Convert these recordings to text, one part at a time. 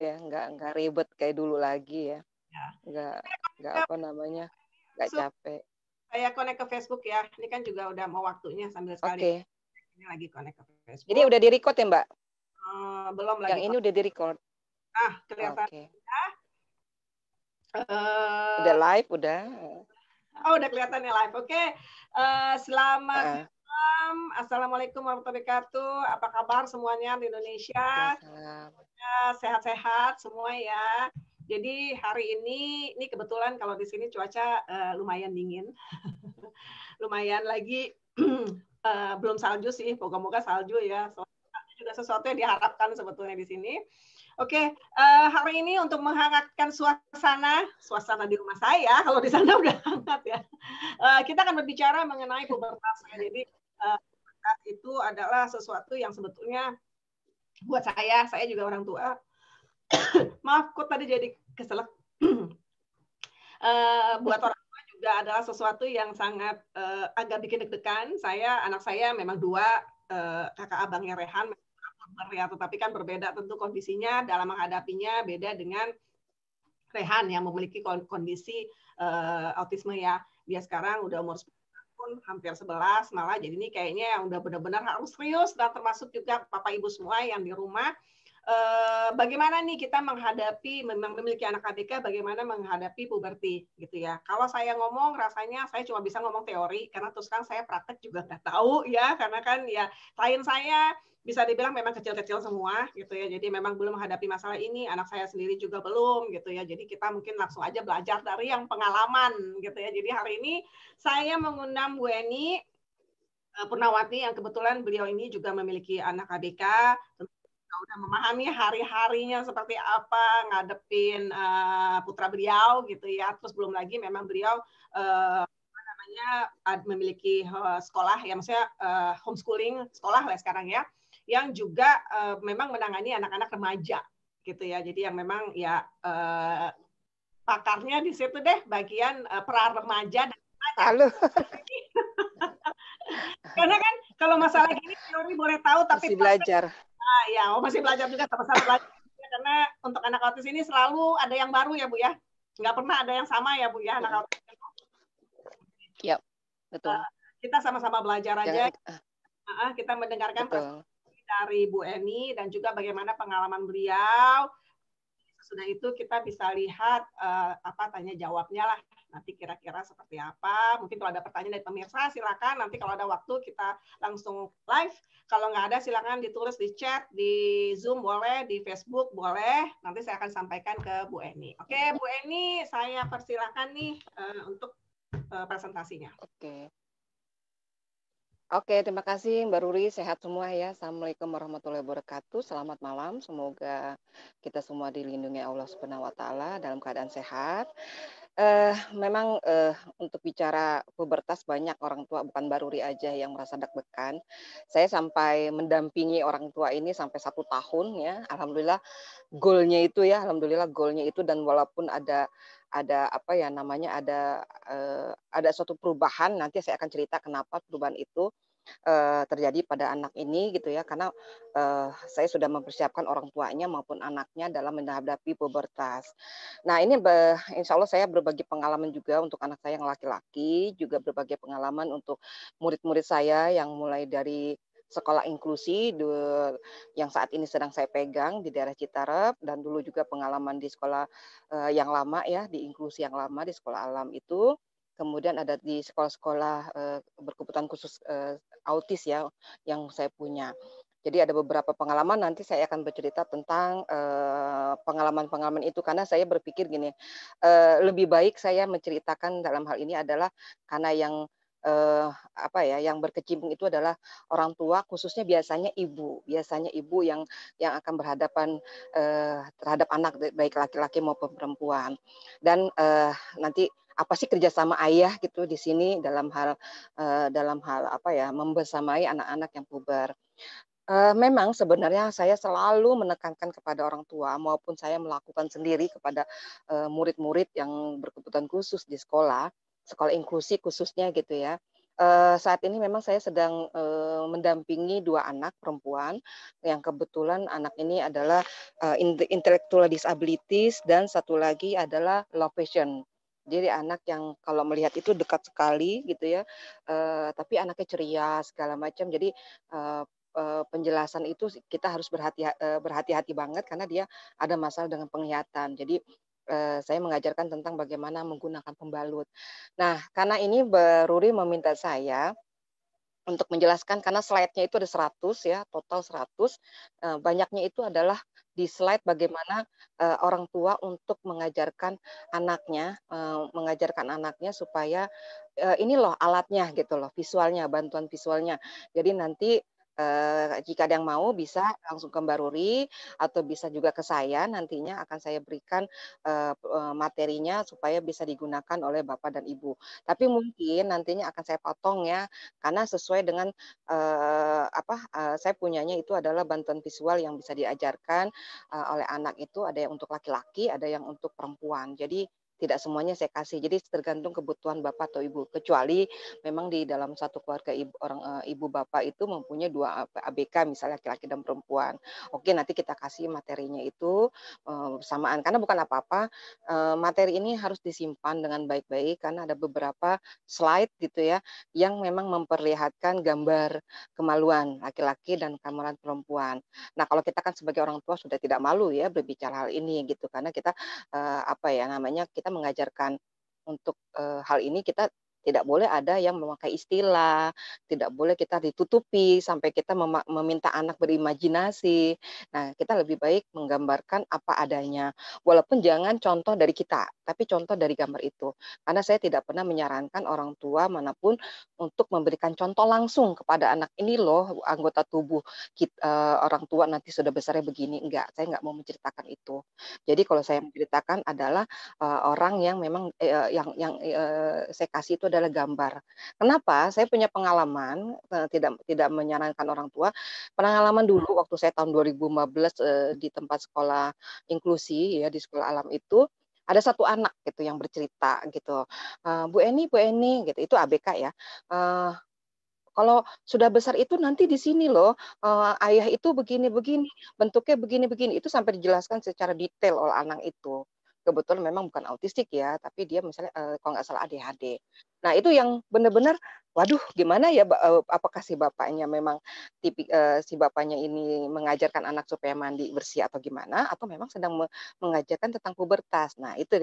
ya, nggak ribet kayak dulu lagi ya, Ya. nggak nggak Ke apa namanya, nggak Facebook, capek. saya connect ke Facebook ya. Ini kan juga udah mau waktunya sambil sekali. Oke, Ini lagi connect ke jadi Facebook. udah di-record ya Mbak? Belum Yang lagi ini udah di-record. kelihatan. Oke, udah Uh, live, udah. udah kelihatan ya live. Oke. Selamat Uh, malam. Assalamualaikum warahmatullahi wabarakatuh. Apa kabar semuanya di Indonesia? Waalaikumsalam. Sehat-sehat semua ya. Jadi hari ini kebetulan kalau di sini cuaca lumayan dingin. Lumayan lagi belum salju sih. Moga-moga salju ya. Soalnya juga sesuatu yang diharapkan sebetulnya di sini. Oke, hari ini untuk menghangatkan suasana di rumah saya, kalau di sana udah hangat ya. Kita akan berbicara mengenai pubertas. Jadi pubertas itu adalah sesuatu yang sebetulnya buat saya juga orang tua. Maaf, kok tadi jadi keselak. Buat orang tua juga adalah sesuatu yang sangat agak bikin deg-degan. Anak saya memang dua, kakak abangnya Rehan, ya, tetapi kan berbeda tentu kondisinya dalam menghadapinya, beda dengan Rehan yang memiliki kondisi autisme ya. Dia sekarang udah umur 10 tahun, hampir 11 malah. Jadi ini kayaknya yang udah benar-benar harus serius, dan termasuk juga Bapak Ibu semua yang di rumah. Bagaimana nih kita menghadapi, memang memiliki anak ABK, bagaimana menghadapi puberti gitu ya. Kalau saya ngomong rasanya saya cuma bisa ngomong teori, karena terus kan saya praktek juga nggak tahu ya, karena kan ya klien saya bisa dibilang memang kecil-kecil semua gitu ya. Jadi memang belum menghadapi masalah ini, anak saya sendiri juga belum gitu ya. Jadi kita mungkin langsung aja belajar dari yang pengalaman gitu ya. Jadi hari ini saya mengundang Bu Eni Purnawati yang kebetulan beliau ini juga memiliki anak ABK, udah memahami hari-harinya seperti apa ngadepin putra beliau gitu ya. Terus belum lagi memang beliau memiliki sekolah ya, maksudnya homeschooling sekolah lah sekarang ya, yang juga memang menangani anak-anak remaja gitu ya. Jadi yang memang ya pakarnya di situ deh, bagian pra remaja dan remaja. Halo. Karena kan kalau masalah gini teori boleh tahu, tapi masih belajar. Ya, masih belajar juga, sama-sama belajar. Karena untuk anak autis ini selalu ada yang baru ya Bu ya, nggak pernah ada yang sama ya Bu ya anak autis. Ya, betul. Kita sama-sama belajar aja. Kita mendengarkan dari Bu Eni dan juga bagaimana pengalaman beliau. Sesudah itu kita bisa lihat tanya jawabnya lah. Nanti kira-kira seperti apa. Mungkin kalau ada pertanyaan dari pemirsa silakan. Nanti kalau ada waktu kita langsung live. Kalau nggak ada silakan ditulis di chat, di Zoom boleh, di Facebook boleh. Nanti saya akan sampaikan ke Bu Eni. Oke, Bu Eni, saya persilakan nih untuk presentasinya. Oke, terima kasih Mbak Ruri, sehat semua ya. Assalamualaikum warahmatullahi wabarakatuh. Selamat malam, semoga kita semua dilindungi Allah Subhanahu wa taala dalam keadaan sehat. Memang untuk bicara pubertas banyak orang tua, bukan Mbak Ruri aja yang merasa deg-degan. Saya sampai mendampingi orang tua ini sampai 1 tahun ya. Alhamdulillah goalnya itu ya, alhamdulillah goalnya itu, dan walaupun ada apa ya namanya, ada suatu perubahan, nanti saya akan cerita kenapa perubahan itu terjadi pada anak ini gitu ya, karena saya sudah mempersiapkan orang tuanya maupun anaknya dalam menghadapi pubertas. Nah ini insya Allah saya berbagi pengalaman juga untuk anak saya yang laki-laki, juga berbagi pengalaman untuk murid-murid saya yang mulai dari sekolah inklusi yang saat ini sedang saya pegang di daerah Citarep, dan dulu juga pengalaman di sekolah yang lama ya, di inklusi yang lama di sekolah alam itu. Kemudian ada di sekolah-sekolah berkebutuhan khusus autis ya yang saya punya. Jadi ada beberapa pengalaman, nanti saya akan bercerita tentang pengalaman-pengalaman itu, karena saya berpikir gini, lebih baik saya menceritakan dalam hal ini adalah karena yang yang berkecimpung itu adalah orang tua, khususnya biasanya ibu yang akan berhadapan terhadap anak, baik laki-laki maupun perempuan. Dan nanti apa sih kerjasama ayah gitu di sini dalam hal membersamai anak-anak yang puber. Memang sebenarnya saya selalu menekankan kepada orang tua maupun saya melakukan sendiri kepada murid-murid yang berkebutuhan khusus di sekolah inklusi khususnya gitu ya. Saat ini memang saya sedang, mendampingi 2 anak perempuan, yang kebetulan anak ini adalah, intellectual disabilities dan satu lagi adalah low vision. Jadi anak yang kalau melihat itu dekat sekali gitu ya, tapi anaknya ceria segala macam. Jadi, eee penjelasan itu kita harus berhati-hati banget karena dia ada masalah dengan penglihatan. Jadi, saya mengajarkan tentang bagaimana menggunakan pembalut. Nah, karena ini Ruri meminta saya untuk menjelaskan karena slide-nya itu ada 100 ya, total 100, banyaknya itu adalah di slide bagaimana, orang tua untuk mengajarkan anaknya supaya, ini loh alatnya gitu loh, visualnya, bantuan visualnya. Jadi nanti, jika ada yang mau bisa langsung ke Mbak Ruri atau bisa juga ke saya, nantinya akan saya berikan, materinya supaya bisa digunakan oleh Bapak dan Ibu. Tapi mungkin nantinya akan saya potong ya, karena sesuai dengan, saya punyanya itu adalah bantuan visual yang bisa diajarkan, oleh anak itu ada yang untuk laki-laki, ada yang untuk perempuan. Jadi tidak semuanya saya kasih, jadi tergantung kebutuhan bapak atau ibu. Kecuali memang di dalam satu keluarga ibu bapak itu mempunyai 2 ABK misalnya laki-laki dan perempuan. Oke, nanti kita kasih materinya itu, bersamaan. Karena bukan apa-apa, materi ini harus disimpan dengan baik-baik karena ada beberapa slide gitu ya, yang memang memperlihatkan gambar kemaluan laki-laki dan kemaluan perempuan. Nah, kalau kita kan sebagai orang tua sudah tidak malu ya berbicara hal ini gitu, karena kita, apa ya namanya, kita mengajarkan untuk, hal ini kita tidak boleh ada yang memakai istilah, tidak boleh kita ditutupi sampai kita meminta anak berimajinasi. Nah, kita lebih baik menggambarkan apa adanya, walaupun jangan contoh dari kita, tapi contoh dari gambar itu. Karena saya tidak pernah menyarankan orang tua manapun untuk memberikan contoh langsung kepada anak, "Ini loh anggota tubuh orang tua nanti sudah besarnya begini." Enggak, saya enggak mau menceritakan itu. Jadi kalau saya menceritakan adalah, orang yang memang, yang, saya kasih itu adalah gambar. Kenapa? Saya punya pengalaman, tidak tidak menyarankan orang tua, pengalaman dulu waktu saya tahun 2015, di tempat sekolah inklusi ya, di sekolah alam itu, ada satu anak gitu yang bercerita gitu, Bu Eni," gitu, itu ABK ya, "kalau sudah besar itu nanti di sini loh, ayah itu begini-begini, bentuknya begini-begini." Itu sampai dijelaskan secara detail oleh anak itu. Kebetulan memang bukan autistik ya, tapi dia misalnya, kalau nggak salah ADHD. Nah, itu yang benar-benar, waduh gimana ya, apakah si bapaknya ini mengajarkan anak supaya mandi bersih atau gimana, atau memang sedang mengajarkan tentang pubertas. Nah, itu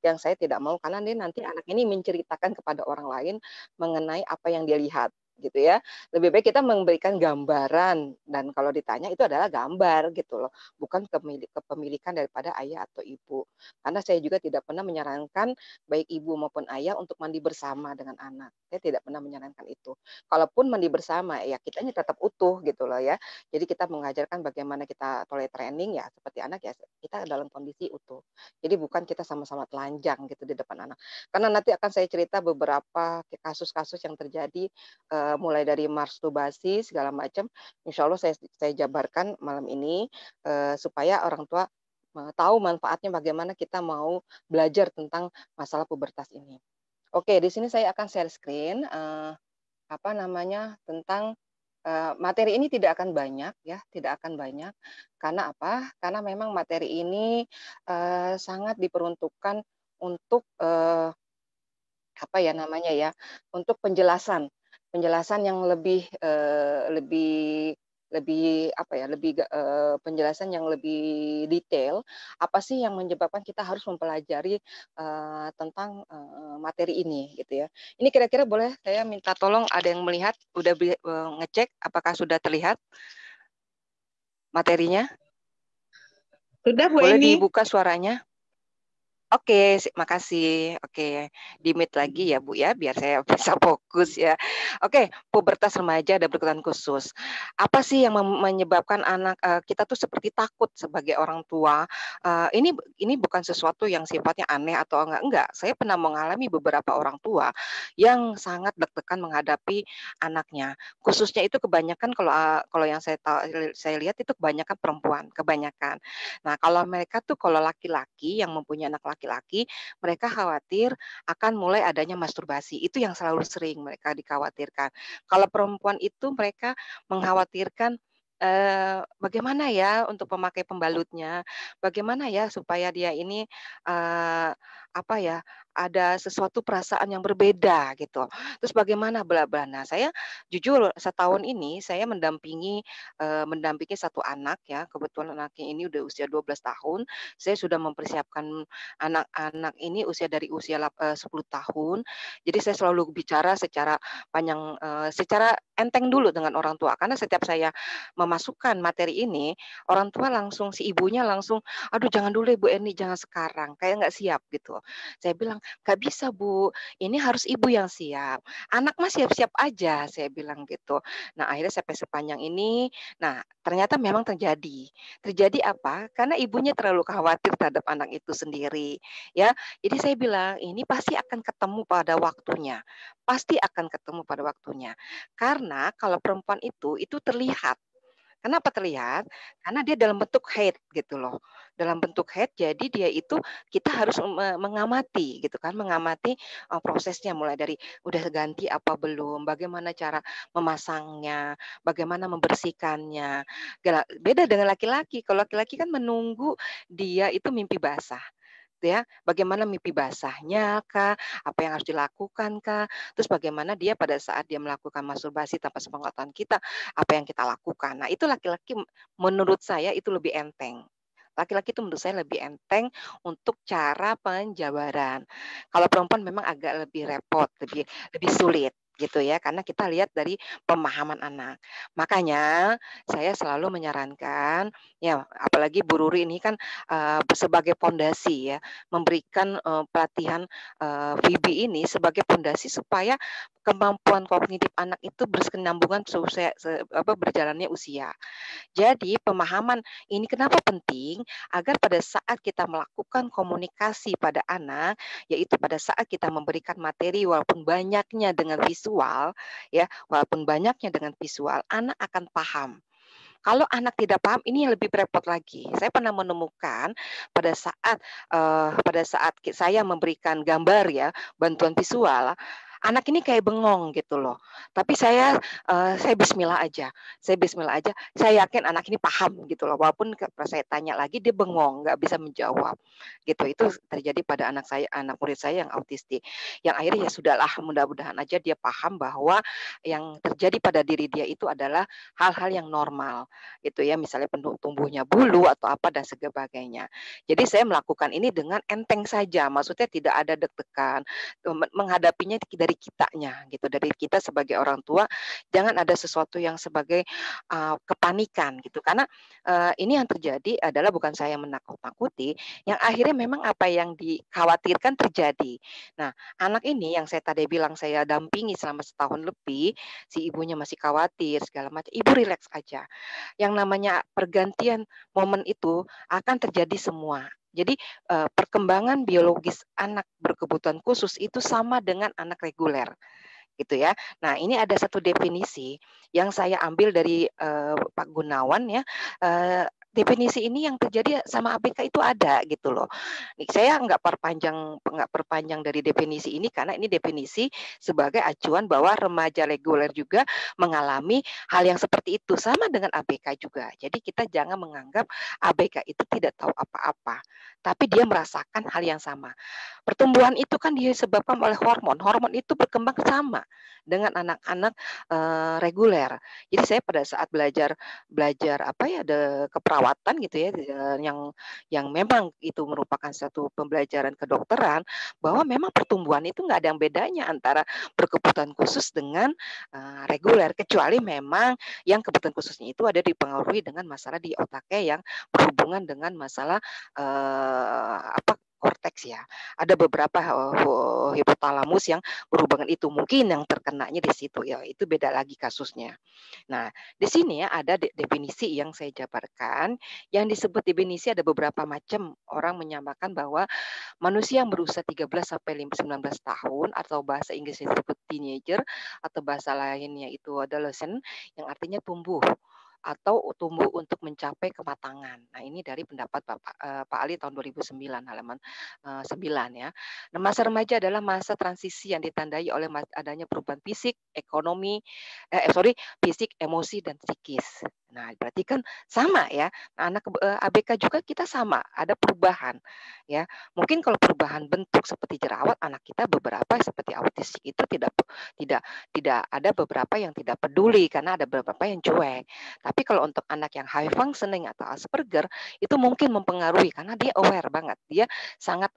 yang saya tidak mau karena nanti anak ini menceritakan kepada orang lain mengenai apa yang dia lihat gitu ya. Lebih baik kita memberikan gambaran dan kalau ditanya itu adalah gambar gitu loh, bukan kepemilikan daripada ayah atau ibu. Karena saya juga tidak pernah menyarankan baik ibu maupun ayah untuk mandi bersama dengan anak. Saya tidak pernah menyarankan itu. Kalaupun mandi bersama ya kitanya tetap utuh gitu loh ya. Jadi kita mengajarkan bagaimana kita toilet training ya seperti anak ya kita dalam kondisi utuh. Jadi bukan kita sama-sama telanjang gitu di depan anak. Karena nanti akan saya cerita beberapa kasus-kasus yang terjadi mulai dari masturbasi segala macam, insya Allah saya jabarkan malam ini, supaya orang tua, tahu manfaatnya bagaimana kita mau belajar tentang masalah pubertas ini. Oke, di sini saya akan share screen, apa namanya, tentang, materi ini tidak akan banyak ya, tidak akan banyak. Karena apa? Karena memang materi ini, sangat diperuntukkan untuk, apa ya namanya ya, untuk penjelasan. Penjelasan yang lebih, lebih lebih apa ya, penjelasan yang lebih detail, apa sih yang menyebabkan kita harus mempelajari, tentang, materi ini gitu ya. Ini kira-kira boleh saya minta tolong ada yang melihat, udah ngecek apakah sudah terlihat materinya? Sudah Bu Boleh Eni? dibuka suaranya? Oke, makasih. Oke, di-mute lagi ya, Bu, ya, biar saya bisa fokus ya. Oke, pubertas remaja ada berkebutuhan khusus. Apa sih yang menyebabkan anak kita tuh seperti takut sebagai orang tua? Ini bukan sesuatu yang sifatnya aneh atau enggak. Saya pernah mengalami beberapa orang tua yang sangat deg-degan menghadapi anaknya. Khususnya itu kebanyakan kalau yang saya lihat itu kebanyakan perempuan, kebanyakan. Nah, kalau mereka tuh kalau laki-laki yang mempunyai anak laki-laki, mereka khawatir akan mulai adanya masturbasi. Itu yang selalu sering mereka dikhawatirkan. Kalau perempuan itu mereka mengkhawatirkan, bagaimana ya untuk memakai pembalutnya, bagaimana ya supaya dia ini, apa ya, ada sesuatu perasaan yang berbeda gitu. Terus bagaimana bla bla. Nah, saya jujur setahun ini saya mendampingi satu anak ya, kebetulan anaknya ini udah usia 12 tahun. Saya sudah mempersiapkan anak-anak ini dari usia 10 tahun. Jadi saya selalu bicara secara panjang, secara enteng dulu dengan orang tua, karena setiap saya memasukkan materi ini, orang tua langsung si ibunya langsung, "Aduh jangan dulu Ibu Eni, jangan sekarang," kayak nggak siap gitu. Saya bilang, "Nggak bisa Bu, ini harus ibu yang siap. Anak mah siap-siap aja," saya bilang gitu. Nah akhirnya sampai sepanjang ini, nah ternyata memang terjadi. Terjadi apa? Karena ibunya terlalu khawatir terhadap anak itu sendiri, ya. Jadi saya bilang, "Ini pasti akan ketemu pada waktunya, pasti akan ketemu pada waktunya." Karena kalau perempuan itu terlihat. Kenapa terlihat? Karena dia dalam bentuk head gitu loh. Dalam bentuk head, jadi dia itu kita harus mengamati gitu kan, mengamati, prosesnya mulai dari udah ganti apa belum, bagaimana cara memasangnya, bagaimana membersihkannya. Beda dengan laki-laki, kalau laki-laki kan menunggu dia itu mimpi basah. Ya, bagaimana mimpi basahnya kah, apa yang harus dilakukan kah, terus bagaimana dia pada saat dia melakukan masturbasi tanpa sepengetahuan kita, apa yang kita lakukan. Nah, itu laki-laki menurut saya itu lebih enteng. Laki-laki itu menurut saya lebih enteng untuk cara penjabaran. Kalau perempuan memang agak lebih repot, lebih lebih sulit gitu ya, karena kita lihat dari pemahaman anak. Makanya saya selalu menyarankan, ya apalagi Bu Ruri ini kan, sebagai pondasi ya, memberikan, pelatihan, VB ini sebagai pondasi supaya kemampuan kognitif anak itu berkesinambungan berjalannya usia. Jadi pemahaman ini kenapa penting, agar pada saat kita melakukan komunikasi pada anak, yaitu pada saat kita memberikan materi walaupun banyaknya dengan visual, ya, walaupun banyaknya dengan visual, anak akan paham. Kalau anak tidak paham, ini yang lebih repot lagi. Saya pernah menemukan pada saat saya memberikan gambar ya, bantuan visual, anak ini kayak bengong gitu loh. Tapi saya bismillah aja, saya yakin anak ini paham gitu loh, walaupun pas saya tanya lagi dia bengong, nggak bisa menjawab, gitu. Itu terjadi pada anak murid saya yang autistik, yang akhirnya ya sudahlah, mudah-mudahan aja dia paham bahwa yang terjadi pada diri dia itu adalah hal-hal yang normal gitu ya, misalnya tumbuhnya bulu atau apa dan sebagainya. Jadi saya melakukan ini dengan enteng saja, maksudnya tidak ada deg-degan, menghadapinya dari kitanya gitu, dari kita sebagai orang tua, jangan ada sesuatu yang sebagai, kepanikan gitu. Karena, ini yang terjadi adalah bukan saya menakut-nakuti, yang akhirnya memang apa yang dikhawatirkan terjadi. Nah, anak ini yang saya tadi bilang saya dampingi selama setahun lebih, si ibunya masih khawatir segala macam, ibu rileks aja. Yang namanya pergantian momen itu akan terjadi semua. Jadi, perkembangan biologis anak berkebutuhan khusus itu sama dengan anak reguler, gitu ya. Nah, ini ada satu definisi yang saya ambil dari, Pak Gunawan ya, definisi ini yang terjadi sama ABK itu ada gitu loh. Saya nggak perpanjang dari definisi ini karena ini definisi sebagai acuan bahwa remaja reguler juga mengalami hal yang seperti itu, sama dengan ABK juga. Jadi kita jangan menganggap ABK itu tidak tahu apa-apa, tapi dia merasakan hal yang sama. Pertumbuhan itu kan disebabkan oleh hormon, hormon itu berkembang sama dengan anak-anak, reguler. Jadi saya pada saat belajar belajar apa ya, keperawatan gitu ya, yang memang itu merupakan satu pembelajaran kedokteran, bahwa memang pertumbuhan itu nggak ada yang bedanya antara berkebutuhan khusus dengan, reguler, kecuali memang yang kebutuhan khususnya itu ada dipengaruhi dengan masalah di otaknya yang berhubungan dengan masalah, korteks ya. Ada beberapa, hipotalamus yang berhubungan itu, mungkin yang terkenanya di situ ya, itu beda lagi kasusnya. Nah, di sini ya ada definisi yang saya jabarkan, yang disebut definisi ada beberapa macam. Orang menyamakan bahwa manusia yang berusia 13 sampai 19 tahun atau bahasa Inggrisnya disebut teenager atau bahasa lainnya itu adolescent yang artinya tumbuh. atau tumbuh untuk mencapai kematangan. Nah, ini dari pendapat Pak Ali tahun 2009 halaman 9 ya. Nah, masa remaja adalah masa transisi yang ditandai oleh adanya perubahan fisik, ekonomi, fisik, emosi dan psikis. Nah, berarti kan sama ya. Nah, anak ABK juga kita sama, ada perubahan ya. Mungkin kalau perubahan bentuk seperti jerawat, anak kita beberapa seperti autistik itu tidak tidak ada beberapa yang tidak peduli karena ada beberapa yang cuek. Tapi kalau untuk anak yang high functioning atau Asperger itu mungkin mempengaruhi karena dia aware banget. Dia sangat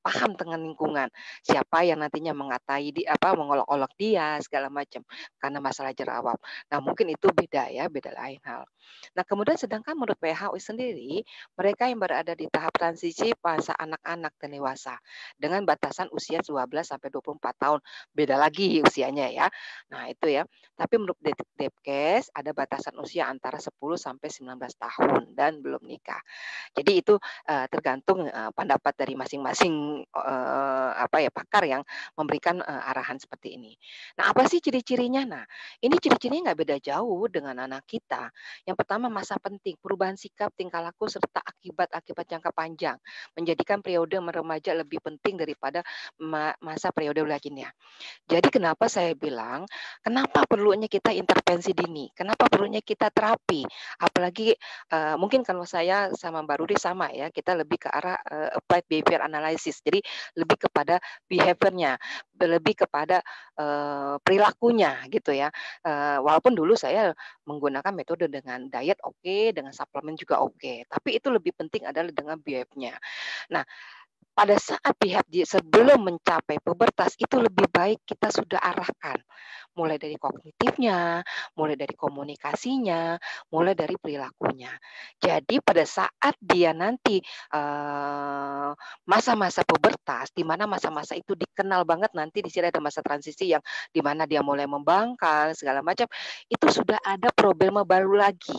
paham dengan lingkungan. Siapa yang nantinya mengolok-olok dia segala macam karena masalah jerawat. Nah, mungkin itu beda ya, beda lain hal. Nah, kemudian sedangkan menurut WHO sendiri, mereka yang berada di tahap transisi masa anak-anak dan dewasa dengan batasan usia 12 sampai 24 tahun. Beda lagi usianya ya. Nah, itu ya. Tapi menurut Depkes ada batasan usia antara 10 sampai 19 tahun dan belum nikah. Jadi itu tergantung pendapat dari masing-masing pakar yang memberikan arahan seperti ini. Nah, apa sih ciri-cirinya? Nah, ini ciri-cirinya nggak beda jauh dengan anak kita. Yang pertama masa penting, perubahan sikap, tingkah laku serta akibat-akibat jangka panjang menjadikan periode remaja lebih penting daripada masa periode lainnya. Jadi kenapa saya bilang, kenapa perlunya kita intervensi dini? Kenapa perlunya kita terapi? Apalagi mungkin kalau saya sama Mbak Rudi sama ya, kita lebih ke arah applied behavior analysis. Jadi lebih kepada behaviornya, lebih kepada perilakunya gitu ya. Walaupun dulu saya menggunakan metode dengan diet oke, dengan suplemen juga oke. Tapi itu lebih penting adalah dengan behaviornya. Nah, pada saat sebelum mencapai pubertas itu lebih baik kita sudah arahkan. Mulai dari kognitifnya, mulai dari komunikasinya, mulai dari perilakunya. Jadi pada saat dia nanti masa-masa pubertas, di mana masa-masa itu dikenal banget nanti di sini ada masa transisi yang di mana dia mulai membangkang segala macam, itu sudah ada problema baru lagi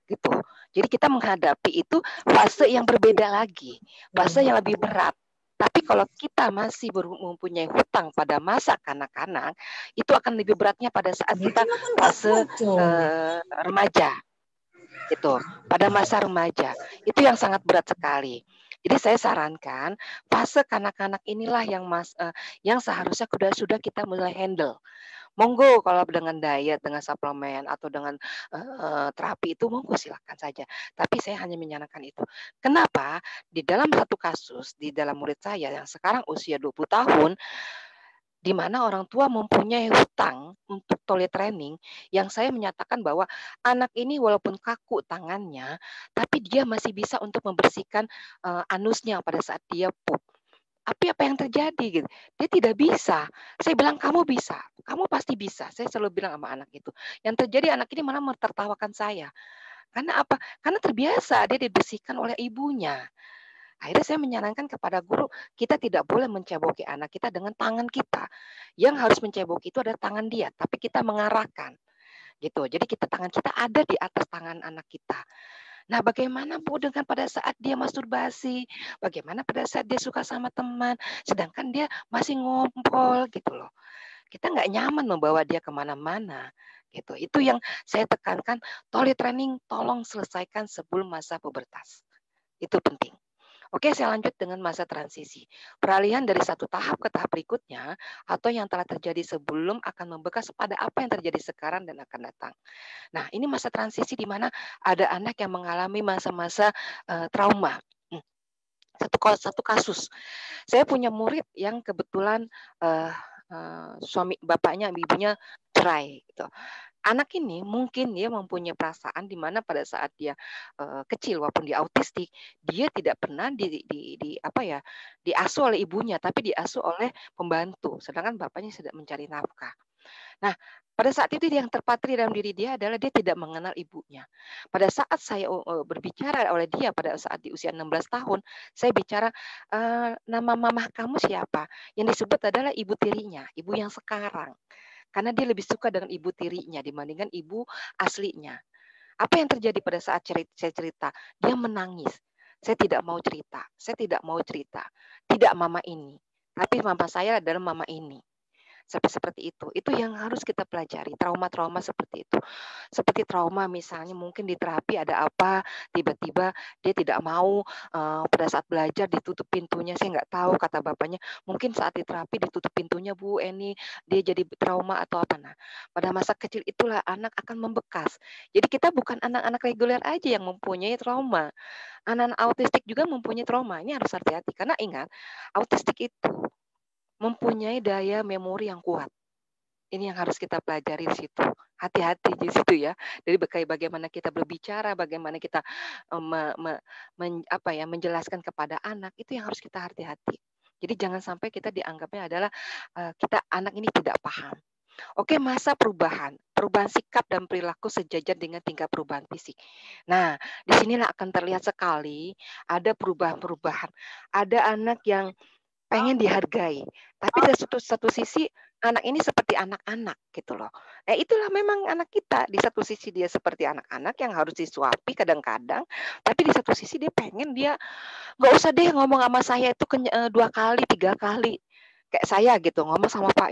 gitu. Jadi kita menghadapi itu fase yang berbeda lagi, fase yang lebih berat. Tapi kalau kita masih mempunyai hutang pada masa kanak-kanak, itu akan lebih beratnya pada saat kita fase remaja. Gitu. Pada masa remaja, itu yang sangat berat sekali. Jadi saya sarankan fase kanak-kanak inilah yang seharusnya sudah kita mulai handle. Monggo kalau dengan diet, dengan suplemen atau dengan terapi itu monggo silakan saja. Tapi saya hanya menyarankan itu. Kenapa? Di dalam satu kasus, di dalam murid saya yang sekarang usia 20 tahun, di mana orang tua mempunyai hutang untuk toilet training, yang saya menyatakan bahwa anak ini walaupun kaku tangannya, tapi dia masih bisa untuk membersihkan anusnya pada saat dia pup. Tapi apa yang terjadi gitu? Dia tidak bisa. Saya bilang kamu bisa, kamu pasti bisa. Saya selalu bilang sama anak itu. Yang terjadi anak ini malah menertawakan saya. Karena apa? Karena terbiasa dia dibersihkan oleh ibunya. Akhirnya saya menyarankan kepada guru, kita tidak boleh menceboki anak kita dengan tangan kita. Yang harus menceboki itu adalah tangan dia, tapi kita mengarahkan. Gitu. Jadi tangan kita ada di atas tangan anak kita. Nah, bagaimana Bu dengan pada saat dia masturbasi? Bagaimana pada saat dia suka sama teman? Sedangkan dia masih ngompol gitu loh. Kita nggak nyaman membawa dia kemana-mana. Gitu. Itu yang saya tekankan, toilet training tolong selesaikan sebelum masa pubertas. Itu penting. Oke, saya lanjut dengan masa transisi. Peralihan dari satu tahap ke tahap berikutnya atau yang telah terjadi sebelum akan membekas pada apa yang terjadi sekarang dan akan datang. Nah, ini masa transisi di mana ada anak yang mengalami masa-masa trauma. Satu kasus. Saya punya murid yang kebetulan suami bapaknya, ibunya cerai gitu. Anak ini mungkin dia mempunyai perasaan di mana pada saat dia kecil walaupun dia autistik, dia tidak pernah diasuh oleh ibunya, tapi diasuh oleh pembantu, sedangkan bapaknya sedang mencari nafkah. Nah, pada saat itu yang terpatri dalam diri dia adalah dia tidak mengenal ibunya. Pada saat saya berbicara oleh dia pada saat di usia 16 tahun, saya bicara, nama mamah kamu siapa? Yang disebut adalah ibu tirinya, ibu yang sekarang. Karena dia lebih suka dengan ibu tirinya dibandingkan ibu aslinya. Apa yang terjadi pada saat saya cerita? Dia menangis. Saya tidak mau cerita. Saya tidak mau cerita. Tidak mama ini. Tapi mama saya adalah mama ini. Sampai seperti itu. Itu yang harus kita pelajari, trauma-trauma seperti itu. Seperti trauma misalnya mungkin di terapi ada apa, tiba-tiba dia tidak mau, pada saat belajar ditutup pintunya, saya nggak tahu kata bapaknya, mungkin saat di terapi ditutup pintunya Bu Eni, dia jadi trauma atau apa. Nah, pada masa kecil itulah anak akan membekas. Jadi kita bukan anak-anak reguler aja yang mempunyai trauma, anak-anak autistik juga mempunyai trauma, ini harus hati-hati. Karena ingat, autistik itu mempunyai daya memori yang kuat. Ini yang harus kita pelajari di situ. Hati-hati di situ ya. Jadi bagaimana kita berbicara, bagaimana kita menjelaskan kepada anak, itu yang harus kita hati-hati. Jadi jangan sampai kita dianggapnya adalah kita anak ini tidak paham. Oke, masa perubahan sikap dan perilaku sejajar dengan tingkat perubahan fisik. Nah, disinilah akan terlihat sekali ada perubahan-perubahan. Ada anak yang pengen dihargai, tapi dari satu sisi anak ini seperti anak-anak gitu loh. Itulah memang anak kita, di satu sisi dia seperti anak-anak yang harus disuapi kadang-kadang, tapi di satu sisi dia pengen dia nggak usah deh ngomong sama saya itu 2 kali, 3 kali. Kayak saya gitu ngomong sama Pak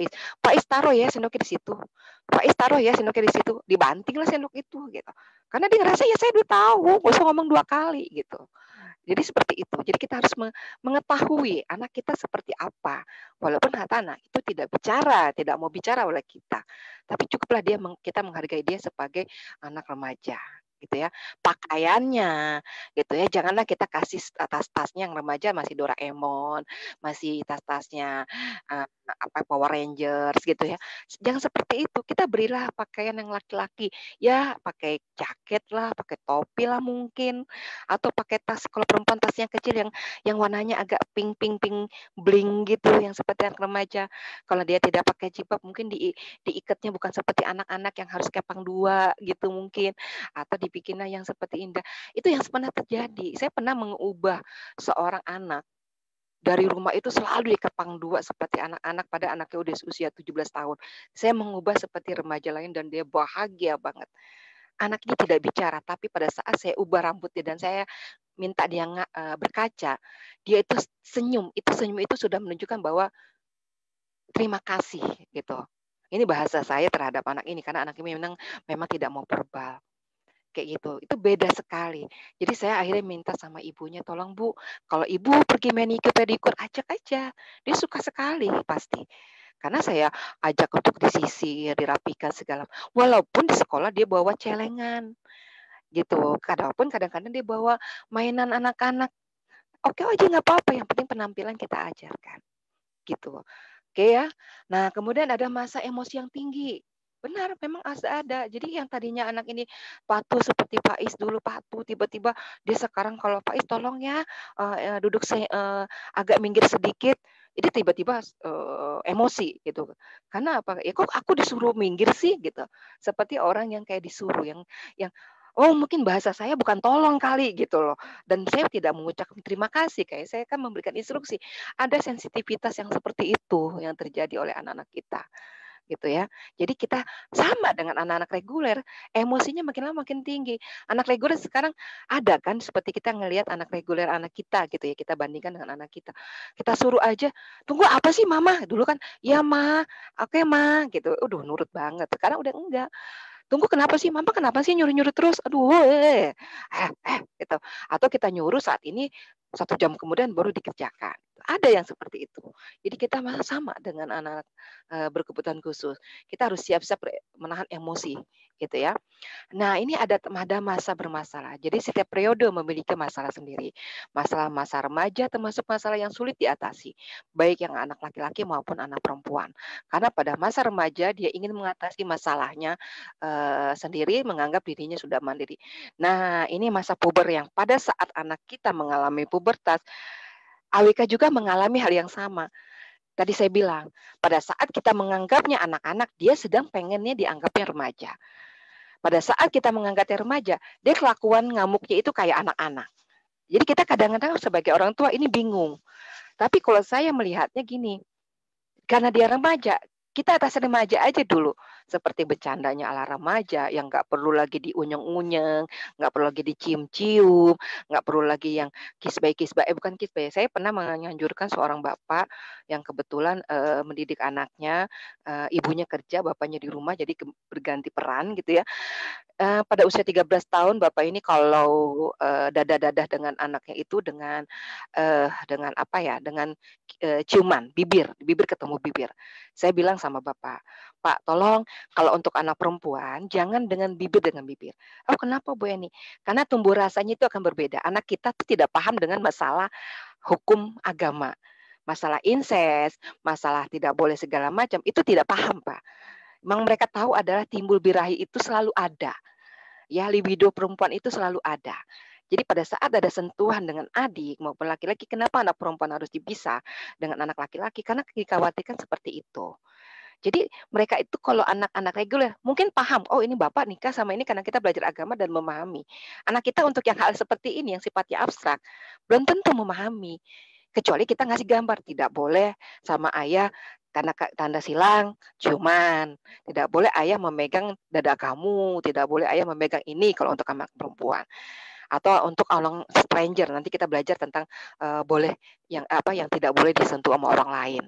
Is taruh ya sendoknya di situ. Pak Is taruh ya sendoknya di situ. Dibanting lah sendok itu gitu. Karena dia ngerasa ya saya udah tahu, nggak usah ngomong 2 kali gitu. Jadi seperti itu. Jadi kita harus mengetahui anak kita seperti apa. Walaupun anak itu tidak bicara, tidak mau bicara oleh kita. Tapi cukuplah kita menghargai dia sebagai anak remaja gitu ya. Pakaiannya gitu ya. Janganlah kita kasih tas-tasnya yang remaja masih Doraemon, masih tas-tasnya Power Rangers gitu ya. Jangan seperti itu. Kita berilah pakaian yang laki-laki. Ya, pakai jaket lah, pakai topi lah mungkin, atau pakai tas kalau perempuan tasnya kecil yang warnanya agak pink bling gitu yang seperti anak remaja. Kalau dia tidak pakai jilbab mungkin diikatnya bukan seperti anak-anak yang harus kepang 2 gitu mungkin, atau dibikinnya yang seperti indah. Itu yang pernah terjadi. Saya pernah mengubah seorang anak dari rumah itu selalu dikepang 2 seperti anak-anak, pada anaknya udah usia 17 tahun. Saya mengubah seperti remaja lain dan dia bahagia banget. Anak ini tidak bicara, tapi pada saat saya ubah rambutnya dan saya minta dia berkaca, dia itu senyum. Senyum itu sudah menunjukkan bahwa terima kasih gitu. Ini bahasa saya terhadap anak ini karena anak ini memang tidak mau verbal. Kayak gitu, itu beda sekali. Jadi saya akhirnya minta sama ibunya, tolong Bu, kalau ibu pergi manicure pedicure, ajak aja. Dia suka sekali pasti. Karena saya ajak untuk disisir, dirapikan segala. Walaupun di sekolah dia bawa celengan gitu. Kadang-kadang dia bawa mainan anak-anak. Oke aja nggak apa-apa, yang penting penampilan kita ajarkan. Gitu. Oke ya. Nah, kemudian ada masa emosi yang tinggi. Benar, memang ada. Jadi yang tadinya anak ini patuh seperti Pak Is dulu patuh, tiba-tiba dia sekarang kalau Pak Is tolong ya duduk agak minggir sedikit, ini tiba-tiba emosi gitu. Karena apa? Ya kok aku disuruh minggir sih gitu. Seperti orang yang kayak disuruh yang oh mungkin bahasa saya bukan tolong kali gitu loh. Dan saya tidak mengucapkan terima kasih, kayak saya kan memberikan instruksi. Ada sensitivitas yang seperti itu yang terjadi oleh anak-anak kita gitu ya. Jadi kita sama dengan anak-anak reguler, emosinya makin lama makin tinggi. Anak reguler sekarang ada kan seperti kita ngelihat anak reguler anak kita gitu ya, kita bandingkan dengan anak kita. Kita suruh aja, "Tunggu apa sih Mama?" Dulu kan, "Ya Ma, oke Ma," gitu. Nurut banget. Sekarang udah enggak. Tunggu kenapa sih? Mama kenapa sih nyuruh-nyuruh terus? Aduh, gitu. Atau kita nyuruh saat ini 1 jam kemudian baru dikerjakan. Ada yang seperti itu. Jadi kita sama dengan anak berkebutuhan khusus. Kita harus siap-siap menahan emosi, gitu ya. Nah, ini ada masa bermasalah. Jadi setiap periode memiliki masalah sendiri. Masalah masa remaja termasuk masalah yang sulit diatasi, baik yang anak laki-laki maupun anak perempuan. Karena pada masa remaja dia ingin mengatasi masalahnya sendiri, menganggap dirinya sudah mandiri. Nah, ini masa puber yang pada saat anak kita mengalami pubertas, AWK juga mengalami hal yang sama. Tadi saya bilang, pada saat kita menganggapnya anak-anak, dia sedang pengennya dianggapnya remaja. Pada saat kita menganggapnya remaja, dia kelakuan ngamuknya itu kayak anak-anak. Jadi kita kadang-kadang sebagai orang tua ini bingung. Tapi kalau saya melihatnya gini, karena dia remaja, kita atas remaja aja dulu. seperti bercandanya ala remaja yang nggak perlu lagi diunyeng-unyeng, nggak perlu lagi dicium-cium, nggak perlu lagi yang kiss by kiss by bukan kiss by, saya pernah menganjurkan seorang bapak yang kebetulan, mendidik anaknya, ibunya kerja, bapaknya di rumah, jadi berganti peran gitu ya. Pada usia 13 tahun bapak ini kalau, dadah-dadah dengan anaknya itu dengan apa ya, dengan, ciuman, bibir ketemu bibir. Saya bilang sama bapak, "Pak, tolong kalau untuk anak perempuan jangan dengan bibir." "Oh, kenapa Bu Eni?" "Karena tumbuh rasanya itu akan berbeda. Anak kita tuh tidak paham dengan masalah hukum agama. Masalah incest, masalah tidak boleh segala macam, itu tidak paham, Pak. Memang mereka tahu adalah timbul birahi itu selalu ada. Ya, libido perempuan itu selalu ada. Jadi pada saat ada sentuhan dengan adik maupun laki-laki, kenapa anak perempuan harus dipisah dengan anak laki-laki? Karena dikhawatirkan seperti itu. Jadi mereka itu kalau anak-anak reguler mungkin paham, oh ini bapak nikah sama ini karena kita belajar agama dan memahami. Anak kita untuk yang hal seperti ini yang sifatnya abstrak, belum tentu memahami. Kecuali kita ngasih gambar, tidak boleh sama ayah tanda silang, ciuman, tidak boleh ayah memegang dada kamu, tidak boleh ayah memegang ini kalau untuk anak perempuan. Atau untuk orang stranger, nanti kita belajar tentang, boleh yang apa, yang tidak boleh disentuh sama orang lain,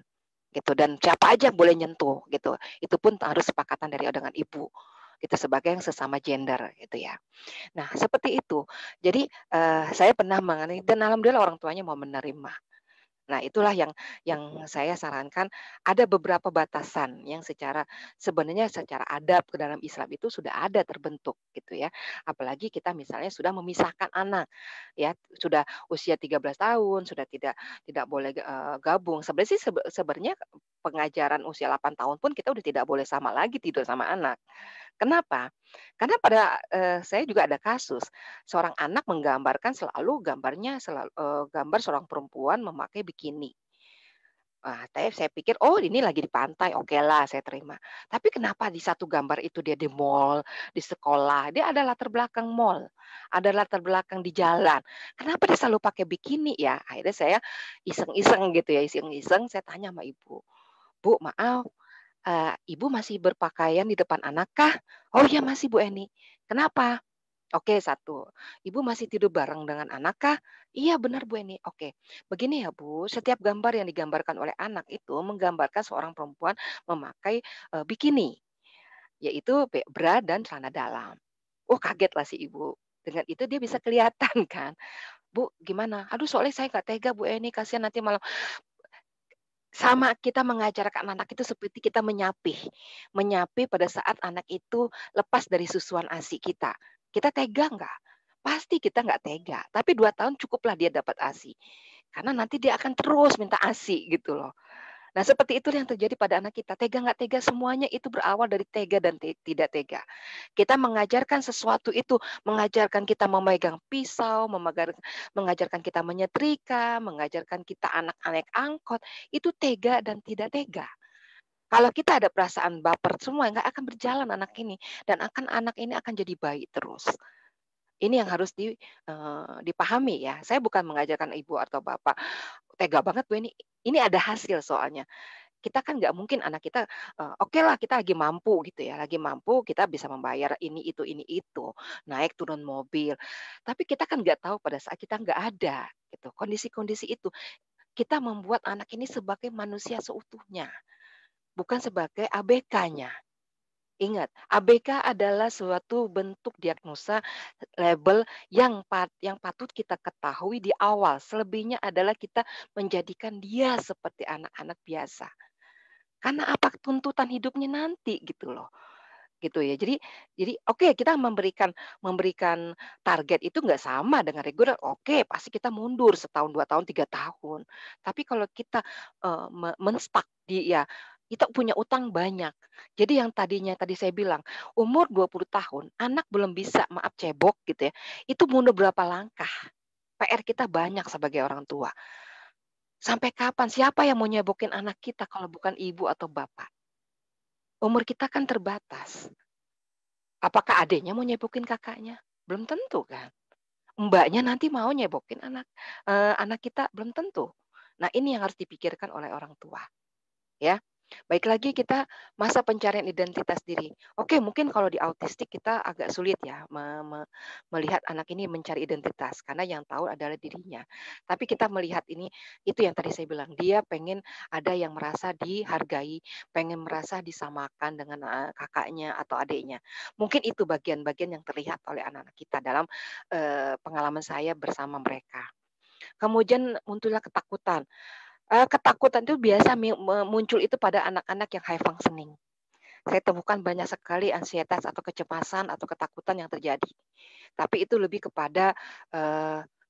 gitu. Dan siapa aja boleh nyentuh, gitu. Itu pun harus sepakatan dari dengan ibu, gitu, sebagai yang sesama gender, gitu ya. Nah, seperti itu. Jadi, saya pernah mengenai dan alhamdulillah orang tuanya mau menerima. Nah, itulah yang saya sarankan, ada beberapa batasan yang sebenarnya secara adab ke dalam Islam itu sudah ada terbentuk gitu ya. Apalagi kita misalnya sudah memisahkan anak, ya sudah usia 13 tahun, sudah tidak boleh, gabung. Sebenarnya sih sebenarnya pengajaran usia 8 tahun pun kita udah tidak boleh sama lagi tidur sama anak. Kenapa? Karena saya juga ada kasus, seorang anak menggambarkan selalu gambarnya gambar seorang perempuan memakai bikini. Saya pikir, "Oh, ini lagi di pantai, okelah saya terima." Tapi kenapa di satu gambar itu dia di mall, di sekolah, dia ada latar belakang mall, ada latar belakang di jalan. Kenapa dia selalu pakai bikini ya? Akhirnya saya iseng-iseng gitu ya, iseng-iseng saya tanya sama ibu, "Bu, maaf, Ibu masih berpakaian di depan anak kah?" "Oh iya masih Bu Eni." "Kenapa?" "Oke, satu, Ibu masih tidur bareng dengan anak kah?" "Iya benar Bu Eni." "Oke, begini ya Bu, setiap gambar yang digambarkan oleh anak itu menggambarkan seorang perempuan memakai, bikini, yaitu bra dan celana dalam." Oh kagetlah si ibu, dengan itu dia bisa kelihatan kan. "Bu gimana?" "Aduh soalnya saya nggak tega Bu Eni, kasihan nanti malah." Sama kita mengajarkan anak itu seperti kita menyapih. Menyapih pada saat anak itu lepas dari susuan ASI kita. Kita tega nggak? Pasti kita nggak tega, tapi 2 tahun cukuplah dia dapat ASI. Karena nanti dia akan terus minta ASI gitu loh. Nah, seperti itu yang terjadi pada anak kita. Tega nggak tega semuanya itu berawal dari tega dan tidak tega. Kita mengajarkan sesuatu itu, mengajarkan kita memegang pisau, mengajarkan kita menyetrika, mengajarkan kita anak-anak angkot, itu tega dan tidak tega. Kalau kita ada perasaan baper semua, nggak akan berjalan anak ini, dan anak ini akan jadi baik terus. Ini yang harus dipahami ya. Saya bukan mengajarkan ibu atau bapak, tega banget Bu ini ada hasil soalnya. Kita kan nggak mungkin anak kita, oke lah kita lagi mampu gitu ya, lagi mampu kita bisa membayar ini itu, naik turun mobil. Tapi kita kan nggak tahu pada saat kita nggak ada gitu, kondisi-kondisi itu. Kita membuat anak ini sebagai manusia seutuhnya, bukan sebagai ABK-nya. Ingat, ABK adalah suatu bentuk diagnosa label yang patut kita ketahui di awal, selebihnya adalah kita menjadikan dia seperti anak-anak biasa. Karena apa tuntutan hidupnya nanti gitu loh, gitu ya. Jadi oke kita memberikan memberikan target itu nggak sama dengan reguler, oke pasti kita mundur setahun, 2 tahun, 3 tahun. Tapi kalau kita, men-stuck di ya, kita punya utang banyak. Jadi yang tadi saya bilang, umur 20 tahun, anak belum bisa maaf cebok gitu ya, itu mundur berapa langkah. PR kita banyak sebagai orang tua. Sampai kapan? Siapa yang mau nyebokin anak kita kalau bukan ibu atau bapak? Umur kita kan terbatas. Apakah adiknya mau nyebokin kakaknya? Belum tentu kan. Mbaknya nanti mau nyebokin anak kita? Belum tentu. Nah, ini yang harus dipikirkan oleh orang tua, ya. Baik lagi kita masa pencarian identitas diri. Oke, mungkin kalau di autistik kita agak sulit ya melihat anak ini mencari identitas karena yang tahu adalah dirinya. Tapi kita melihat ini itu yang tadi saya bilang, dia pengen ada yang merasa dihargai, pengen merasa disamakan dengan kakaknya atau adiknya. Mungkin itu bagian-bagian yang terlihat oleh anak-anak kita dalam pengalaman saya bersama mereka. Kemudian muncullah ketakutan. Ketakutan itu biasa muncul itu pada anak-anak yang high functioning. Saya temukan banyak sekali ansietas atau kecemasan atau ketakutan yang terjadi. Tapi itu lebih kepada,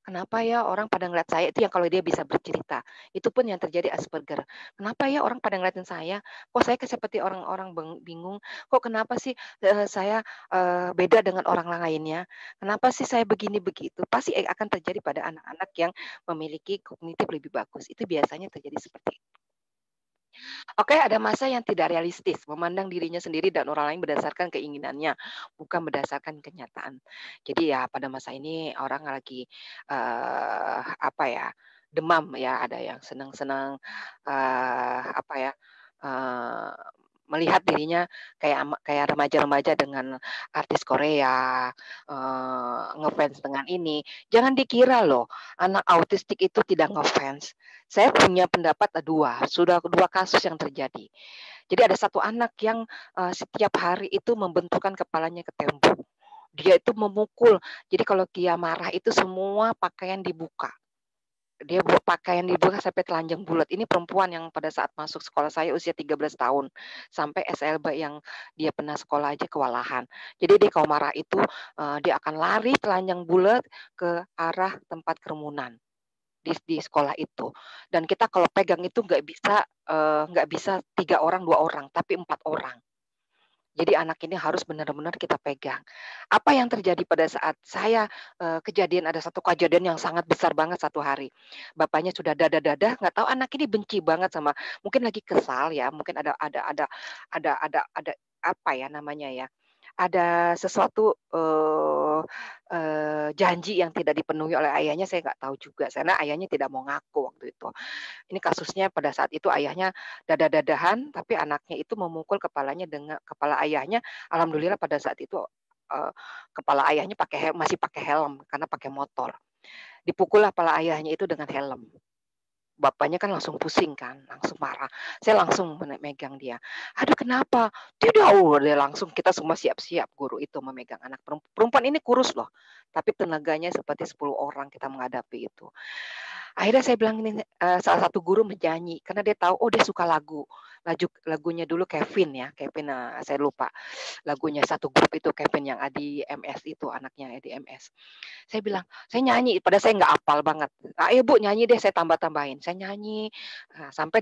kenapa ya orang pada ngeliat saya itu yang kalau dia bisa bercerita, itu pun yang terjadi Asperger. Kenapa ya orang pada ngeliatin saya, kok saya seperti orang-orang bingung, kok kenapa sih, saya, beda dengan orang lainnya, kenapa sih saya begini begitu, pasti akan terjadi pada anak-anak yang memiliki kognitif lebih bagus, itu biasanya terjadi seperti itu. Oke, ada masa yang tidak realistis, memandang dirinya sendiri dan orang lain berdasarkan keinginannya, bukan berdasarkan kenyataan. Jadi ya pada masa ini orang lagi, apa ya, demam ya, ada yang senang-senang, apa ya, eee, melihat dirinya kayak remaja-remaja dengan artis Korea, ngefans dengan ini. Jangan dikira loh, anak autistik itu tidak ngefans. Saya punya pendapat 2, sudah 2 kasus yang terjadi. Jadi ada satu anak yang, setiap hari itu membenturkan kepalanya ke tembok. Dia itu memukul, jadi kalau dia marah itu semua pakaian dibuka. Dia pakaian dibuka sampai telanjang bulat. Ini perempuan yang pada saat masuk sekolah saya usia 13 tahun, sampai SLB yang dia pernah sekolah aja kewalahan. Jadi dia kalau marah itu, dia akan lari telanjang bulat ke arah tempat kerumunan di sekolah itu. Dan kita kalau pegang itu nggak bisa 3 orang, 2 orang, tapi 4 orang. Jadi anak ini harus benar-benar kita pegang. Apa yang terjadi pada saat saya, ada satu kejadian yang sangat besar banget satu hari. Bapaknya sudah dadah-dadah, nggak tahu anak ini benci banget sama mungkin lagi kesal ya, mungkin ada apa ya namanya ya, ada sesuatu, janji yang tidak dipenuhi oleh ayahnya, saya nggak tahu juga, karena ayahnya tidak mau ngaku waktu itu. Ini kasusnya pada saat itu ayahnya dadah-dadahan, tapi anaknya itu memukul kepalanya dengan kepala ayahnya, alhamdulillah pada saat itu, eee, kepala ayahnya masih pakai helm karena pakai motor. Dipukullah kepala ayahnya itu dengan helm. Bapaknya kan langsung pusing kan, langsung marah. Saya langsung megang dia. "Aduh kenapa?" "Tidak," dia langsung kita semua siap-siap guru itu memegang anak perempuan ini kurus loh, tapi tenaganya seperti 10 orang kita menghadapi itu. Akhirnya saya bilang ini, salah satu guru menyanyi karena dia tahu, oh dia suka lagunya dulu Kevin ya, Kevin, saya lupa lagunya satu grup itu Kevin yang Adi MS itu, anaknya Adi MS. Saya bilang, saya nyanyi, padahal saya nggak hafal banget. "Ayo Bu nyanyi deh," saya tambah-tambahin. Saya nyanyi, sampai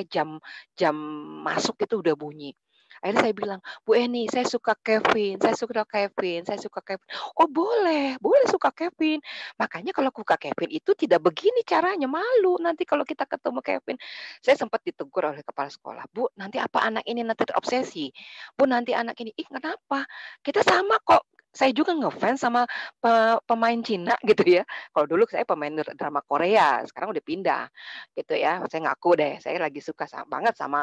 jam masuk itu udah bunyi. Akhirnya saya bilang, "Bu Eni, saya suka Kevin saya suka Kevin saya suka Kevin." "Oh boleh, boleh suka Kevin. Makanya kalau suka Kevin itu tidak begini caranya, malu nanti kalau kita ketemu Kevin." Saya sempat ditegur oleh kepala sekolah, "Bu, nanti apa anak ini nanti terobsesi? Bu, nanti anak ini." "Ih kenapa? Kita sama kok, saya juga ngefans sama pemain Cina gitu ya. Kalau dulu saya pemain drama Korea, sekarang udah pindah gitu ya. Saya ngaku deh, saya lagi suka banget sama,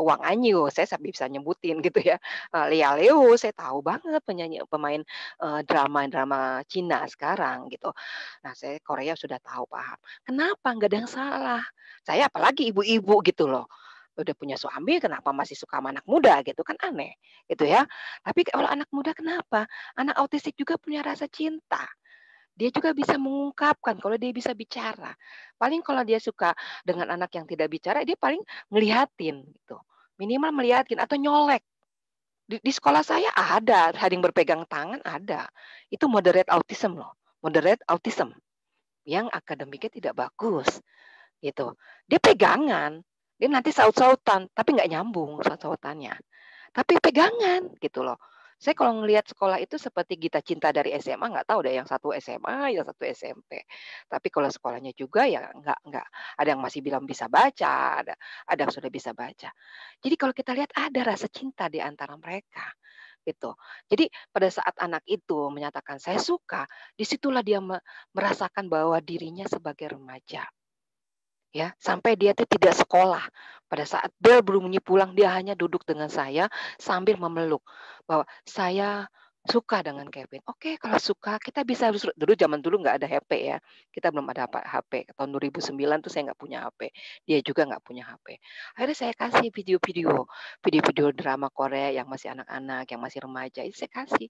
Wang Anyu, saya bisa nyebutin gitu ya. Lia Leo, saya tahu banget pemain, drama-drama Cina sekarang gitu. Nah, saya Korea sudah tahu, paham. Kenapa? Nggak ada yang salah. Saya apalagi ibu-ibu gitu loh. Udah punya suami kenapa masih suka sama anak muda gitu kan aneh gitu ya. Tapi kalau anak muda kenapa? Anak autistik juga punya rasa cinta. Dia juga bisa mengungkapkan kalau dia bisa bicara. Paling kalau dia suka dengan anak yang tidak bicara, dia paling ngeliatin gitu. Minimal melihatin atau nyolek. Di sekolah saya ada yang berpegang tangan ada. Itu moderate autism loh. Moderate autism yang akademiknya tidak bagus gitu. Dia pegangan, dia nanti saut-sautan, tapi nggak nyambung saut-sautannya. Tapi pegangan gitu loh. Saya kalau ngelihat sekolah itu seperti Gita Cinta dari SMA, nggak tahu deh yang satu SMA, yang satu SMP. Tapi kalau sekolahnya juga ya nggak ada yang masih bilang bisa baca, ada yang sudah bisa baca. Jadi kalau kita lihat ada rasa cinta di antara mereka gitu. Jadi pada saat anak itu menyatakan saya suka, disitulah dia merasakan bahwa dirinya sebagai remaja. ya, sampai dia tuh tidak sekolah. Pada saat bel berbunyi pulang, dia hanya duduk dengan saya sambil memeluk bahwa, "Saya suka dengan Kevin." "Oke, kalau suka kita bisa." Dulu zaman dulu nggak ada HP ya, kita belum ada HP. Tahun 2009 tuh saya nggak punya HP, dia juga nggak punya HP. Akhirnya saya kasih video-video drama Korea yang masih anak-anak, yang masih remaja, itu saya kasih.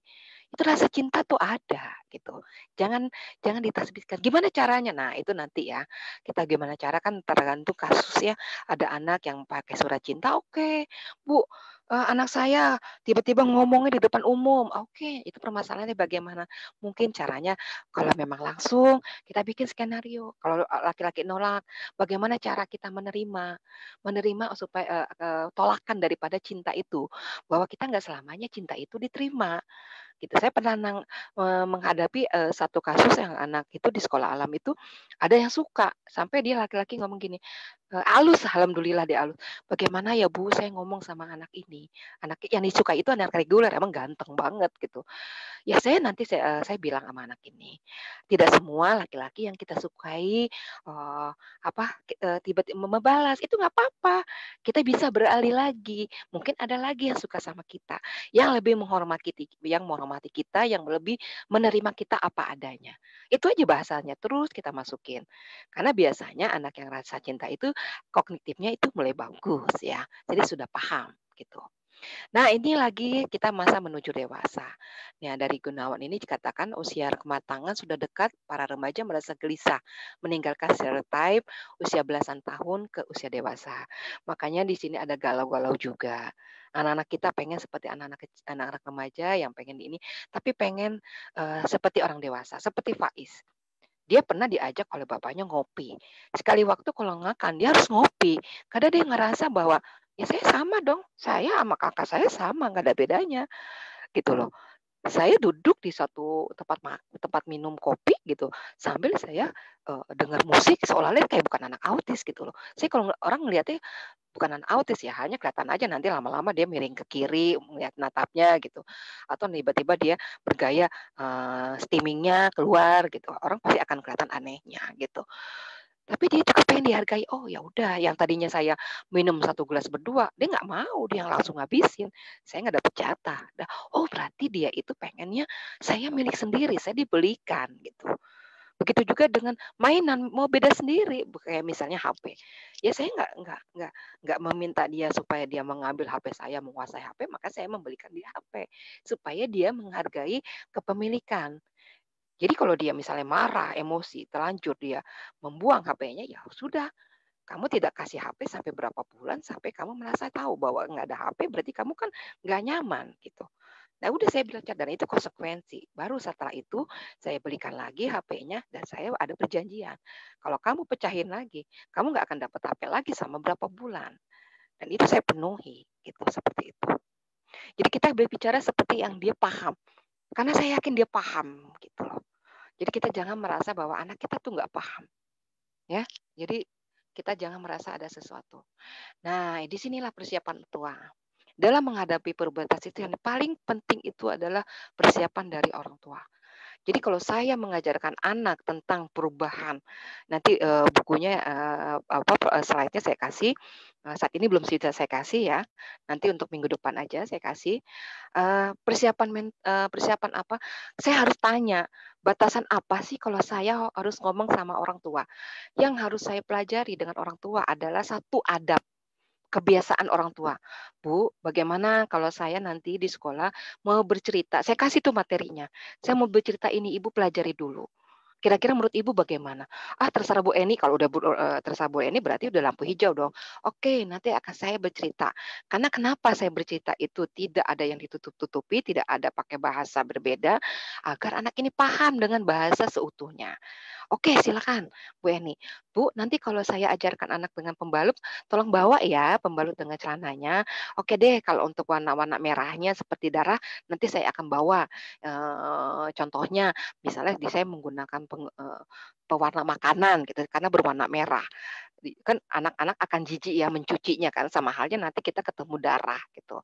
Itu rasa cinta tuh ada gitu. Jangan jangan ditasbihkan. Gimana caranya? Nah, itu nanti ya, kita gimana cara kan tergantung kasus ya. Ada anak yang pakai surat cinta, oke. Bu, anak saya tiba-tiba ngomongnya di depan umum, oke. Itu permasalahannya bagaimana? Mungkin caranya kalau memang langsung kita bikin skenario. Kalau laki-laki nolak, bagaimana cara kita menerima? Menerima supaya tolakan daripada cinta itu. Bahwa kita nggak selamanya cinta itu diterima gitu. Saya pernah menghadapi, satu kasus yang anak itu di sekolah alam itu ada yang suka, sampai dia laki-laki ngomong gini, halus, alhamdulillah dia halus, "Bagaimana ya Bu, saya ngomong sama anak ini." Anak yang disukai itu anak reguler, emang ganteng banget gitu. Ya saya bilang sama anak ini, tidak semua laki-laki yang kita sukai, tiba-tiba membalas, itu nggak apa-apa. Kita bisa beralih lagi, mungkin ada lagi yang suka sama kita, yang menghormati kita, yang lebih menerima kita apa adanya. Itu aja bahasanya, terus kita masukin. Karena biasanya anak yang rasa cinta itu kognitifnya itu mulai bagus ya, jadi sudah paham gitu. Nah, ini lagi kita masa menuju dewasa. Nah, dari Gunawan ini dikatakan usia kematangan sudah dekat, para remaja merasa gelisah, meninggalkan stereotype usia belasan tahun ke usia dewasa. Makanya di sini ada galau-galau juga. Anak-anak kita pengen seperti anak-anak remaja yang pengen ini, tapi pengen seperti orang dewasa, seperti Faiz. Dia pernah diajak oleh bapaknya ngopi. Sekali waktu kalau makan, dia harus ngopi. Karena dia ngerasa bahwa, ya saya sama dong, saya sama kakak saya sama, nggak ada bedanya, gitu loh. Saya duduk di satu tempat minum kopi gitu, sambil saya, dengar musik seolah-olah kayak bukan anak autis gitu loh. Saya kalau orang ngelihatnya bukan anak autis ya, hanya kelihatan aja nanti lama-lama dia miring ke kiri melihat natapnya gitu, atau tiba-tiba dia bergaya, steaming keluar gitu, orang pasti akan kelihatan anehnya gitu. Tapi dia juga pengen dihargai, oh ya udah yang tadinya saya minum satu gelas berdua, dia nggak mau, dia yang langsung ngabisin, saya nggak dapet jatah. Oh berarti dia itu pengennya saya milik sendiri, saya dibelikan gitu. Begitu juga dengan mainan, mau beda sendiri, kayak misalnya HP. Ya saya nggak meminta dia supaya dia mengambil HP saya, menguasai HP, maka saya membelikan dia HP. Supaya dia menghargai kepemilikan. Jadi kalau dia misalnya marah, emosi, terlanjur dia membuang HP-nya, ya sudah, kamu tidak kasih HP sampai berapa bulan, sampai kamu merasa tahu bahwa nggak ada HP, berarti kamu kan nggak nyaman gitu. Nah udah saya bilang dan itu konsekuensi. Baru setelah itu saya belikan lagi HP-nya dan saya ada perjanjian. Kalau kamu pecahin lagi, kamu nggak akan dapat HP lagi sama berapa bulan. Dan itu saya penuhi, gitu seperti itu. Jadi kita berbicara seperti yang dia paham. Karena saya yakin dia paham, gitu loh. Jadi kita jangan merasa bahwa anak kita tuh nggak paham, ya. Jadi kita jangan merasa ada sesuatu. Nah, di sinilah persiapan tua. Dalam menghadapi perubahan itu yang paling penting itu adalah persiapan dari orang tua. Jadi kalau saya mengajarkan anak tentang perubahan, nanti, bukunya, slide-nya saya kasih, saat ini belum bisa saya kasih ya, nanti untuk minggu depan aja saya kasih, persiapan apa, saya harus tanya, batasan apa sih kalau saya harus ngomong sama orang tua? Yang harus saya pelajari dengan orang tua adalah satu adab. Kebiasaan orang tua. "Bu, bagaimana kalau saya nanti di sekolah mau bercerita?" Saya kasih tuh materinya. "Saya mau bercerita ini, Ibu pelajari dulu. Kira-kira menurut Ibu bagaimana?" "Ah, terserah Bu Eni." Kalau udah terserah Bu Eni berarti udah lampu hijau dong. "Oke, nanti akan saya bercerita." Karena kenapa saya bercerita itu tidak ada yang ditutup-tutupi, tidak ada pakai bahasa berbeda, agar anak ini paham dengan bahasa seutuhnya. Oke, silakan Bu Eni. Bu, nanti kalau saya ajarkan anak dengan pembalut, tolong bawa ya pembalut dengan celananya. Oke deh, kalau untuk warna-warna merahnya seperti darah, nanti saya akan bawa. Contohnya, misalnya saya menggunakan pewarna makanan gitu, karena berwarna merah. kan anak-anak akan jijik ya mencucinya kan, sama halnya nanti kita ketemu darah gitu.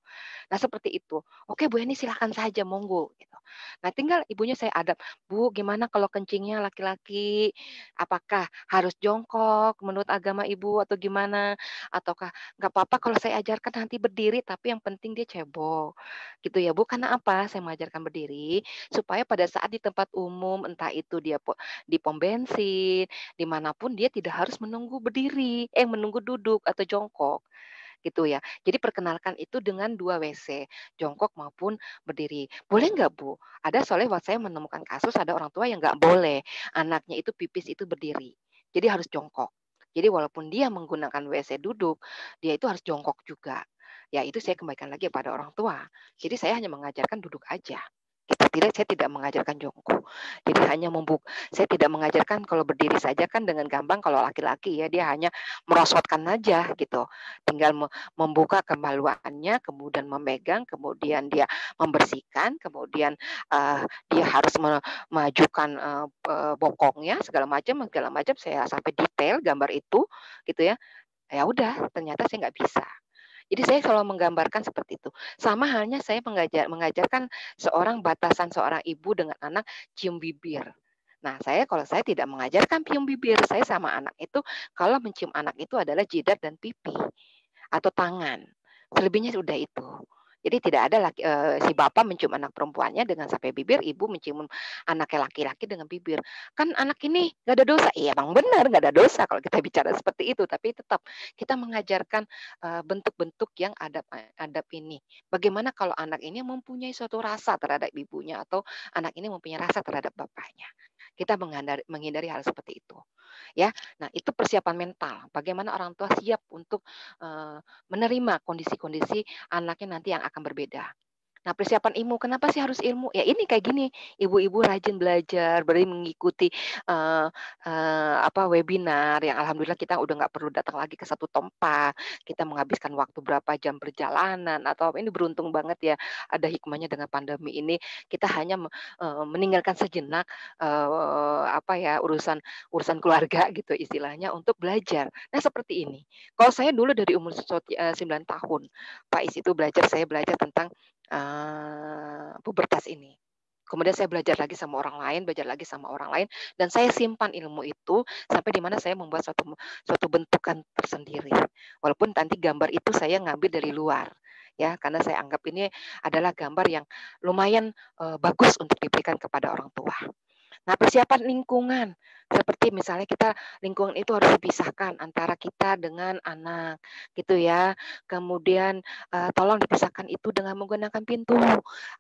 Nah seperti itu, "Oke Bu Eni silahkan saja, monggo," gitu. Nah tinggal ibunya saya adab, "Bu gimana kalau kencingnya laki-laki? Apakah harus jongkok menurut agama Ibu atau gimana? Ataukah nggak apa-apa kalau saya ajarkan nanti berdiri tapi yang penting dia cebok." Gitu ya Bu, karena apa saya mengajarkan berdiri? Supaya pada saat di tempat umum, entah itu dia di pom bensin, dimanapun dia tidak harus menunggu berdiri, menunggu duduk atau jongkok gitu ya. Jadi perkenalkan itu dengan 2 WC, jongkok maupun berdiri. Boleh nggak Bu? Ada soalnya waktu saya menemukan kasus ada orang tua yang nggak boleh anaknya itu pipis itu berdiri. Jadi harus jongkok. Jadi walaupun dia menggunakan WC duduk, dia itu harus jongkok juga. Ya itu saya kembalikan lagi pada orang tua. Jadi saya hanya mengajarkan duduk aja. Saya tidak mengajarkan jongkok. Jadi hanya saya tidak mengajarkan kalau berdiri saja kan dengan gampang kalau laki-laki ya dia hanya merosotkan aja gitu. Tinggal membuka kemaluannya, kemudian memegang, kemudian dia membersihkan, kemudian dia harus memajukan bokongnya segala macam saya sampai detail gambar itu gitu ya. Ya udah, ternyata saya nggak bisa. Jadi saya selalu menggambarkan seperti itu. Sama halnya saya mengajarkan batasan seorang ibu dengan anak cium bibir. Nah, kalau saya tidak mengajarkan cium bibir, saya sama anak itu kalau mencium anak itu adalah jidat dan pipi atau tangan. Selebihnya sudah itu. Jadi tidak ada si bapak mencium anak perempuannya dengan sampai bibir, ibu mencium anaknya laki-laki dengan bibir. Kan anak ini nggak ada dosa. Iya, emang benar nggak ada dosa kalau kita bicara seperti itu. Tapi tetap kita mengajarkan bentuk-bentuk yang adab ini. Bagaimana kalau anak ini mempunyai suatu rasa terhadap ibunya atau anak ini mempunyai rasa terhadap bapaknya. Kita menghindari hal seperti itu. Ya, nah itu persiapan mental. Bagaimana orang tua siap untuk menerima kondisi-kondisi anaknya nanti yang akan berbeda. Nah, persiapan ilmu, kenapa sih harus ilmu? Ya ini kayak gini, ibu-ibu rajin belajar, berarti mengikuti eee webinar yang alhamdulillah kita udah nggak perlu datang lagi ke satu tempat, kita menghabiskan waktu berapa jam perjalanan atau ini beruntung banget ya ada hikmahnya dengan pandemi ini, kita hanya meninggalkan sejenak, urusan urusan keluarga gitu istilahnya untuk belajar. Nah seperti ini, kalau saya dulu dari umur 9 tahun, Faiz itu saya belajar tentang pubertas ini. Kemudian saya belajar lagi sama orang lain, belajar lagi sama orang lain, dan saya simpan ilmu itu sampai di mana saya membuat suatu suatu bentukan tersendiri. Walaupun nanti gambar itu saya ngambil dari luar, ya, karena saya anggap ini adalah gambar yang lumayan bagus untuk diberikan kepada orang tua. Nah, persiapan lingkungan, seperti misalnya lingkungan itu harus dipisahkan antara kita dengan anak, gitu ya. Kemudian, tolong dipisahkan itu dengan menggunakan pintu.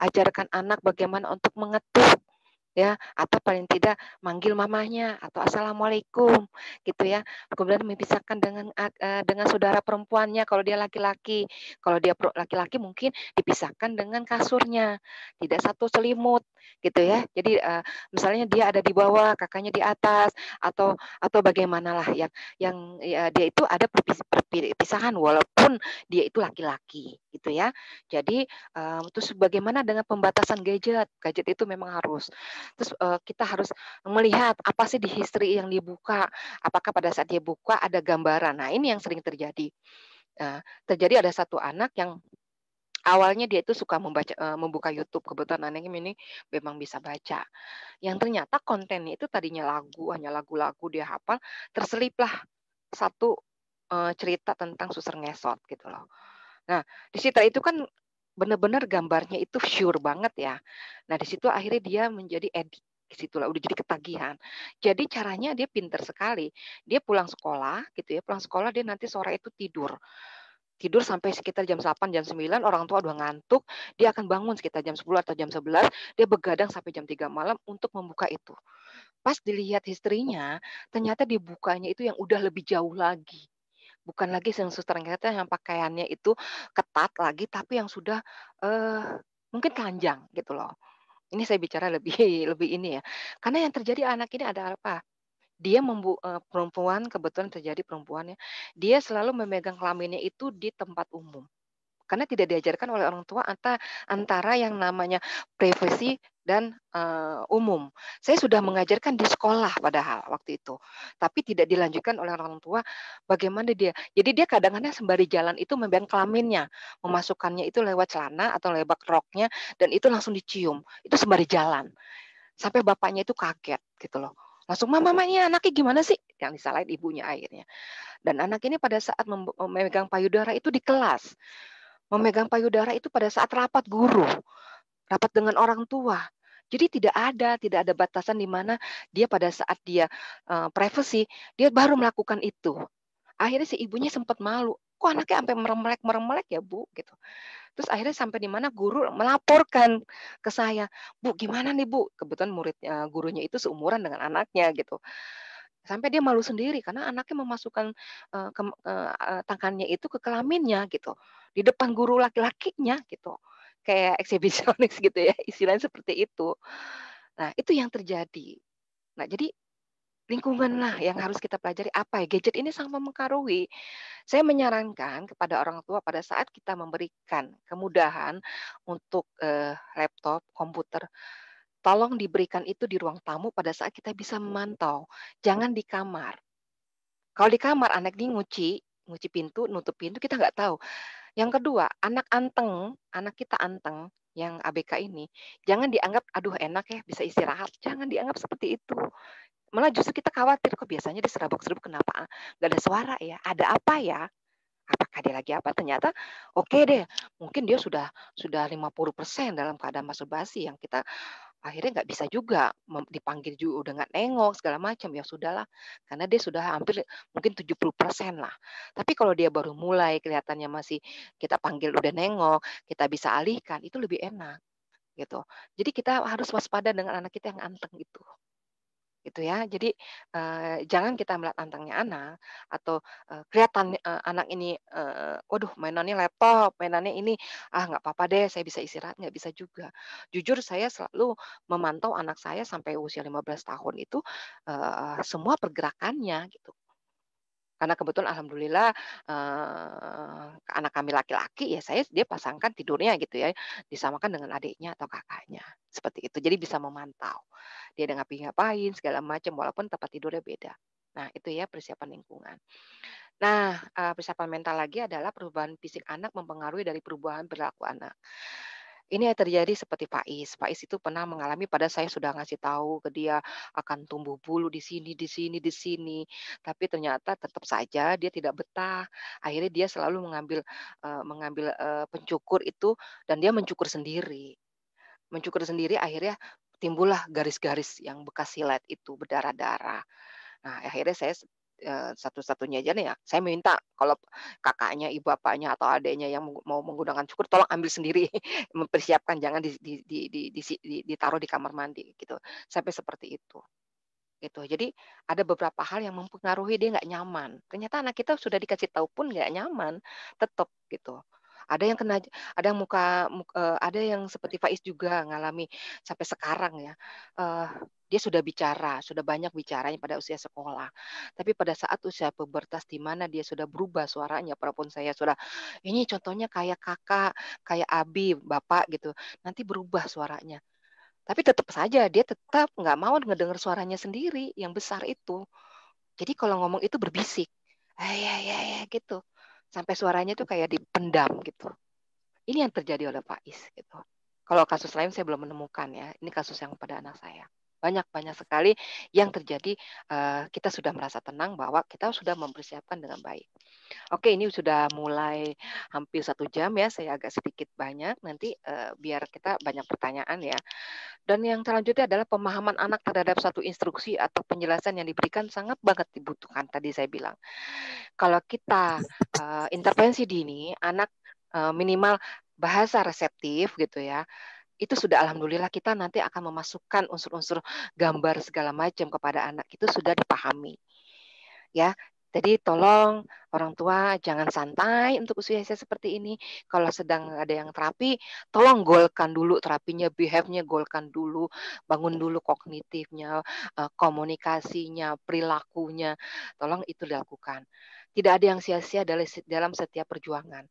Ajarkan anak bagaimana untuk mengetuk, ya, atau paling tidak manggil mamanya atau assalamualaikum gitu ya. Kemudian memisahkan dengan saudara perempuannya kalau dia laki-laki. Kalau dia laki-laki mungkin dipisahkan dengan kasurnya, tidak satu selimut gitu ya. Jadi misalnya dia ada di bawah, kakaknya di atas atau bagaimanalah yang ya, dia itu ada perpisahan walaupun dia itu laki-laki gitu ya. Jadi terus bagaimana dengan pembatasan gadget? Gadget itu memang harus. Terus, kita harus melihat apa sih di history yang dibuka, apakah pada saat dia buka ada gambaran. Nah, ini yang sering terjadi. Terjadi ada satu anak yang awalnya dia itu suka membuka YouTube, kebetulan anaknya ini memang bisa baca. Yang ternyata kontennya itu tadinya hanya lagu-lagu dia hafal, terseliplah satu, cerita tentang suster ngesot gitu loh. Nah, di cerita itu kan benar-benar gambarnya itu sure banget ya. Nah, di situ akhirnya dia menjadi addict, di situlah udah jadi ketagihan. Jadi caranya dia pinter sekali. Dia pulang sekolah gitu ya, pulang sekolah dia nanti sore itu tidur. Tidur sampai sekitar jam 8, jam 9, orang tua udah ngantuk, dia akan bangun sekitar jam 10 atau jam 11, dia begadang sampai jam 3 malam untuk membuka itu. Pas dilihat historinya, ternyata dibukanya itu yang udah lebih jauh lagi. Bukan lagi yang suster ternyata yang pakaiannya itu ketat lagi, tapi yang sudah, mungkin telanjang gitu loh. Ini saya bicara lebih lebih ini ya, karena yang terjadi anak ini adalah apa, dia perempuan kebetulan terjadi perempuan ya, dia selalu memegang kelaminnya itu di tempat umum. Karena tidak diajarkan oleh orang tua antara yang namanya privasi dan umum. Saya sudah mengajarkan di sekolah padahal waktu itu, tapi tidak dilanjutkan oleh orang tua. Bagaimana dia? Jadi dia kadang-kadang sembari jalan itu memegang kelaminnya, memasukkannya itu lewat celana atau lewat roknya, dan itu langsung dicium. Itu sembari jalan. Sampai bapaknya itu kaget gitu loh. Langsung, mamanya anaknya gimana sih? Yang disalahin ibunya akhirnya. Dan anak ini pada saat memegang payudara itu di kelas. Memegang payudara itu pada saat rapat guru, rapat dengan orang tua. Jadi tidak ada batasan di mana dia pada saat dia privacy, dia baru melakukan itu. Akhirnya si ibunya sempat malu. Kok anaknya sampai meremlek ya, Bu? Gitu. Terus akhirnya sampai di mana guru melaporkan ke saya, "Bu, gimana nih, Bu?" Kebetulan gurunya itu seumuran dengan anaknya gitu. Sampai dia malu sendiri karena anaknya memasukkan, tangannya itu ke kelaminnya gitu, di depan guru laki-lakinya gitu. Kayak eksibisionis gitu ya, istilahnya seperti itu. Nah, itu yang terjadi. Nah, jadi lingkunganlah yang harus kita pelajari, apa ya, gadget ini sangat mempengaruhi. Saya menyarankan kepada orang tua pada saat kita memberikan kemudahan untuk, laptop, komputer, tolong diberikan itu di ruang tamu pada saat kita bisa memantau, jangan di kamar. Kalau di kamar anak ini nguci pintu, nutup pintu, kita nggak tahu. Yang kedua, anak kita anteng, yang ABK ini, jangan dianggap, "Aduh enak ya bisa istirahat." Jangan dianggap seperti itu. Malah justru kita khawatir, "Kok biasanya dia serabak-serubuk kenapa nggak ada suara ya? Ada apa ya? Apakah dia lagi apa?" Ternyata oke deh, mungkin dia sudah 50% dalam keadaan masturbasi yang kita akhirnya nggak bisa juga dipanggil juga udah nggak nengok segala macam, ya sudahlah, karena dia sudah hampir mungkin 70% lah. Tapi kalau dia baru mulai kelihatannya masih kita panggil udah nengok, kita bisa alihkan, itu lebih enak gitu. Jadi kita harus waspada dengan anak kita yang anteng itu. Gitu ya. Jadi, jangan kita melihat antengnya anak atau, kelihatan, anak ini, waduh mainannya laptop, mainannya ini, ah nggak apa-apa deh saya bisa istirahat, nggak bisa juga. Jujur saya selalu memantau anak saya sampai usia 15 tahun itu, semua pergerakannya gitu. Karena kebetulan alhamdulillah, anak kami laki-laki ya dia pasangkan tidurnya gitu ya, disamakan dengan adiknya atau kakaknya, seperti itu. Jadi bisa memantau, dia ada ngapain segala macam walaupun tempat tidurnya beda. Nah itu ya persiapan lingkungan. Nah, persiapan mental lagi adalah perubahan fisik anak mempengaruhi dari perubahan perilaku anak. Ini yang terjadi seperti Faiz. Faiz itu pernah mengalami pada saya sudah ngasih tahu ke dia akan tumbuh bulu di sini di sini di sini, tapi ternyata tetap saja dia tidak betah. Akhirnya dia selalu mengambil pencukur itu dan dia mencukur sendiri. Mencukur sendiri akhirnya timbullah garis-garis yang bekas silet itu berdarah-darah. Nah, akhirnya saya satu-satunya aja nih ya, saya minta kalau kakaknya, ibu bapaknya, atau adiknya yang mau menggunakan cukur tolong ambil sendiri, mempersiapkan jangan ditaruh di kamar mandi gitu, sampai seperti itu, gitu. Jadi ada beberapa hal yang mempengaruhi dia nggak nyaman. Ternyata anak kita sudah dikasih tahu pun nggak nyaman, tetap gitu. Ada yang kena ada yang ada yang seperti Faiz juga ngalami sampai sekarang ya, eee, dia sudah bicara, sudah banyak bicaranya pada usia sekolah. Tapi pada saat usia pubertas di mana dia sudah berubah suaranya, walaupun saya sudah, "Ini contohnya kayak Kakak, kayak Abi, Bapak," gitu, nanti berubah suaranya. Tapi tetap saja dia tetap nggak mau ngedenger suaranya sendiri yang besar itu. Jadi kalau ngomong itu berbisik, ya gitu. Sampai suaranya tuh kayak dipendam gitu. Ini yang terjadi oleh Faiz gitu. Kalau kasus lain saya belum menemukan ya. Ini kasus yang pada anak saya. Banyak-banyak sekali yang terjadi, kita sudah merasa tenang bahwa kita sudah mempersiapkan dengan baik. Oke, ini sudah mulai hampir 1 jam ya, saya agak sedikit banyak, nanti, biar kita banyak pertanyaan ya. Dan yang selanjutnya adalah pemahaman anak terhadap satu instruksi atau penjelasan yang diberikan sangat banget dibutuhkan, tadi saya bilang. Kalau kita, intervensi dini, anak, minimal bahasa reseptif gitu ya, itu sudah alhamdulillah kita nanti akan memasukkan unsur-unsur gambar segala macam kepada anak, itu sudah dipahami. Ya, jadi tolong orang tua jangan santai untuk usia-usia seperti ini. Kalau sedang ada yang terapi, tolong goalkan dulu terapinya, behave-nya goalkan dulu, bangun dulu kognitifnya, komunikasinya, perilakunya, tolong itu dilakukan. Tidak ada yang sia-sia dalam setiap perjuangan.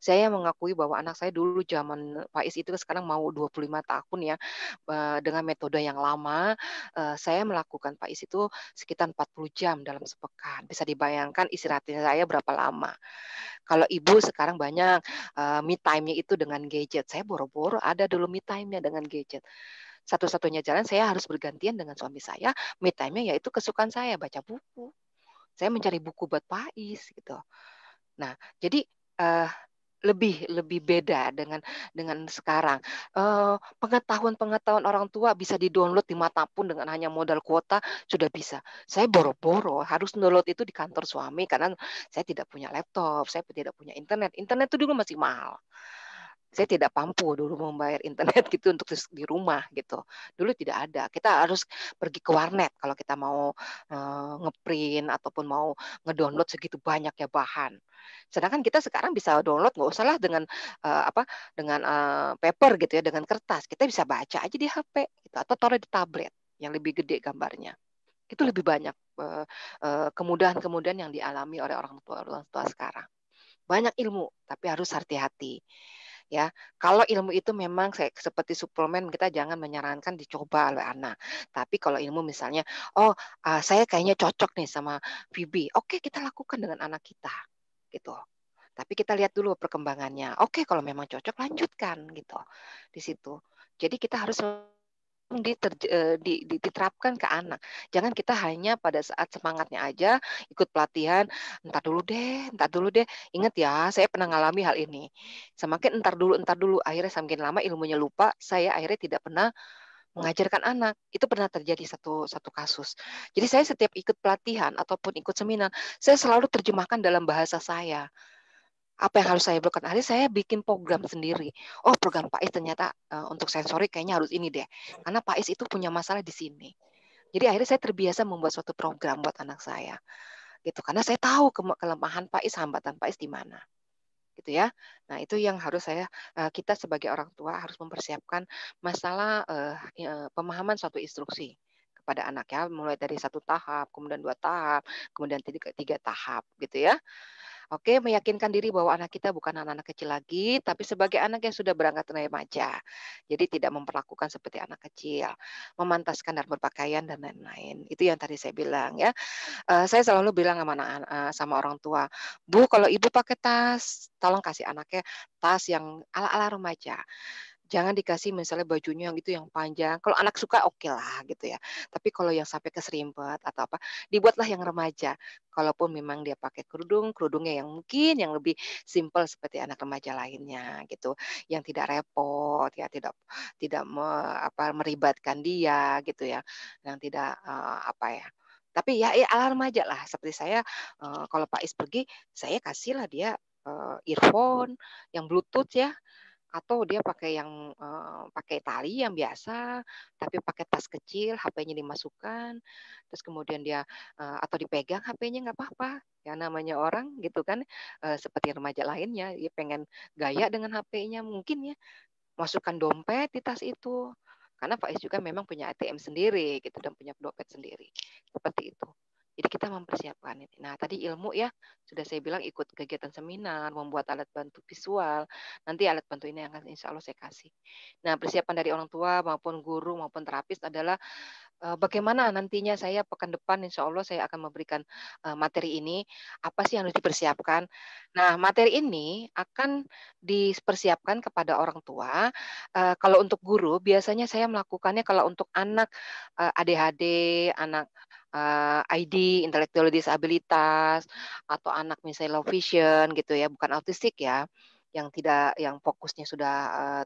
Saya mengakui bahwa anak saya dulu zaman Faiz itu sekarang mau 25 tahun ya, dengan metode yang lama, saya melakukan Faiz itu sekitar 40 jam dalam sepekan. Bisa dibayangkan istirahatnya saya berapa lama. Kalau ibu sekarang banyak, me time-nya itu dengan gadget, saya boro-boro ada dulu me time-nya dengan gadget. Satu-satunya jalan saya harus bergantian dengan suami saya, me time-nya yaitu kesukaan saya, baca buku. Saya mencari buku buat Faiz gitu. Nah, jadi, eee, lebih lebih beda dengan sekarang. Pengetahuan-pengetahuan orang tua bisa di-download di manapun dengan hanya modal kuota sudah bisa. Saya boro-boro harus download itu di kantor suami karena saya tidak punya laptop, saya tidak punya internet. Internet itu dulu masih mahal. Saya tidak mampu dulu membayar internet gitu untuk di rumah gitu. Dulu tidak ada. Kita harus pergi ke warnet kalau kita mau, nge-print ataupun mau ngedownload segitu banyaknya bahan. Sedangkan kita sekarang bisa download nggak usahlah dengan, dengan, paper gitu ya, dengan kertas. Kita bisa baca aja di HP gitu atau taruh di tablet yang lebih gede gambarnya. Itu lebih banyak, kemudahan-kemudahan yang dialami oleh orang tua sekarang. Banyak ilmu, tapi harus hati-hati. Ya, kalau ilmu itu memang seperti suplemen kita jangan menyarankan dicoba oleh anak. Tapi kalau ilmu misalnya, oh, saya kayaknya cocok nih sama Vibi. Oke, kita lakukan dengan anak kita, gitu. Tapi kita lihat dulu perkembangannya. Oke, kalau memang cocok lanjutkan gitu di situ. Jadi kita harus diterapkan ke anak. Jangan kita hanya pada saat semangatnya aja ikut pelatihan, entar dulu deh. Ingat ya, saya pernah ngalami hal ini. Semakin entar dulu, akhirnya semakin lama ilmunya lupa, saya akhirnya tidak pernah mengajarkan anak. Itu pernah terjadi satu satu kasus. Jadi saya setiap ikut pelatihan ataupun ikut seminar, saya selalu terjemahkan dalam bahasa saya. Apa yang harus saya lakukan? Akhirnya saya bikin program sendiri. Oh, program Pais ternyata, untuk sensorik kayaknya harus ini deh, karena Pais itu punya masalah di sini. Jadi akhirnya saya terbiasa membuat suatu program buat anak saya, gitu. Karena saya tahu kelemahan Pais, hambatan Pais di mana, gitu ya. Nah, itu yang harus kita sebagai orang tua harus mempersiapkan masalah, pemahaman suatu instruksi kepada anak ya, mulai dari satu tahap, kemudian 2 tahap, kemudian 3 tahap, gitu ya. Oke, meyakinkan diri bahwa anak kita bukan anak-anak kecil lagi, tapi sebagai anak yang sudah berangkat remaja. Jadi tidak memperlakukan seperti anak kecil, memantaskan dan berpakaian dan lain-lain. Itu yang tadi saya bilang ya. Saya selalu bilang sama orang tua, "Bu, kalau ibu pakai tas, tolong kasih anaknya tas yang ala-ala remaja. Jangan dikasih misalnya bajunya yang itu yang panjang, kalau anak suka oke lah gitu ya. Tapi kalau yang sampai keserimpet atau apa, dibuatlah yang remaja. Kalaupun memang dia pakai kerudung, kerudungnya yang mungkin yang lebih simpel seperti anak remaja lainnya gitu, yang tidak repot ya, tidak tidak meribatkan dia gitu ya, yang tidak, tapi ya ala remaja lah seperti saya, kalau Pak Is pergi, saya kasihlah dia, earphone yang bluetooth ya, atau dia pakai yang, pakai tali yang biasa, tapi pakai tas kecil, HP-nya dimasukkan, terus kemudian dia, atau dipegang HP-nya nggak apa-apa, ya namanya orang gitu kan, seperti remaja lainnya, dia pengen gaya dengan HP-nya mungkin ya, masukkan dompet di tas itu. Karena Faiz juga memang punya ATM sendiri gitu dan punya dompet sendiri, seperti itu. Jadi kita mempersiapkan ini. Nah, tadi ilmu ya, sudah saya bilang ikut kegiatan seminar, membuat alat bantu visual, nanti alat bantu ini akan insya Allah saya kasih. Nah, persiapan dari orang tua maupun guru maupun terapis adalah bagaimana nantinya saya pekan depan insya Allah saya akan memberikan, materi ini, apa sih yang harus dipersiapkan. Nah, materi ini akan dipersiapkan kepada orang tua, kalau untuk guru biasanya saya melakukannya kalau untuk anak, ADHD, anak, ID, intellectual disabilitas, atau anak misalnya low vision gitu ya, bukan autistik ya, yang fokusnya sudah,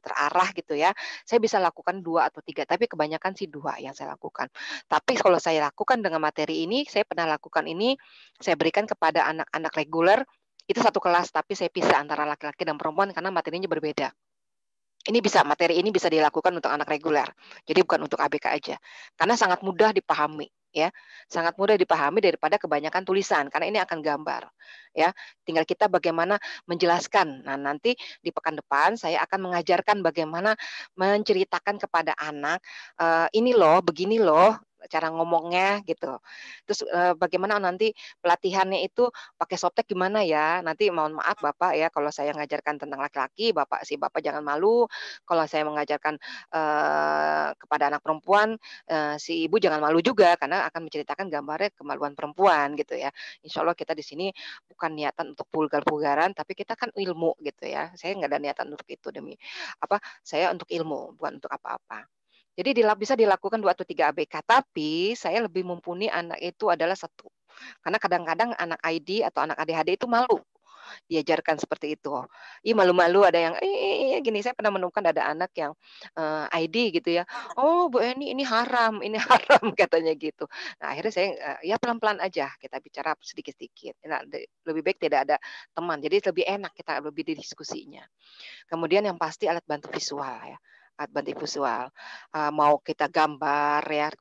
terarah gitu ya, saya bisa lakukan 2 atau 3 tapi kebanyakan sih 2 yang saya lakukan. Tapi kalau saya lakukan dengan materi ini, saya pernah lakukan ini, saya berikan kepada anak-anak reguler, itu satu kelas, tapi saya pisah antara laki-laki dan perempuan karena materinya berbeda. Materi ini bisa dilakukan untuk anak reguler, jadi bukan untuk ABK aja. Karena sangat mudah dipahami, ya. Sangat mudah dipahami daripada kebanyakan tulisan, karena ini akan gambar, ya. Tinggal kita bagaimana menjelaskan. Nah, nanti di pekan depan saya akan mengajarkan bagaimana menceritakan kepada anak, "Ini loh, begini loh." cara ngomongnya gitu. Terus, bagaimana nanti pelatihannya itu pakai softtek gimana ya? Nanti mohon maaf Bapak ya kalau saya ngajarkan tentang laki-laki, Bapak jangan malu, kalau saya mengajarkan, kepada anak perempuan, si ibu jangan malu juga karena akan menceritakan gambarnya kemaluan perempuan gitu ya. Insya Allah kita di sini bukan niatan untuk vulgar-vulgaran, tapi kita kan ilmu gitu ya. Saya nggak ada niatan untuk itu saya untuk ilmu, bukan untuk apa-apa. Jadi bisa dilakukan 2 atau 3 ABK, tapi saya lebih mumpuni anak itu adalah satu. Karena kadang-kadang anak ID atau anak ADHD itu malu diajarkan seperti itu. Ih, malu-malu ada yang, gini, saya pernah menemukan ada anak yang, ID gitu ya, "Oh, Bu Eni ini haram ini haram," katanya gitu. Nah, akhirnya saya, ya pelan-pelan aja kita bicara sedikit-sedikit. Nah, lebih baik tidak ada teman, jadi lebih enak kita lebih di diskusinya. Kemudian yang pasti alat bantu visual ya, alat bantu visual, mau kita gambar ya,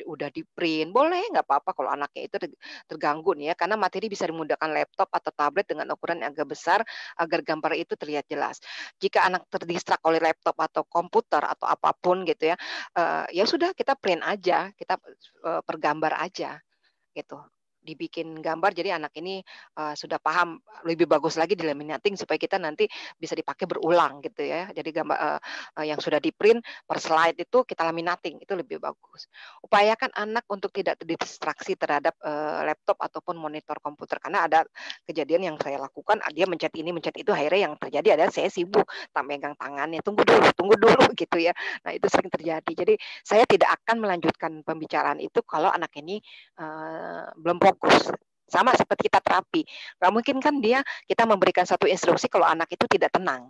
udah di-print, boleh nggak apa-apa kalau anaknya itu terganggu nih ya, karena materi bisa dimudahkan laptop atau tablet dengan ukuran yang agak besar agar gambar itu terlihat jelas. Jika anak oleh laptop atau komputer atau apapun gitu ya, ya sudah kita print aja, kita, pergambar aja. Gitu. Dibikin gambar jadi anak ini, sudah paham lebih bagus lagi di-laminating supaya kita nanti bisa dipakai berulang gitu ya. Jadi gambar yang sudah di-print per slide itu kita laminating, itu lebih bagus. Upayakan anak untuk tidak terdistraksi terhadap, laptop ataupun monitor komputer, karena ada kejadian yang saya lakukan, dia mencet ini, mencet itu, akhirnya yang terjadi adalah saya sibuk, tak megang tangannya, tunggu dulu," gitu ya. Nah, itu sering terjadi. Jadi saya tidak akan melanjutkan pembicaraan itu kalau anak ini belum fokus. Sama seperti kita terapi, nggak mungkin kan kita memberikan satu instruksi kalau anak itu tidak tenang,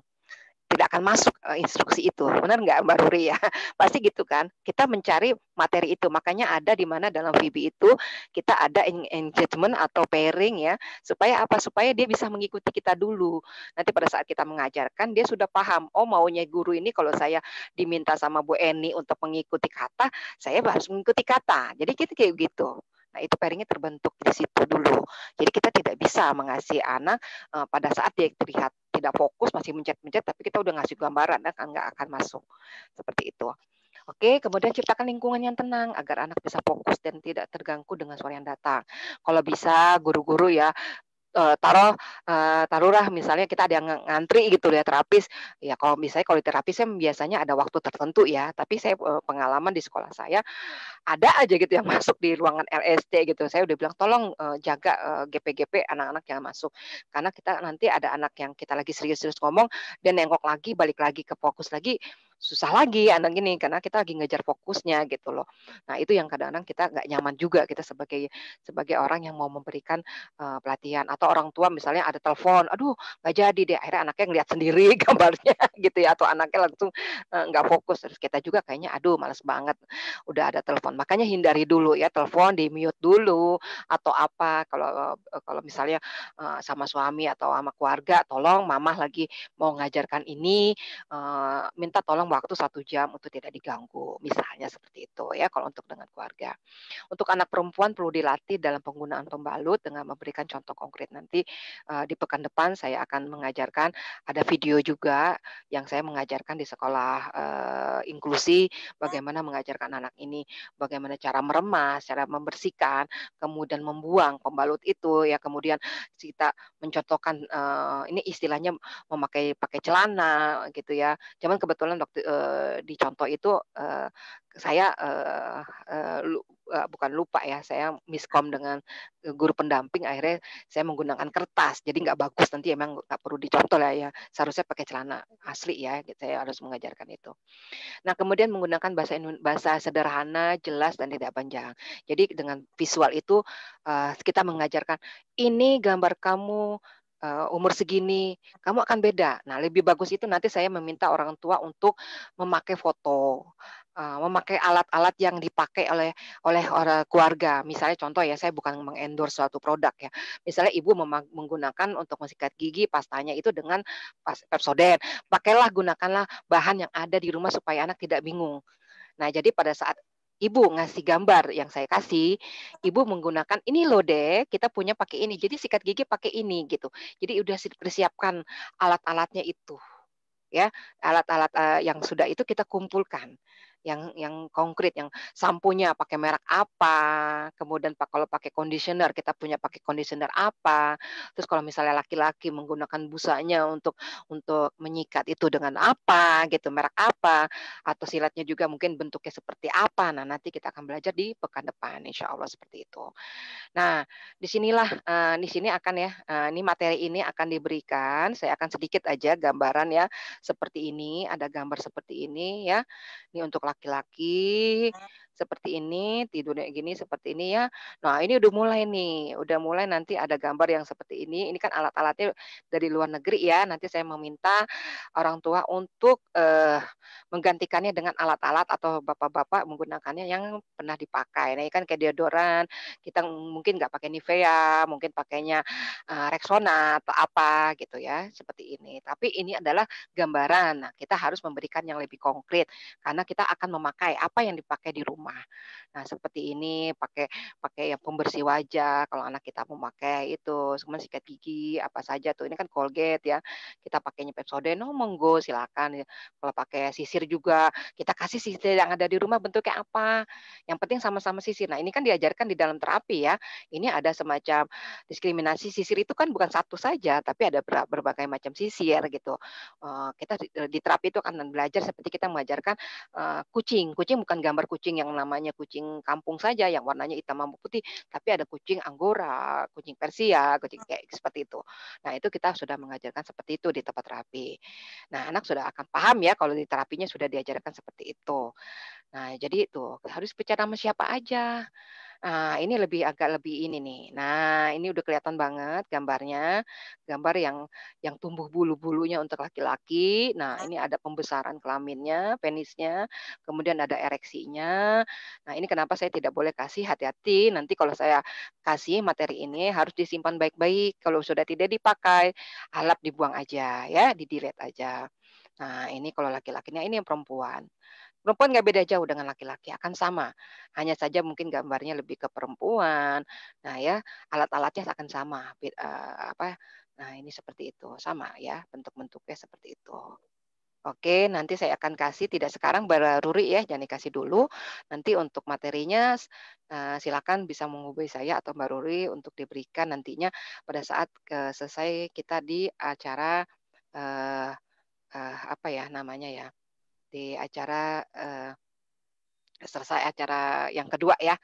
tidak akan masuk, instruksi itu, benar nggak Mbak Ruri ya? Pasti gitu kan? Kita mencari materi itu, makanya ada di mana dalam VB itu kita ada engagement atau pairing ya, supaya apa? Supaya dia bisa mengikuti kita dulu. Nanti pada saat kita mengajarkan dia sudah paham, oh maunya guru ini kalau saya diminta sama Bu Eni untuk mengikuti kata, saya harus mengikuti kata. Jadi kita kayak gitu. Nah itu pairing terbentuk di situ dulu. Jadi kita tidak bisa mengasihi anak pada saat dia terlihat tidak fokus, masih mencet-mencet, tapi kita udah ngasih gambaran, nggak akan masuk. Seperti itu. Oke, kemudian ciptakan lingkungan yang tenang agar anak bisa fokus dan tidak terganggu dengan suara yang datang. Kalau bisa guru-guru ya taruhlah misalnya kita ada yang ngantri gitu ya terapis, ya kalau di terapis kan biasanya ada waktu tertentu ya, tapi saya, pengalaman di sekolah saya ada aja gitu yang masuk di ruangan LSD gitu. Saya udah bilang, "Tolong, jaga, GP-GP anak-anak yang masuk." Karena kita nanti ada anak yang kita lagi serius-serius ngomong, dan nengok lagi, balik lagi ke fokus lagi, susah lagi anak ini, karena kita lagi ngejar fokusnya gitu loh. Nah, itu yang kadang-kadang kita nggak nyaman juga kita sebagai sebagai orang yang mau memberikan, pelatihan. Atau orang tua misalnya ada telepon, "Aduh nggak jadi deh," akhirnya anaknya ngelihat sendiri gambarnya gitu ya, atau anaknya langsung, nggak fokus. Terus kita juga kayaknya, "Aduh males banget." Udah ada telepon. Makanya hindari dulu ya telepon, di-mute dulu atau apa kalau misalnya, sama suami atau sama keluarga, "Tolong mamah lagi mau ngajarkan ini, minta tolong waktu 1 jam untuk tidak diganggu." Misalnya seperti itu ya kalau untuk dengan keluarga. Untuk anak perempuan perlu dilatih dalam penggunaan pembalut dengan memberikan contoh konkret. Nanti, di pekan depan saya akan mengajarkan, ada video juga yang saya mengajarkan di sekolah, inklusi, bagaimana mengajarkan anak ini, bagaimana cara meremas, cara membersihkan, kemudian membuang pembalut itu ya, kemudian kita mencontohkan, ini istilahnya pakai celana gitu ya. Cuman kebetulan waktu, di contoh itu, saya, bukan lupa ya, saya miskom dengan, guru pendamping, akhirnya saya menggunakan kertas, jadi nggak bagus, nanti emang nggak perlu dicontoh lah ya, seharusnya pakai celana asli ya, gitu, saya harus mengajarkan itu. Nah, kemudian menggunakan bahasa sederhana, jelas, dan tidak panjang. Jadi dengan visual itu, kita mengajarkan, "Ini gambar kamu, umur segini, kamu akan beda." Nah, lebih bagus itu nanti saya meminta orang tua untuk memakai foto, memakai alat-alat yang dipakai oleh keluarga. Misalnya contoh ya, saya bukan meng-endorse suatu produk ya. Misalnya ibu menggunakan untuk mensikat gigi pastanya itu dengan Pepsodent, gunakanlah bahan yang ada di rumah supaya anak tidak bingung. Nah, jadi pada saat ibu ngasih gambar yang saya kasih, ibu menggunakan, "Ini loh Dek, kita punya pakai ini, jadi sikat gigi pakai ini," gitu. Jadi udah persiapkan alat-alatnya itu, ya. Alat-alat, yang sudah itu kita kumpulkan. yang konkret, yang sampunya pakai merek apa, kemudian kalau pakai conditioner kita punya pakai conditioner apa, terus kalau misalnya laki-laki menggunakan busanya untuk menyikat itu dengan apa gitu, merek apa, atau silatnya juga mungkin bentuknya seperti apa. Nah, nanti kita akan belajar di pekan depan, insya Allah seperti itu. Nah, di sini akan ya, ini materi ini akan diberikan, saya akan sedikit aja gambaran ya, seperti ini, ada gambar seperti ini ya. Ini untuk laki-laki, seperti ini, tidurnya gini, seperti ini ya. Nah, ini udah mulai nih, udah mulai nanti ada gambar yang seperti ini kan alat-alatnya dari luar negeri ya, nanti saya meminta orang tua untuk, menggantikannya dengan alat-alat atau bapak-bapak menggunakannya yang pernah dipakai. Nah, ini kan kayak deodoran, kita mungkin nggak pakai Nivea, mungkin pakainya, Rexona atau apa gitu ya, seperti ini. Tapi ini adalah gambaran. Nah, kita harus memberikan yang lebih konkret, karena kita akan memakai apa yang dipakai di rumah. Nah, seperti ini, pakai pakai yang pembersih wajah, kalau anak kita memakai itu, kemudian sikat gigi, apa saja tuh, ini kan Colgate ya, kita pakainya Pepsodent, oh monggo silakan ya. Kalau pakai sisir juga, kita kasih sisir yang ada di rumah bentuknya apa, yang penting sama-sama sisir. Nah, ini kan diajarkan di dalam terapi ya. Ini ada semacam diskriminasi sisir itu kan bukan satu saja, tapi ada berbagai macam sisir gitu. Kita di terapi itu akan belajar seperti kita mengajarkan, kucing. Kucing bukan gambar kucing yang namanya kucing kampung saja yang warnanya hitam sama putih, tapi ada kucing Anggora, kucing Persia, kucing kayak seperti itu. Nah, itu kita sudah mengajarkan seperti itu di tempat terapi. Nah, anak sudah akan paham ya kalau di terapinya sudah diajarkan seperti itu. Nah, jadi itu harus bicara sama siapa aja. Ini agak lebih ini nih. Nah, ini udah kelihatan banget gambarnya, gambar yang tumbuh bulu-bulunya untuk laki-laki. Nah, ini ada pembesaran kelaminnya, penisnya, kemudian ada ereksinya. Nah, ini kenapa saya tidak boleh kasih, hati-hati nanti kalau saya kasih materi ini harus disimpan baik-baik. Kalau sudah tidak dipakai, alap dibuang aja ya, di-delete aja. Nah, ini kalau laki-lakinya, ini yang perempuan. Perempuan nggak beda jauh dengan laki-laki, akan sama. Hanya saja mungkin gambarnya lebih ke perempuan. Nah ya, alat-alatnya akan sama, apa, nah ini seperti itu, sama ya, bentuk-bentuknya seperti itu. Oke, nanti saya akan kasih, tidak sekarang Mbak Ruri ya, jangan dikasih dulu. Nanti untuk materinya, silakan bisa menghubungi saya atau Mbak Ruri untuk diberikan nantinya pada saat, selesai kita di acara, eee apa ya namanya ya, di acara, selesai acara yang kedua ya,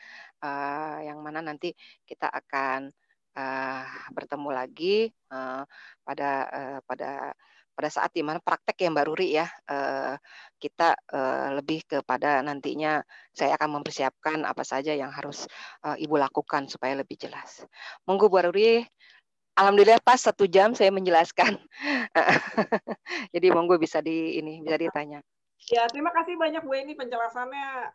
yang mana nanti kita akan, eee, bertemu lagi, pada, pada saat di mana praktek ya Mbak Ruri ya, kita, lebih kepada nantinya saya akan mempersiapkan apa saja yang harus, Ibu lakukan supaya lebih jelas. Monggo Mbak Ruri, alhamdulillah pas 1 jam saya menjelaskan. Jadi monggo bisa ini, bisa ditanya. Ya, terima kasih banyak Bu Eni penjelasannya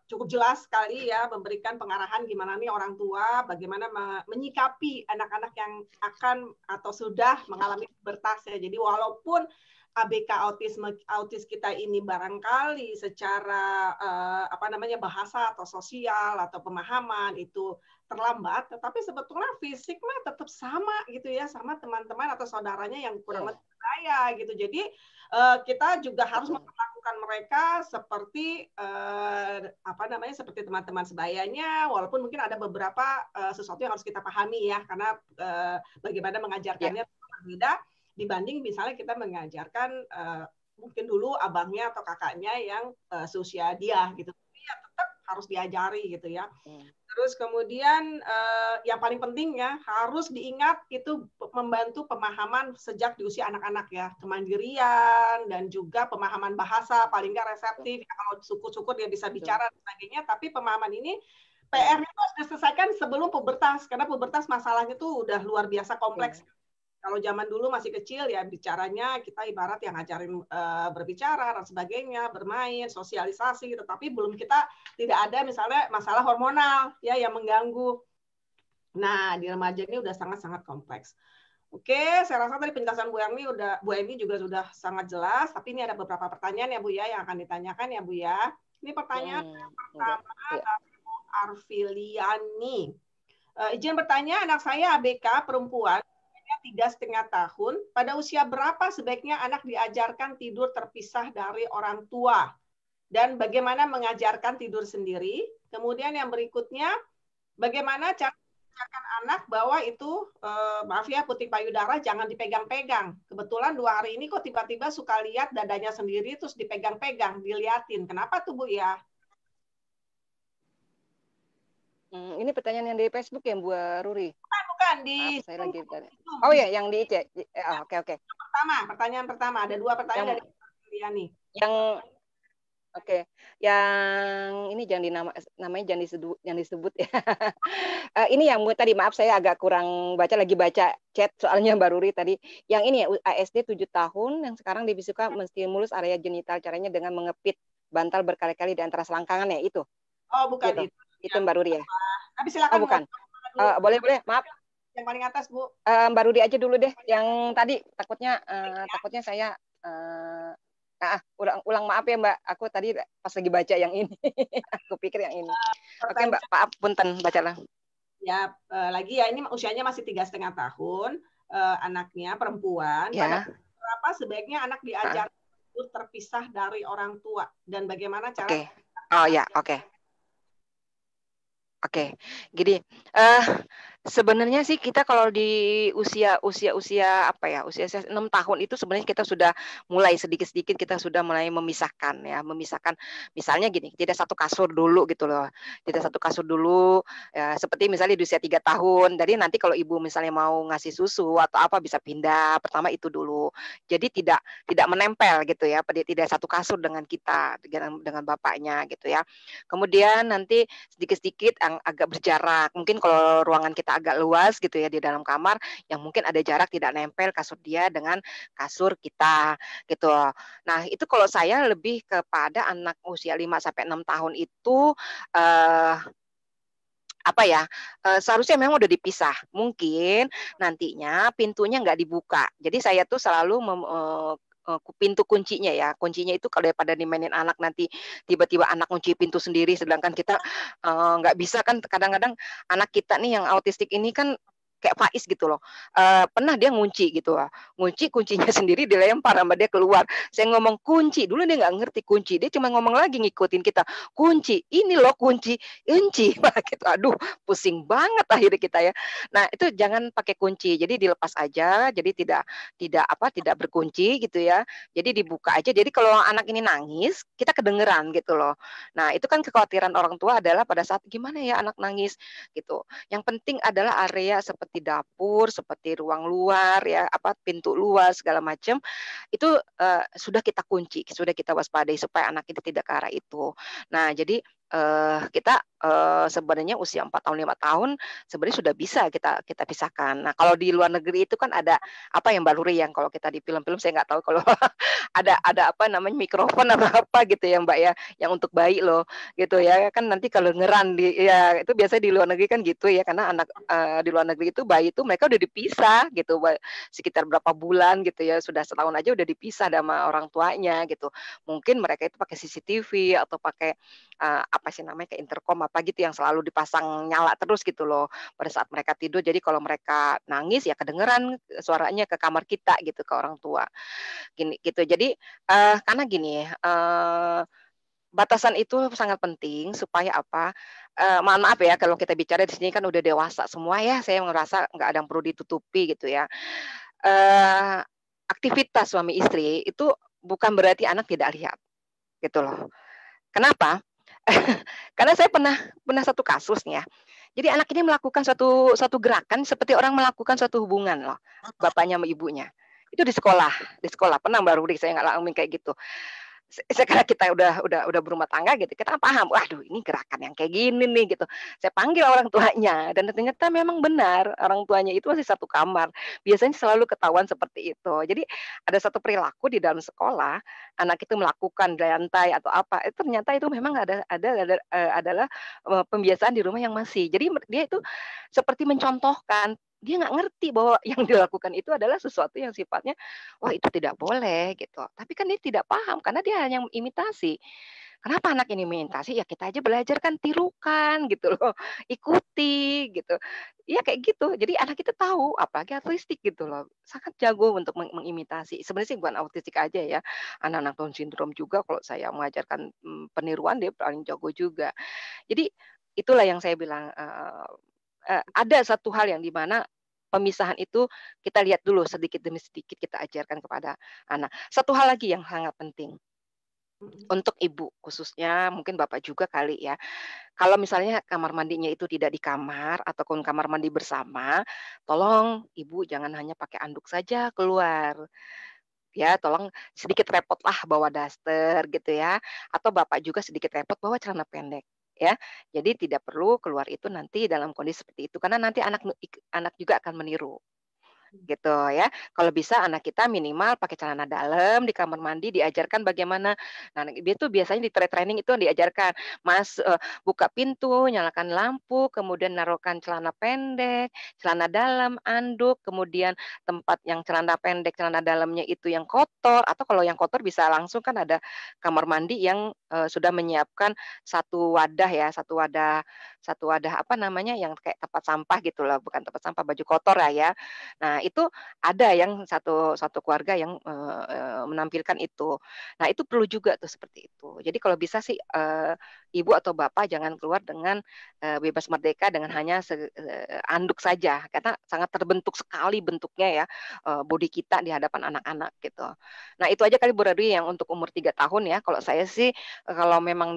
cukup jelas sekali ya, memberikan pengarahan gimana nih orang tua, bagaimana menyikapi anak-anak yang akan atau sudah mengalami pubertas ya. Jadi walaupun ABK autis kita ini barangkali secara apa namanya bahasa atau sosial atau pemahaman itu terlambat, tetapi sebetulnya fisik mah tetap sama gitu ya, sama teman-teman atau saudaranya yang kurang lebih saya gitu. Jadi kita juga harus memperlakukan mereka seperti apa namanya seperti teman-teman sebayanya, walaupun mungkin ada beberapa sesuatu yang harus kita pahami ya, karena bagaimana mengajarkannya berbeda dibanding misalnya kita mengajarkan mungkin dulu abangnya atau kakaknya yang seusia dia gitu. Tapi ya tetap harus diajari gitu ya. Terus kemudian yang paling penting ya harus diingat itu membantu pemahaman sejak di usia anak-anak ya, kemandirian dan juga pemahaman bahasa paling nggak reseptif. Kalau suku-suku dia bisa bicara dan sebagainya, tapi pemahaman ini PR-nya harus diselesaikan sebelum pubertas karena pubertas masalahnya tuh udah luar biasa kompleks. Kalau zaman dulu masih kecil ya bicaranya kita ibarat yang ngajarin berbicara dan sebagainya, bermain, sosialisasi, tetapi belum kita tidak ada misalnya masalah hormonal ya yang mengganggu. Nah, di remaja ini udah sangat-sangat kompleks. Oke, saya rasa tadi penjelasan Bu Eni juga sudah sangat jelas, tapi ini ada beberapa pertanyaan ya Bu ya yang akan ditanyakan ya Bu ya. Ini pertanyaan pertama dari Bu Arfiliani. Izin bertanya, anak saya ABK perempuan 3,5 tahun. Pada usia berapa sebaiknya anak diajarkan tidur terpisah dari orang tua? dan bagaimana mengajarkan tidur sendiri. Kemudian yang berikutnya, bagaimana cara mengajarkan anak bahwa itu, maaf ya, puting payudara jangan dipegang-pegang. Kebetulan 2 hari ini kok tiba-tiba suka lihat dadanya sendiri terus dipegang-pegang, diliatin. Kenapa tuh Bu ya? Ini pertanyaan yang dari Facebook ya, Bu Ruri? Bukan Maaf, di saya lagi tanya. Zoom, Oh ya, yang di itu ya. Oke, oke. pertanyaan pertama. Ada 2 pertanyaan Yang dari Liani. yang oke, yang ini namanya jangan disebut ya. Ini yang tadi maaf saya agak kurang lagi baca chat soalnya Mbak Ruri tadi. Yang ini ya ASD 7 tahun yang sekarang dibisuka menstimulus area genital caranya dengan mengepit bantal berkali-kali di antara selangkangan ya itu. Oh, bukan Gitu. itu. Itu Mbak Ruri ya. Tapi Oh silakan mau bukan. dulu. Boleh maaf. Yang paling atas Bu. Mbak Rudi aja dulu deh yang tadi takutnya saya ulang maaf ya Mbak, aku tadi pas lagi baca yang ini aku pikir yang ini. Oke Mbak, maaf punten bacalah. Ya, lagi ya ini usianya masih 3,5 tahun, anaknya perempuan. Pada Ya. berapa sebaiknya anak diajar terpisah dari orang tua dan bagaimana cara? Oke. Oh ya, oke. Oke, gini, sebenarnya sih kita kalau di usia apa ya, usia 6 tahun itu sebenarnya kita sudah mulai sedikit-sedikit kita sudah mulai memisahkan ya, misalnya gini, tidak satu kasur dulu gitu loh, tidak satu kasur dulu, seperti misalnya di usia 3 tahun, jadi nanti kalau ibu misalnya mau ngasih susu atau apa bisa pindah, pertama itu dulu. Jadi tidak menempel gitu ya, tidak satu kasur dengan kita, dengan bapaknya gitu ya. Kemudian nanti sedikit-sedikit yang agak berjarak. Mungkin kalau ruangan kita agak luas gitu ya di dalam kamar, yang mungkin ada jarak tidak nempel kasur dia dengan kasur kita gitu. Nah, itu kalau saya lebih kepada anak usia 5 sampai 6 tahun itu eh apa ya, seharusnya memang udah dipisah. Mungkin nantinya pintunya nggak dibuka. Jadi saya tuh selalu pintu kuncinya ya, kuncinya itu kalau daripada dimainin anak nanti tiba-tiba anak kunci pintu sendiri sedangkan kita, nggak bisa kan kadang-kadang anak kita nih yang autistik ini kan kayak Faiz gitu loh, pernah dia ngunci gitu kuncinya sendiri dilempar sama dia keluar. Saya ngomong, "Kunci," dulu dia nggak ngerti kunci, dia cuma ngomong lagi ngikutin kita, "Kunci, ini loh kunci, kunci," gitu. Aduh, pusing banget akhirnya kita ya. Nah, itu jangan pakai kunci, jadi dilepas aja, jadi tidak berkunci gitu ya. Jadi dibuka aja, jadi kalau anak ini nangis, kita kedengeran gitu loh. Nah, itu kan kekhawatiran orang tua adalah pada saat, "Gimana ya anak nangis?" Gitu. Yang penting adalah area seperti dapur, seperti ruang luar ya, pintu luar segala macam, itu, sudah kita kunci, sudah kita waspadai supaya anak itu tidak ke arah itu. Nah, jadi kita, sebenarnya usia 4 tahun, 5 tahun sebenarnya sudah bisa kita kita pisahkan. Nah, kalau di luar negeri itu kan ada apa ya, Mbak Luri, yang kalau kita di film-film saya nggak tahu kalau ada apa namanya, mikrofon atau apa gitu ya, Mbak, ya, yang untuk bayi loh, gitu ya. Kan nanti kalau kedengeran ya itu biasanya di luar negeri kan gitu ya, karena anak, di luar negeri itu bayi itu mereka udah dipisah gitu, sekitar berapa bulan gitu ya, sudah setahun aja udah dipisah sama orang tuanya gitu. Mungkin mereka itu pakai CCTV atau pakai apa sih namanya, kayak intercom apa gitu yang selalu dipasang nyala terus gitu loh, pada saat mereka tidur. Jadi kalau mereka nangis ya kedengeran suaranya ke kamar kita gitu, ke orang tua, gini gitu. Jadi, karena gini, batasan itu sangat penting supaya apa, mohon maaf ya kalau kita bicara di sini kan udah dewasa semua ya, saya ngerasa nggak ada yang perlu ditutupi gitu ya. Eee, Aktivitas suami istri itu bukan berarti anak tidak lihat, gitu loh. Kenapa? Karena saya pernah pernah satu kasus nih ya. Jadi anak ini melakukan suatu suatu gerakan seperti orang melakukan suatu hubungan loh, bapaknya sama ibunya. Itu di sekolah pernah Mbak Ruri saya ngalamin kayak gitu. Sekarang kita udah berumah tangga gitu, kita paham, waduh ini gerakan yang kayak gini nih gitu. Saya panggil orang tuanya dan ternyata memang benar orang tuanya itu masih satu kamar. Biasanya selalu ketahuan seperti itu. Jadi ada satu perilaku di dalam sekolah, anak itu melakukan di lantai atau apa, itu ternyata itu memang adalah, pembiasaan di rumah yang masih. Jadi dia itu seperti mencontohkan, dia nggak ngerti bahwa yang dilakukan itu adalah sesuatu yang sifatnya, wah itu tidak boleh gitu. Tapi kan dia tidak paham karena dia hanya imitasi. Kenapa anak ini mengimitasi? Ya kita aja belajar kan tirukan gitu loh, ikuti gitu. Ya kayak gitu. Jadi anak kita tahu, apalagi autistik gitu loh, sangat jago untuk mengimitasi. Sebenarnya sih bukan autistik aja ya, anak-anak Down syndrome juga kalau saya mengajarkan, peniruan dia paling jago juga. Jadi itulah yang saya bilang, ada satu hal yang di mana pemisahan itu kita lihat dulu sedikit demi sedikit kita ajarkan kepada anak. Satu hal lagi yang sangat penting Mhm. untuk ibu khususnya, mungkin bapak juga kali ya, kalau misalnya kamar mandinya itu tidak di kamar ataupun kamar mandi bersama, tolong ibu jangan hanya pakai anduk saja keluar. Ya, tolong sedikit repotlah bawa daster gitu ya, atau bapak juga sedikit repot bawa celana pendek, ya. Jadi tidak perlu keluar itu nanti dalam kondisi seperti itu, karena nanti anak juga akan meniru. Gitu ya. Kalau bisa anak kita minimal pakai celana dalam di kamar mandi diajarkan bagaimana nah dia tuh biasanya di training itu diajarkan, buka pintu, nyalakan lampu, kemudian naruhkan celana pendek, celana dalam, anduk, kemudian tempat yang celana pendek, celana dalamnya itu yang kotor atau kalau yang kotor bisa langsung kan ada kamar mandi yang, sudah menyiapkan satu wadah apa namanya, yang kayak tempat sampah gitu loh, bukan tempat sampah, baju kotor lah ya. Nah, itu ada yang satu satu keluarga yang, menampilkan itu. Nah, itu perlu juga tuh seperti itu. Jadi kalau bisa sih, ibu atau bapak jangan keluar dengan, bebas merdeka dengan hanya anduk saja, karena sangat terbentuk sekali bentuknya ya, body kita di hadapan anak-anak gitu. Nah, itu aja kali Bu Radwi yang untuk umur 3 tahun ya. Kalau saya sih, kalau memang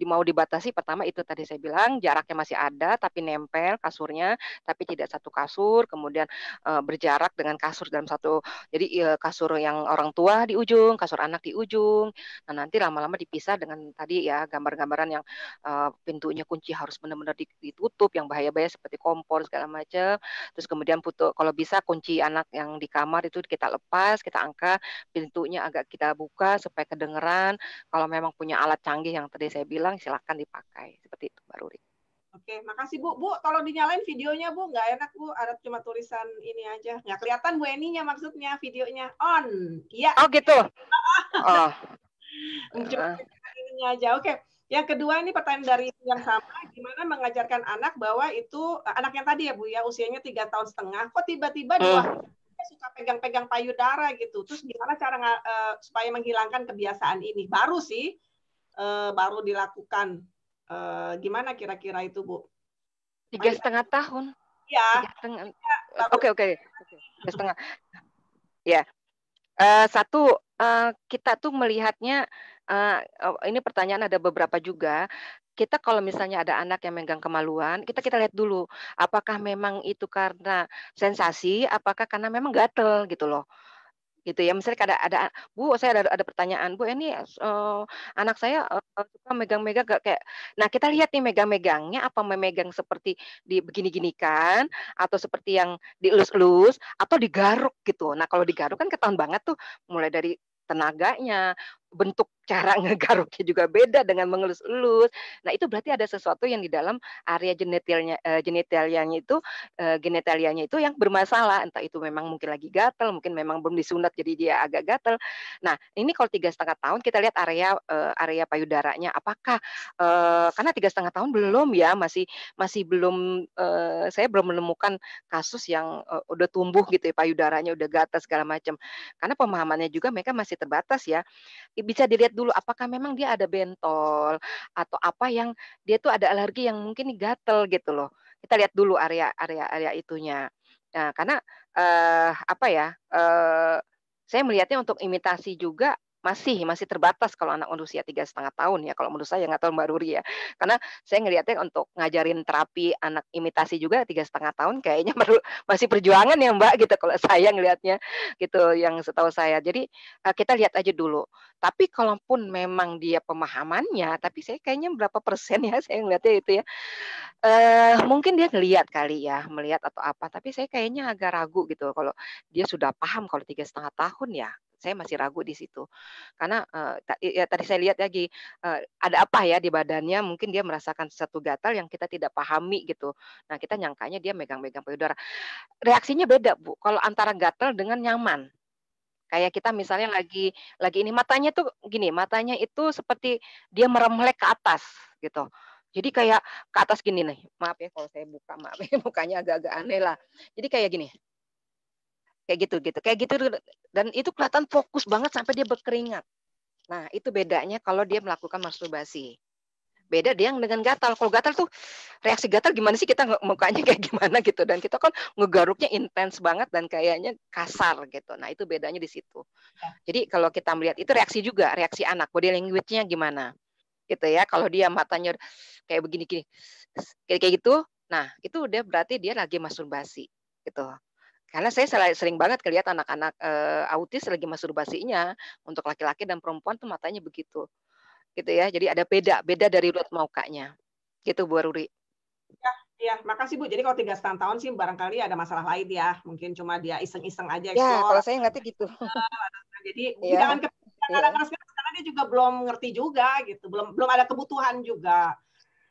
mau dibatasi pertama itu tadi saya bilang jaraknya masih ada tapi nempel kasurnya, tapi tidak satu kasur, kemudian berjarak dengan kasur dalam satu jadi, kasur yang orang tua di ujung, kasur anak di ujung. Nah, nanti lama-lama dipisah dengan tadi ya gambar-gambaran yang, pintunya kunci harus benar-benar ditutup, yang bahaya-bahaya seperti kompor segala macam. Terus kemudian kalau bisa kunci anak yang di kamar itu kita lepas, kita angkat, pintunya agak kita buka supaya kedengeran. Kalau memang punya alat canggih yang tadi saya bilang silahkan dipakai, seperti itu Mbak Ruri. Oke, makasih Bu. Bu, tolong dinyalain videonya Bu, nggak enak Bu, ada cuma tulisan ini aja. Nggak kelihatan Bu Eninya maksudnya, videonya on. Iya, Oh gitu? Oh, cuma heeh. kelihatan ininya aja. Oke, yang kedua ini pertanyaan dari yang sama, gimana mengajarkan anak bahwa itu, anak yang tadi ya Bu ya, usianya 3 tahun setengah, kok tiba-tiba 2 hari Mmm. suka pegang-pegang payudara gitu. Terus gimana cara supaya menghilangkan kebiasaan ini? Baru sih, baru dilakukan. Gimana kira-kira itu Bu? tiga Payu setengah tahun, ya, 3,5 baru oke oke oke, 3,5 ya, satu, kita tuh melihatnya, ini pertanyaan ada beberapa juga, kita kalau misalnya ada anak yang megang kemaluan, kita lihat dulu, apakah memang itu karena sensasi, apakah karena memang gatel gitu loh. Gitu ya, misalnya ada, "Bu, saya ada pertanyaan, Bu, ini, anak saya, suka megang-megang kayak." Nah, kita lihat nih megang-megangnya apa memegang seperti begini-ginikan, atau seperti yang dielus-elus, atau digaruk gitu. Nah, kalau digaruk kan ketahuan banget tuh, mulai dari tenaganya, bentuk cara ngegaruknya juga beda dengan mengelus-elus. Nah, itu berarti ada sesuatu yang di dalam area genitalianya itu yang bermasalah, entah itu memang mungkin lagi gatal, mungkin memang belum disunat jadi dia agak gatal. Nah, ini kalau 3,5 tahun kita lihat area payudaranya apakah, karena 3,5 tahun belum ya, masih belum, saya belum menemukan kasus yang, udah tumbuh gitu ya payudaranya, udah gatal segala macam. Karena pemahamannya juga mereka masih terbatas ya. Bisa dilihat dulu apakah memang dia ada bentol, atau apa yang dia tuh ada alergi yang mungkin gatal gitu loh. Kita lihat dulu area itunya. Nah, karena, apa ya, saya melihatnya untuk imitasi juga masih terbatas kalau anak usia 3,5 tahun ya, kalau menurut saya, nggak tahu Mbak Ruri ya. Karena saya ngelihatnya untuk ngajarin terapi anak imitasi juga 3,5 tahun kayaknya masih perjuangan ya Mbak, gitu kalau saya ngelihatnya, gitu, yang setahu saya. Jadi, kita lihat aja dulu. Tapi kalaupun memang dia pemahamannya, tapi saya kayaknya berapa persen ya, saya ngelihatnya itu ya, mungkin dia ngelihat kali ya, melihat atau apa, tapi saya kayaknya agak ragu gitu kalau dia sudah paham kalau 3,5 tahun ya, saya masih ragu di situ. Karena, ya tadi saya lihat lagi, ada apa ya di badannya, mungkin dia merasakan sesuatu gatal yang kita tidak pahami gitu. Nah, kita nyangkanya dia megang-megang payudara. Reaksinya beda Bu, kalau antara gatal dengan nyaman. Kayak kita misalnya lagi ini matanya tuh gini, matanya itu seperti dia meremlek ke atas gitu. Jadi kayak ke atas gini nih, maaf ya kalau saya buka, maaf ya mukanya agak-agak aneh lah. Jadi kayak gini, kayak gitu dan itu kelihatan fokus banget sampai dia berkeringat. Nah, itu bedanya kalau dia melakukan masturbasi. Beda dia yang dengan gatal. Kalau gatal tuh reaksi gatal gimana sih kita mukanya kayak gimana gitu dan kita kan ngegaruknya intens banget dan kayaknya kasar gitu. Nah, itu bedanya di situ. Ya. Jadi kalau kita melihat itu reaksi juga, reaksi anak, body language-nya gimana gitu ya. Kalau dia matanya kayak begini gini, kayak kayak gitu, nah itu udah berarti dia lagi masturbasi gitu. Karena saya sering banget ngelihat anak-anak, autis lagi masturbasinya, untuk laki-laki dan perempuan tuh matanya begitu, gitu ya. Jadi ada beda dari raut mukanya, gitu Bu Ruri. Ya, iya, makasih Bu. Jadi kalau 3,5 tahun sih barangkali ada masalah lain ya, mungkin cuma dia iseng-iseng aja Ya explore. kalau saya ngeliatnya gitu. Nah, jadi jangan Iya iya keras-keras karena dia juga belum ngerti juga gitu, belum belum ada kebutuhan juga.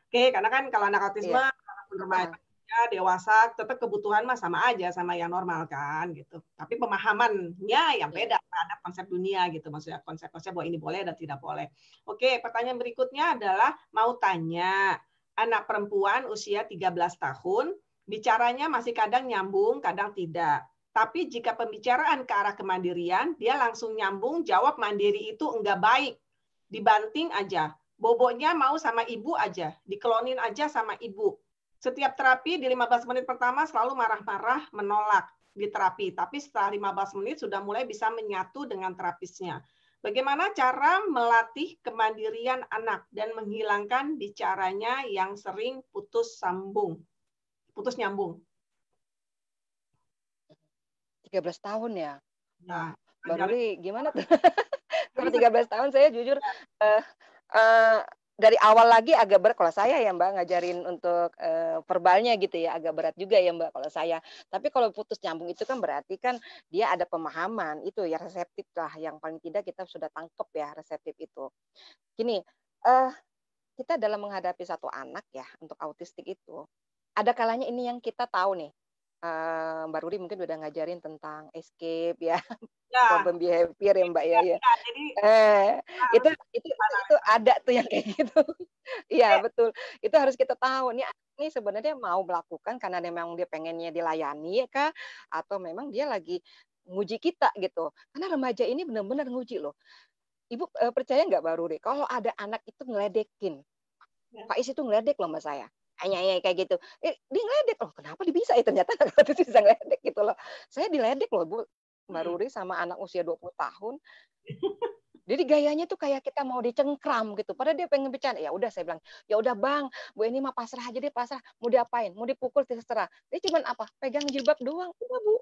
Oke, karena kan kalau anak autisme, iya, walaupun heeh, remaja, dewasa, tetap kebutuhan mah sama aja sama yang normal kan gitu. Tapi pemahamannya yang iya. beda terhadap konsep dunia gitu, maksudnya konsep-konsep bahwa ini boleh dan tidak boleh. Oke, pertanyaan berikutnya adalah mau tanya, anak perempuan usia 13 tahun, bicaranya masih kadang nyambung, kadang tidak. Tapi jika pembicaraan ke arah kemandirian, dia langsung nyambung, jawab mandiri itu enggak baik. Dibanting aja. Bobonya mau sama ibu aja. Dikelonin aja sama ibu. Setiap terapi di 15 menit pertama selalu marah-marah, menolak di terapi. Tapi setelah 15 menit sudah mulai bisa menyatu dengan terapisnya. Bagaimana cara melatih kemandirian anak dan menghilangkan bicaranya yang sering putus sambung, putus nyambung? 13 tahun ya? Wah, Ya, Mbak ajarin. Ruri gimana tuh? Jadi Kalau 13 tahun saya jujur, eee eee, dari awal lagi agak berat kalau saya ya Mbak, ngajarin untuk, verbalnya gitu ya, agak berat juga ya Mbak kalau saya. Tapi kalau putus nyambung itu kan berarti kan dia ada pemahaman, itu ya reseptif lah, yang paling tidak kita sudah tangkep ya reseptif itu. Gini, eee, kita dalam menghadapi satu anak ya, untuk autistik itu, ada kalanya ini yang kita tahu nih, Mbak Ruri mungkin udah ngajarin tentang escape ya, ya, problem behavior ya Mbak ya ya. ya, jadi Itu harus itu ada tuh yang kayak gitu. Iya betul, itu harus kita tahu nih anak ini sebenarnya mau melakukan karena memang dia pengennya dilayani kah, atau memang dia lagi nguji kita gitu. Karena remaja ini benar-benar nguji loh. Ibu, percaya nggak Mbak Ruri, kalau ada anak itu ngeledekin, ya. Faiz itu ngeledek loh sama saya, kayak gitu, dia ngeledek loh, kenapa dia bisa ya ternyata anak autis bisa ngeledek gitu loh. Saya diledek loh Bu, Mbak Hmm. Ruri sama anak usia 20 tahun. Jadi gayanya tuh kayak kita mau dicengkram gitu, padahal dia pengen bercanda. Ya udah saya bilang, "Ya udah Bang, Bu ini mah pasrah aja deh, pasrah. Mau diapain? Mau dipukul terserah." Dia cuman apa, pegang jilbab doang, udah Bu,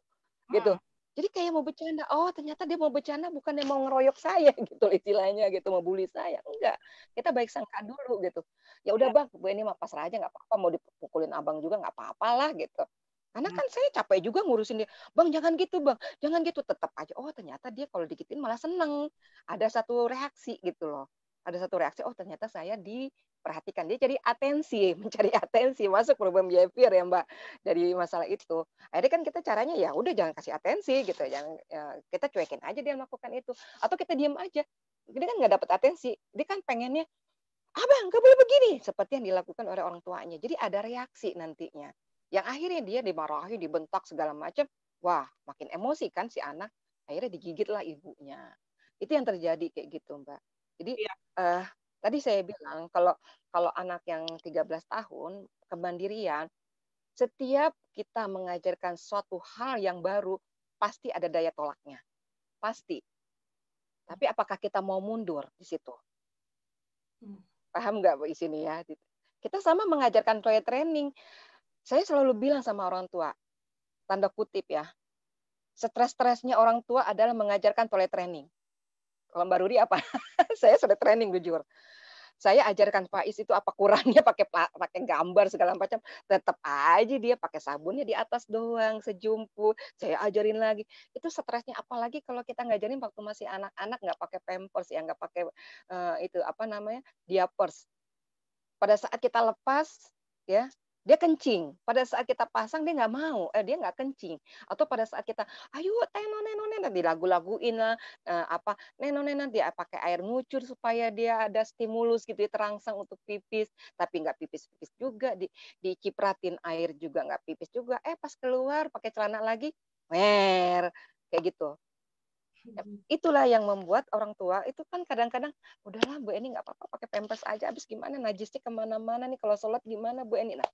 gitu. Hmm. Jadi kayak mau bercanda, oh ternyata dia mau bercanda bukannya mau ngeroyok saya gitu istilahnya gitu, mau bully saya, enggak. Kita baik sangka dulu gitu. "Ya udah Ya. Bang, Bu ini mah pasrah aja nggak apa-apa, mau dipukulin Abang juga nggak apa-apalah," gitu. Karena Hmm. kan saya capek juga ngurusin dia, "Bang jangan gitu Bang, jangan gitu." Tetep aja, oh ternyata dia kalau digituin malah seneng. Ada satu reaksi gitu loh. Ada satu reaksi, oh ternyata saya diperhatikan. Dia jadi atensi, mencari atensi, masuk problem behavior ya Mbak, dari masalah itu. Akhirnya kan kita caranya ya udah jangan kasih atensi gitu, jangan kita cuekin aja dia melakukan itu, atau kita diam aja. Dia kan nggak dapat atensi, dia kan pengennya, "Abang nggak boleh begini," seperti yang dilakukan oleh orang tuanya. Jadi ada reaksi nantinya, yang akhirnya dia dimarahi, dibentak segala macam, wah makin emosi kan si anak, akhirnya digigitlah ibunya. Itu yang terjadi kayak gitu, Mbak. Jadi, Iya. eee, tadi saya bilang kalau kalau anak yang 13 tahun, kemandirian, setiap kita mengajarkan suatu hal yang baru, pasti ada daya tolaknya, pasti. Tapi apakah kita mau mundur di situ? Hmm. Paham nggak Bu di sini ya? Gitu. Kita sama mengajarkan toilet training. Saya selalu bilang sama orang tua, tanda kutip ya, stres-stresnya orang tua adalah mengajarkan toilet training. Kalau Mbak Rudi apa? Saya sudah training jujur. Saya ajarkan Faiz itu apa kurangnya pakai gambar segala macam, tetap aja dia pakai sabunnya di atas doang, sejumpu. Saya ajarin lagi. Itu stresnya apalagi kalau kita ngajarin waktu masih anak-anak nggak pakai pampers ya, nggak pakai, itu apa namanya, diapers. Pada saat kita lepas, ya Dia kencing. Pada saat kita pasang dia nggak mau, dia nggak kencing. Atau pada saat kita, "Ayo teno neno neno," dilagu-laguin lah, apa, neno neno, dia pakai air ngucur supaya dia ada stimulus gitu ya, terangsang untuk pipis, tapi nggak pipis-pipis juga, dicipratin air juga nggak pipis juga, pas keluar pakai celana lagi, kayak gitu. Itulah yang membuat orang tua itu kan kadang-kadang, "Udahlah Bu Eni nggak apa-apa pakai pampers aja, habis gimana najisnya kemana-mana nih, kalau sholat gimana Bu Eni?" Nah,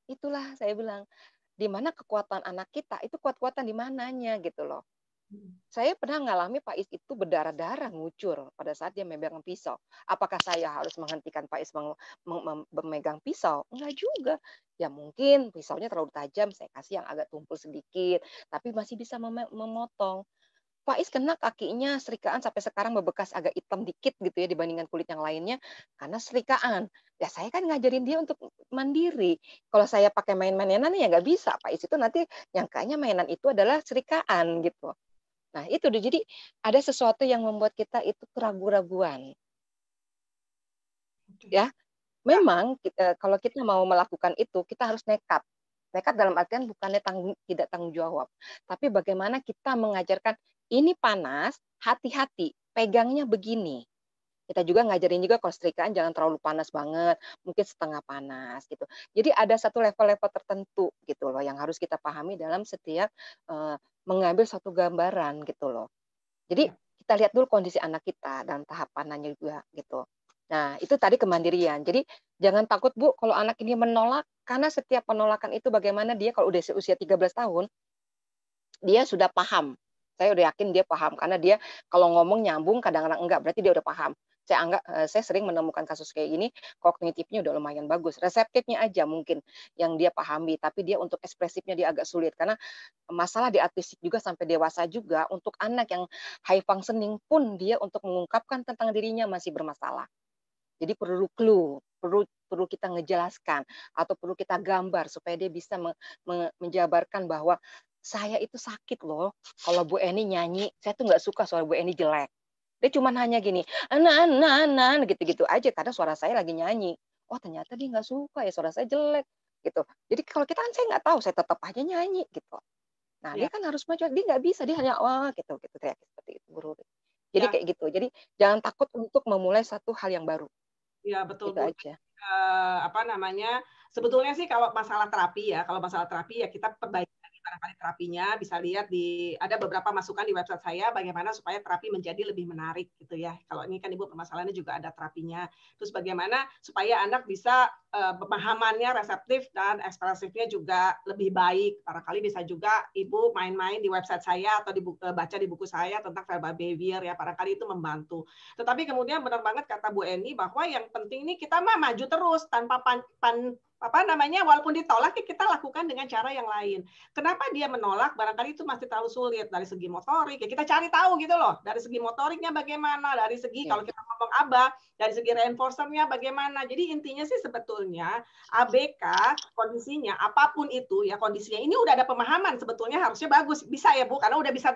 itulah saya bilang, di mana kekuatan anak kita, itu kuat-kuatan di mananya gitu loh. Saya pernah ngalami Faiz itu berdarah-darah, ngucur pada saat dia memegang pisau. Apakah saya harus menghentikan Faiz memegang pisau? Enggak juga. Ya mungkin pisaunya terlalu tajam, saya kasih yang agak tumpul sedikit, tapi masih bisa memotong. Faiz kena kakinya serikaan sampai sekarang bebekas agak hitam dikit gitu ya dibandingkan kulit yang lainnya, karena serikaan. Ya saya kan ngajarin dia untuk mandiri. Kalau saya pakai main-mainan ya nggak bisa. Faiz itu nanti nyangkanya mainan itu adalah serikaan gitu. Nah itu deh, jadi ada sesuatu yang membuat kita itu keraguan-raguan. Oke. Ya, Ya, memang kalau kita mau melakukan itu, kita harus nekat. Nekat dalam artian bukannya tidak tanggung jawab, tapi bagaimana kita mengajarkan, "Ini panas, hati-hati, pegangnya begini." Kita juga ngajarin juga kalau setrikaan jangan terlalu panas banget, mungkin setengah panas gitu. Jadi ada satu level-level tertentu gitu loh yang harus kita pahami dalam setiap, mengambil suatu gambaran gitu loh. Jadi ya. kita lihat dulu kondisi anak kita dalam tahapannya juga gitu. Nah, itu tadi kemandirian. Jadi jangan takut Bu kalau anak ini menolak, karena setiap penolakan itu bagaimana dia kalau udah usia 13 tahun, dia sudah paham. Saya udah yakin dia paham karena dia kalau ngomong nyambung kadang-kadang enggak, berarti dia udah paham. Saya sering menemukan kasus kayak gini, kognitifnya udah lumayan bagus. Reseptifnya aja mungkin yang dia pahami, tapi dia untuk ekspresifnya dia agak sulit karena masalah di autistik juga sampai dewasa juga untuk anak yang high functioning pun dia untuk mengungkapkan tentang dirinya masih bermasalah. Jadi perlu clue, perlu perlu kita ngejelaskan atau perlu kita gambar supaya dia bisa menjabarkan bahwa saya itu sakit loh kalau Bu Eni nyanyi, saya tuh nggak suka suara Bu Eni jelek. Dia cuma hanya gini, "Ana ana ana," gitu-gitu aja karena suara saya lagi nyanyi. Oh ternyata dia nggak suka ya suara saya jelek gitu. Jadi kalau kita kan saya nggak tahu, saya tetap aja nyanyi gitu. Nah dia Ya, kan harus maju, dia nggak bisa, dia hanya, "Wah," gitu gitu teriak seperti itu, guru. Jadi ya, kayak gitu. Jadi jangan takut untuk memulai satu hal yang baru, ya, betul gitu Bu. aja. Apa namanya, sebetulnya sih kalau masalah terapi ya kita perbaiki lagi barangkali terapinya, bisa lihat ada beberapa masukan di website saya bagaimana supaya terapi menjadi lebih menarik gitu ya. Kalau ini kan Ibu permasalahannya juga ada terapinya. Terus bagaimana supaya anak bisa pemahamannya reseptif dan ekspresifnya juga lebih baik. Barangkali bisa juga Ibu main-main di website saya atau baca di buku saya tentang verbal behavior ya, barangkali itu membantu. Tetapi kemudian benar banget kata Bu Eni bahwa yang penting nih kita mah maju terus tanpa apa namanya, walaupun ditolak ya kita lakukan dengan cara yang lain. Kenapa dia menolak? Barangkali itu masih terlalu sulit dari segi motorik. Ya kita cari tahu gitu loh. Dari segi motoriknya bagaimana, dari segi Ya. kalau kita ngomong ABA, dari segi reinforcernya bagaimana. Jadi intinya sih sebetulnya ABK kondisinya apapun itu ya kondisinya ini udah ada pemahaman sebetulnya harusnya bagus. Bisa ya Bu, karena udah bisa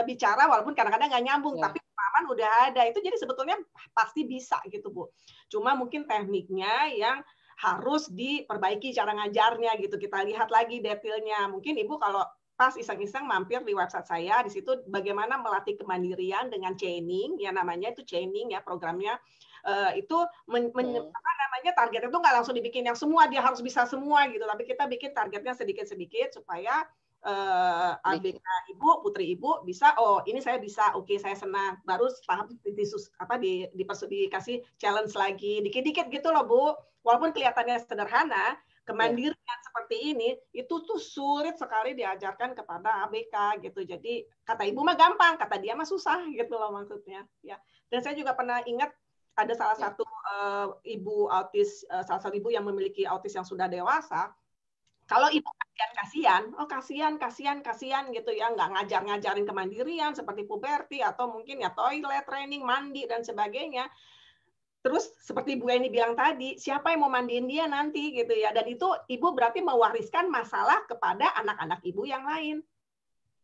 bicara walaupun kadang-kadang nggak nyambung, Ya. tapi pemahaman udah ada. Itu jadi sebetulnya pasti bisa gitu Bu. Cuma mungkin tekniknya yang harus diperbaiki cara ngajarnya gitu. Kita lihat lagi detailnya. Mungkin Ibu kalau pas iseng-iseng mampir di website saya, di situ bagaimana melatih kemandirian dengan chaining, ya namanya itu chaining ya programnya. Itu Hmm. apa namanya targetnya itu nggak langsung dibikin yang semua dia harus bisa semua gitu, tapi kita bikin targetnya sedikit-sedikit supaya Sedikit. ABK Ibu, putri Ibu bisa, oh ini saya bisa, oke saya senang. Baru tahap dikasih challenge lagi, dikit-dikit gitu loh Bu. Walaupun kelihatannya sederhana, Ya. kemandirian seperti ini itu tuh sulit sekali diajarkan kepada ABK gitu. Jadi kata Ibu mah gampang, kata dia mah susah gitu loh maksudnya. Ya. Dan saya juga pernah ingat ada salah Ya. satu ibu autis, salah satu ibu yang memiliki autis yang sudah dewasa. Kalau ibu kasihan, oh kasihan gitu ya, nggak ngajarin kemandirian seperti puberti atau mungkin ya toilet training, mandi dan sebagainya. Terus seperti Bu Eni bilang tadi, siapa yang mau mandiin dia nanti gitu ya? Dan itu ibu berarti mewariskan masalah kepada anak-anak ibu yang lain,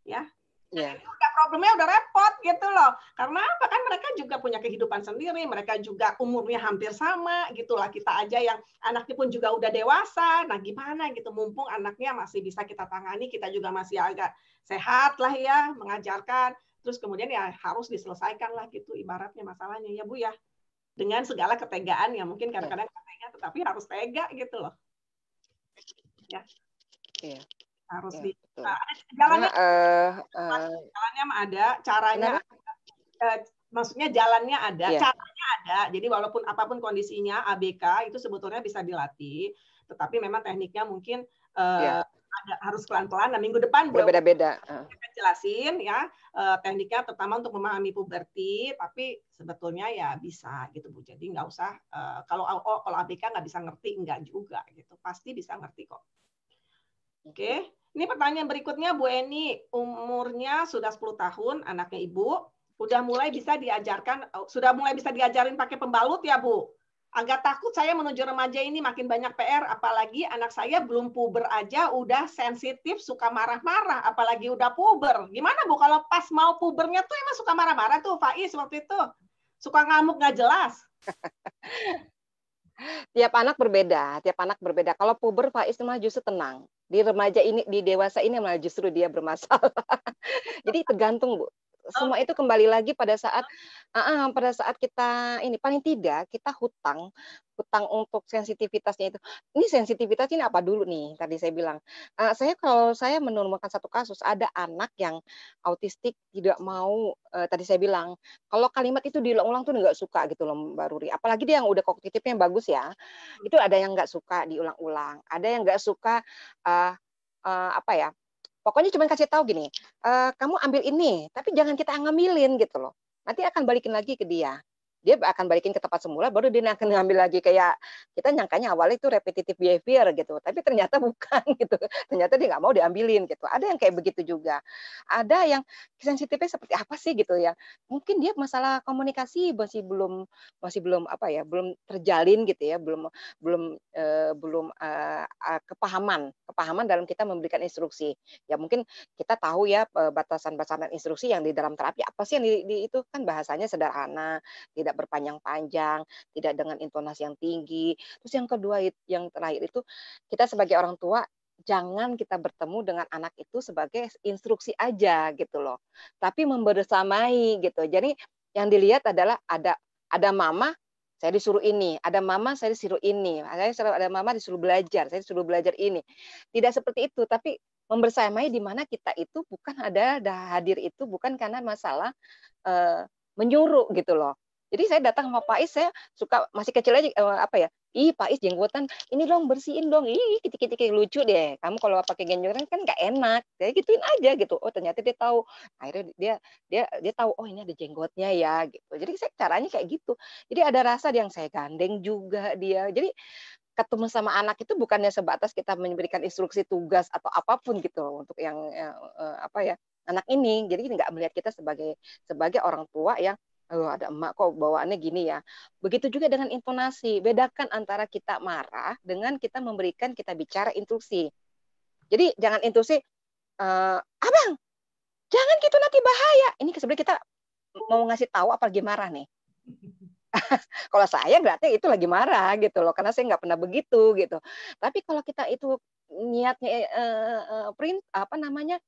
ya. Dan Ya. ini udah problemnya udah repot gitu loh. Karena apa? Kan mereka juga punya kehidupan sendiri, mereka juga umurnya hampir sama gitu lah. Kita aja yang anaknya pun juga udah dewasa. Nah, gimana gitu, mumpung anaknya masih bisa kita tangani, kita juga masih agak sehat lah ya, mengajarkan. Terus kemudian ya harus diselesaikan lah gitu ibaratnya masalahnya ya Bu ya. Dengan segala ketegaan yang mungkin Iya. kadang-kadang tega, tetapi harus tega gitu loh. Ya, Iya. harus Iya, di betul. Karena jalannya jalannya mah ada, caranya kenapa? maksudnya jalannya ada, Iya. caranya ada. Jadi walaupun apapun kondisinya ABK itu sebetulnya bisa dilatih, tetapi memang tekniknya mungkin Iya. harus pelan-pelan. Nah, minggu depan Bu Berbeda-beda. akan jelasin ya tekniknya terutama untuk memahami puberti, tapi sebetulnya ya bisa gitu Bu. Jadi nggak usah kalau ABK nggak bisa ngerti, nggak juga gitu. Pasti bisa ngerti kok. Oke, ini pertanyaan berikutnya Bu Eni, umurnya sudah 10 tahun, anaknya Ibu, sudah mulai bisa diajarin pakai pembalut ya Bu. Agak takut saya menuju remaja ini makin banyak PR, apalagi anak saya belum puber aja udah sensitif, suka marah-marah, apalagi udah puber. Gimana Bu kalau pas mau pubernya tuh emang suka marah-marah tuh Faiz waktu itu? Suka ngamuk nggak jelas. Tiap anak berbeda, tiap anak berbeda. Kalau puber Faiz malah justru tenang. Di remaja ini, di dewasa ini malah justru dia bermasalah. Jadi tergantung Bu. Semua itu kembali lagi pada saat kita ini paling tidak kita hutang untuk sensitivitasnya itu. Ini sensitivitas ini apa dulu nih? Tadi saya bilang. Kalau saya menemukan satu kasus ada anak yang autistik tidak mau tadi saya bilang kalau kalimat itu diulang-ulang tuh nggak suka gitu loh Mbak Ruri. Apalagi dia yang udah kognitifnya yang bagus ya. Itu ada yang nggak suka diulang-ulang, ada yang nggak suka apa ya? Pokoknya cuma kasih tahu gini, kamu ambil ini, tapi jangan kita ngambilin gitu loh. Nanti akan balikin lagi ke dia. Dia akan balikin ke tempat semula, baru dia akan ngambil lagi kayak kita nyangkanya awalnya itu repetitive behavior gitu, tapi ternyata bukan gitu. Ternyata dia nggak mau diambilin gitu. Ada yang kayak begitu juga. Ada yang sensitifnya seperti apa sih gitu ya? Mungkin dia masalah komunikasi masih belum apa ya, belum terjalin gitu ya, belum belum belum kepahaman dalam kita memberikan instruksi. Ya mungkin kita tahu ya batasan-batasan instruksi yang di dalam terapi apa sih yang itu kan bahasanya sederhana, tidak berpanjang-panjang, tidak dengan intonasi yang tinggi. Terus yang kedua yang terakhir itu kita sebagai orang tua jangan kita bertemu dengan anak itu sebagai instruksi aja gitu loh. Tapi membersamai gitu. Jadi yang dilihat adalah ada mama saya disuruh ini, ada mama saya disuruh ini, ada mama disuruh belajar, saya disuruh belajar ini. Tidak seperti itu, tapi membersamai di mana kita itu bukan hadir itu bukan karena masalah menyuruh gitu loh. Jadi saya datang sama Pak Is, saya suka masih kecil aja apa ya, ih Pak Is jenggotan, ini dong bersihin dong, ih kitik-kitik lucu deh. Kamu kalau pakai genjoran kan nggak enak, saya gituin aja gitu. Oh ternyata dia tahu, akhirnya dia tahu oh ini ada jenggotnya ya gitu. Jadi saya caranya kayak gitu. Jadi ada rasa yang saya gandeng juga dia. Jadi ketemu sama anak itu bukannya sebatas kita memberikan instruksi tugas atau apapun gitu untuk yang apa ya anak ini jadi nggak melihat kita sebagai orang tua yang ada emak kok bawaannya gini ya begitu juga dengan intonasi bedakan antara kita marah dengan kita memberikan kita bicara instruksi jadi jangan instruksi abang jangan gitu nanti bahaya ini sebenarnya kita mau ngasih tahu apa gimana nih kalau saya berarti itu lagi marah gitu loh, karena saya nggak pernah begitu gitu. Tapi kalau kita itu niatnya apa namanya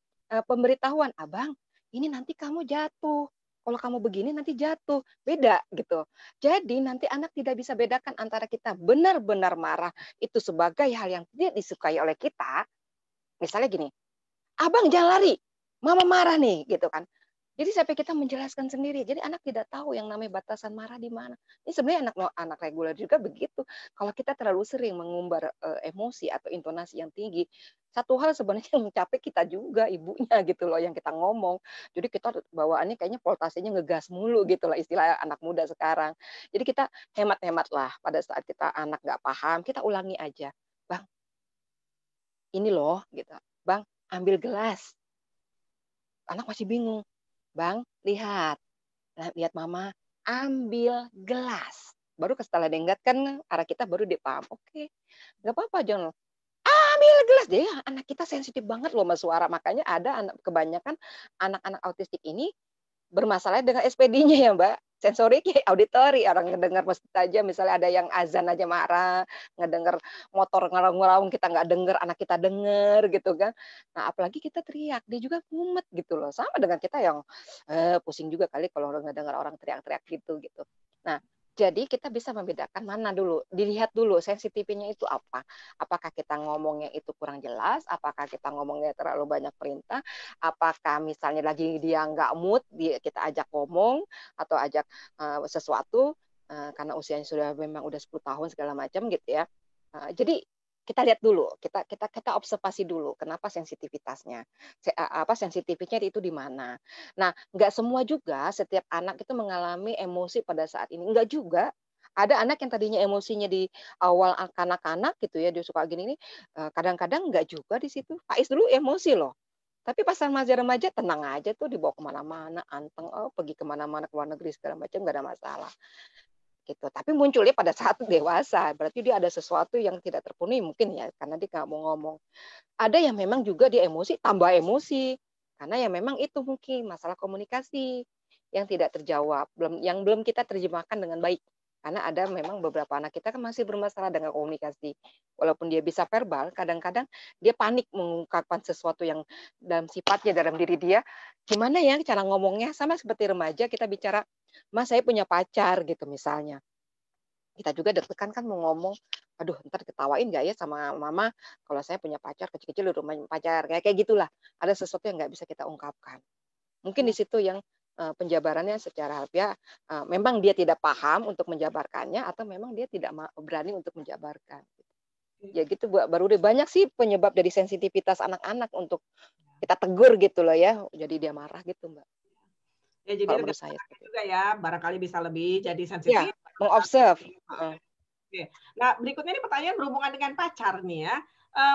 pemberitahuan, abang, ini nanti kamu jatuh. Kalau kamu begini nanti jatuh, beda gitu. Jadi nanti anak tidak bisa bedakan antara kita benar-benar marah itu sebagai hal yang tidak disukai oleh kita. Misalnya gini, abang jangan lari, mama marah nih gitu kan. Jadi sampai kita menjelaskan sendiri. Jadi anak tidak tahu yang namanya batasan marah di mana. Ini sebenarnya anak reguler juga begitu. Kalau kita terlalu sering mengumbar emosi atau intonasi yang tinggi, satu hal sebenarnya yang mencapai kita juga ibunya gitu loh yang kita ngomong. Jadi kita bawaannya kayaknya voltasenya ngegas mulu gitu lah istilah anak muda sekarang. Jadi kita hemat-hemat lah pada saat kita anak nggak paham, kita ulangi aja. Bang, ini loh gitu. Bang, ambil gelas. Anak masih bingung. Bang, lihat. Nah, lihat mama, ambil gelas. Baru setelah diingat kan arah kita baru dia paham. Oke, nggak apa-apa jangan ambil gelas deh. Anak kita sensitif banget loh sama suara. Makanya ada kebanyakan anak-anak autistik ini bermasalah dengan SPD-nya ya, Mbak. Sensorik ya auditori, orang ngedengar masjid aja misalnya ada yang azan aja marah, ngedenger motor ngeraung-ngeraung kita nggak denger, anak kita denger gitu kan. Nah, apalagi kita teriak, dia juga mumet gitu loh. Sama dengan kita yang, pusing juga kali kalau ngedenger orang teriak-teriak gitu. Nah, jadi kita bisa membedakan mana dulu, dilihat dulu sensitifnya itu apa. Apakah kita ngomongnya itu kurang jelas, apakah kita ngomongnya terlalu banyak perintah, apakah misalnya lagi dia nggak mood, kita ajak ngomong atau ajak sesuatu karena usianya sudah memang udah 10 tahun segala macam gitu ya. Jadi kita lihat dulu, kita observasi dulu kenapa sensitivitasnya. Sensitifnya itu di mana. Nah, nggak semua juga setiap anak itu mengalami emosi pada saat ini, enggak juga. Ada anak yang tadinya emosinya di awal kanak-kanak gitu ya, dia suka gini nih, kadang-kadang enggak juga di situ. Faiz dulu emosi loh, tapi pas remaja-remaja tenang aja tuh dibawa kemana-mana, anteng, oh pergi kemana-mana, ke luar negeri segala macam nggak ada masalah. Gitu. Tapi munculnya pada saat dewasa, berarti dia ada sesuatu yang tidak terpenuhi mungkin ya, karena dia nggak mau ngomong. Ada yang memang juga dia emosi, tambah emosi. Karena ya memang itu mungkin masalah komunikasi yang tidak terjawab, belum kita terjemahkan dengan baik. Karena ada memang beberapa anak kita kan masih bermasalah dengan komunikasi. Walaupun dia bisa verbal, kadang-kadang dia panik mengungkapkan sesuatu yang dalam sifatnya dalam diri dia. Gimana ya cara ngomongnya? Sama seperti remaja kita bicara, "Mas, saya punya pacar," gitu misalnya. Kita juga deg-degan kan mau ngomong, "Aduh ntar ketawain nggak ya sama mama kalau saya punya pacar, kecil-kecil udah punya pacar," kayak kayak gitulah. Ada sesuatu yang nggak bisa kita ungkapkan. Mungkin di situ yang, penjabarannya secara harfiah, memang dia tidak paham untuk menjabarkannya atau memang dia tidak berani untuk menjabarkan. Ya gitu baru deh banyak sih penyebab dari sensitivitas anak-anak untuk kita tegur gitu loh ya, jadi dia marah gitu, Mbak, Ya jadi kalau menurut tergantung saya anaknya seperti itu. juga ya, barangkali bisa lebih jadi Iya, sensitif, mengobserv, heeh, oke. Nah, berikutnya ini pertanyaan berhubungan dengan pacar nih ya.